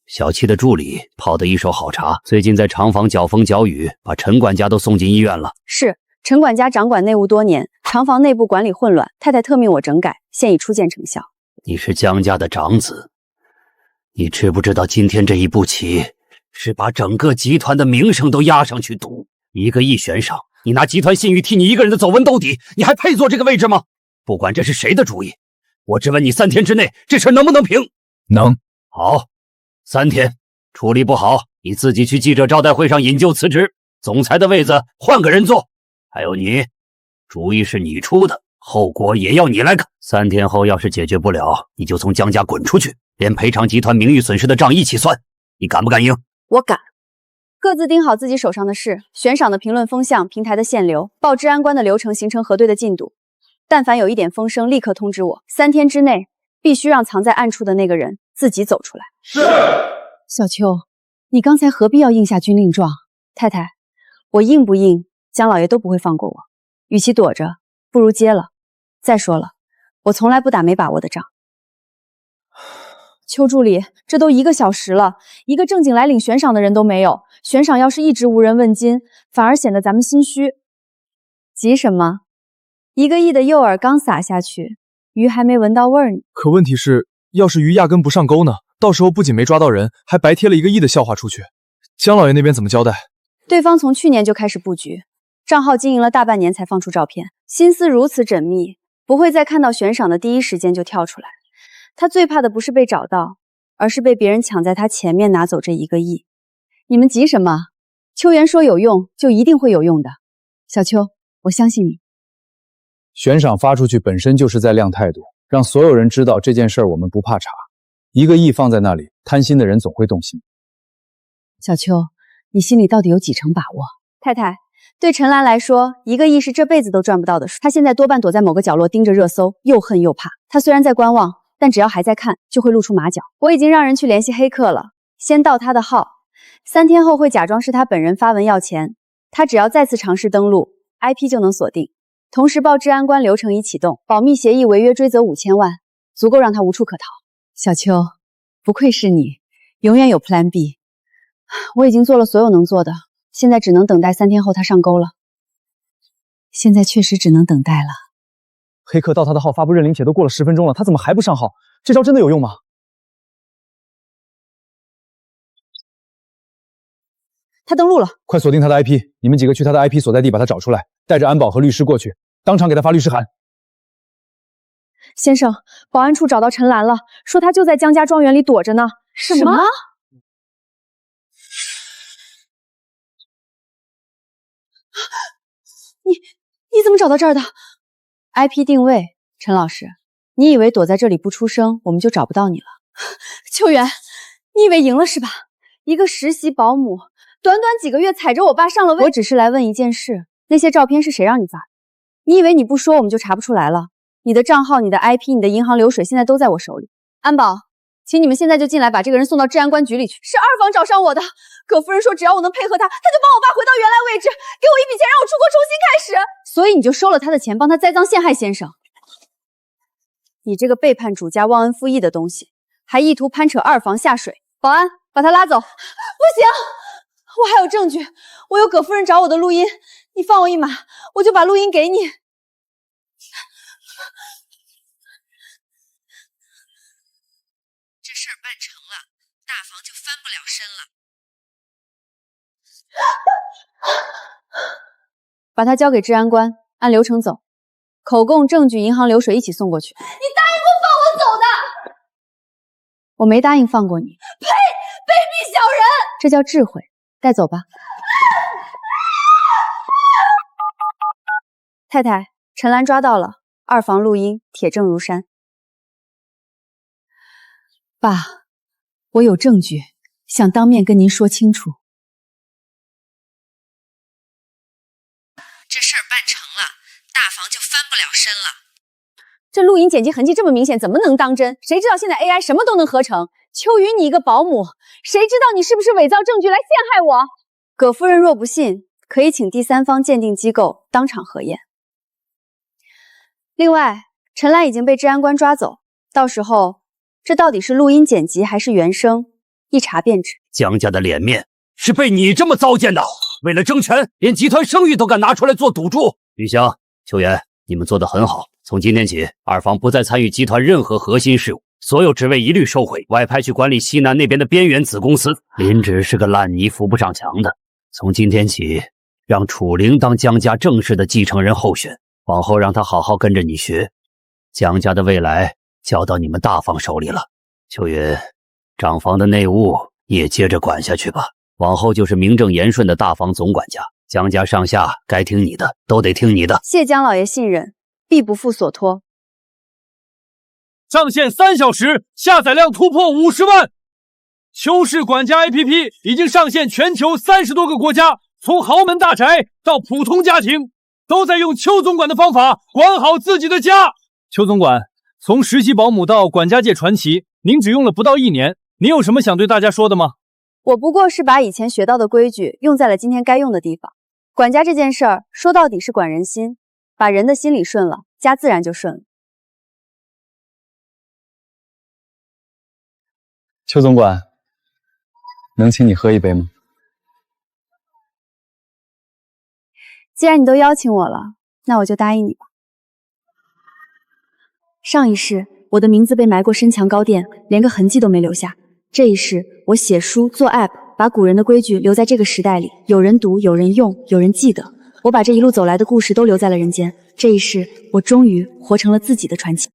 小七的助理泡得一手好茶，最近在厂房搅风搅雨，把陈管家都送进医院了。是，陈管家掌管内务多年，厂房内部管理混乱，太太特命我整改，现已初见成效。你是江家的长子，你知不知道今天这一步棋是把整个集团的名声都压上去赌？1个亿悬赏，你拿集团信誉替你一个人的走纹兜底，你还配坐这个位置吗？不管这是谁的主意，我只问你3天之内这事能不能平？能。好，3天，处理不好，你自己去记者招待会上引咎辞职，总裁的位子换个人坐。还有你，主意是你出的，后果也要你来扛。3天后要是解决不了，你就从江家滚出去，连赔偿集团名誉损失的账一起算。你敢不敢赢？我敢。各自盯好自己手上的事，悬赏的评论风向，平台的限流，报治安官的流程，形成核对的进度。但凡有一点风声，立刻通知我。3天之内，必须让藏在暗处的那个人自己走出来。是。小秋，你刚才何必要应下军令状？太太，我应不应，江老爷都不会放过我。与其躲着，不如接了。再说了，我从来不打没把握的仗。邱助理，这都1个小时了，一个正经来领悬赏的人都没有。悬赏要是一直无人问津，反而显得咱们心虚。急什么？1个亿的诱饵刚撒下去，鱼还没闻到味儿呢。可问题是，要是鱼压根不上钩呢？到时候不仅没抓到人，还白贴了1个亿的笑话出去。江老爷那边怎么交代？对方从去年就开始布局，账号经营了大半年才放出照片，心思如此缜密，不会在看到悬赏的第一时间就跳出来。他最怕的不是被找到，而是被别人抢在他前面拿走这1个亿。你们急什么？秋元说有用，就一定会有用的。小秋，我相信你。悬赏发出去本身就是在亮态度，让所有人知道这件事儿我们不怕查。1个亿放在那里，贪心的人总会动心。小秋，你心里到底有几成把握？太太，对陈岚来说，1个亿是这辈子都赚不到的数。她现在多半躲在某个角落盯着热搜，又恨又怕。她虽然在观望，但只要还在看，就会露出马脚。我已经让人去联系黑客了，先盗他的号，3天后会假装是他本人发文要钱，他只要再次尝试登录 ，IP 就能锁定。同时报治安官流程已启动，保密协议违约追责5000万，足够让他无处可逃。小秋，不愧是你，永远有 Plan B。我已经做了所有能做的，现在只能等待3天后他上钩了。现在确实只能等待了。黑客盗他的号发布认领帖都过了10分钟了，他怎么还不上号？这招真的有用吗？他登录了，快锁定他的 IP！ 你们几个去他的 IP 所在地把他找出来，带着安保和律师过去，当场给他发律师函。先生，保安处找到陈兰了，说他就在江家庄园里躲着呢。什么？你怎么找到这儿的 ？IP 定位，陈老师，你以为躲在这里不出声，我们就找不到你了？秋元，你以为赢了是吧？一个实习保姆，短短几个月踩着我爸上了位。我只是来问一件事，那些照片是谁让你发的？你以为你不说我们就查不出来了？你的账号、你的 IP、你的银行流水现在都在我手里。安保，请你们现在就进来，把这个人送到治安官局里去。是2房找上我的，葛夫人说只要我能配合他，他就帮我爸回到原来位置，给我一笔钱让我出国重新开始。所以你就收了他的钱，帮他栽赃陷害先生。你这个背叛主家、忘恩负义的东西，还意图攀扯2房下水。保安，把他拉走。不行，我还有证据，我有葛夫人找我的录音，你放我一马，我就把录音给你。这事儿办成了，大房就翻不了身了。把他交给治安官，按流程走，口供、证据、银行流水一起送过去。你答应过放我走的，我没答应放过你。呸！卑鄙小人！这叫智慧，带走吧。太太，陈兰抓到了，2房录音，铁证如山。爸，我有证据，想当面跟您说清楚。这事儿办成了，大房就翻不了身了。这录音剪辑痕迹这么明显，怎么能当真？谁知道现在 AI 什么都能合成？秋雨，你一个保姆，谁知道你是不是伪造证据来陷害我？葛夫人若不信，可以请第3方鉴定机构当场核验。另外，陈兰已经被治安官抓走，到时候这到底是录音剪辑还是原声，一查便知。江家的脸面是被你这么糟践的，为了争权，连集团声誉都敢拿出来做赌注。余香、秋元，你们做得很好。从今天起，2房不再参与集团任何核心事务，所有职位一律收回，外派去管理西南那边的边缘子公司。林芷是个烂泥扶不上墙的，从今天起，让楚灵当江家正式的继承人候选，往后让他好好跟着你学。江家的未来交到你们大房手里了。秋云，长房的内务你也接着管下去吧，往后就是名正言顺的大房总管家，江家上下该听你的都得听你的。谢江老爷信任，必不负所托。上线3小时，下载量突破50万。秋氏管家 APP 已经上线全球30多个国家，从豪门大宅到普通家庭，都在用邱总管的方法管好自己的家。邱总管，从实习保姆到管家界传奇，您只用了不到1年，您有什么想对大家说的吗？我不过是把以前学到的规矩用在了今天该用的地方。管家这件事儿，说到底是管人心，把人的心理顺了，家自然就顺了。邱总管，能请你喝一杯吗？既然你都邀请我了，那我就答应你吧。上一世，我的名字被埋过深墙高殿，连个痕迹都没留下。这一世，我写书做 app， 把古人的规矩留在这个时代里，有人读，有人用，有人记得。我把这一路走来的故事都留在了人间。这一世，我终于活成了自己的传奇。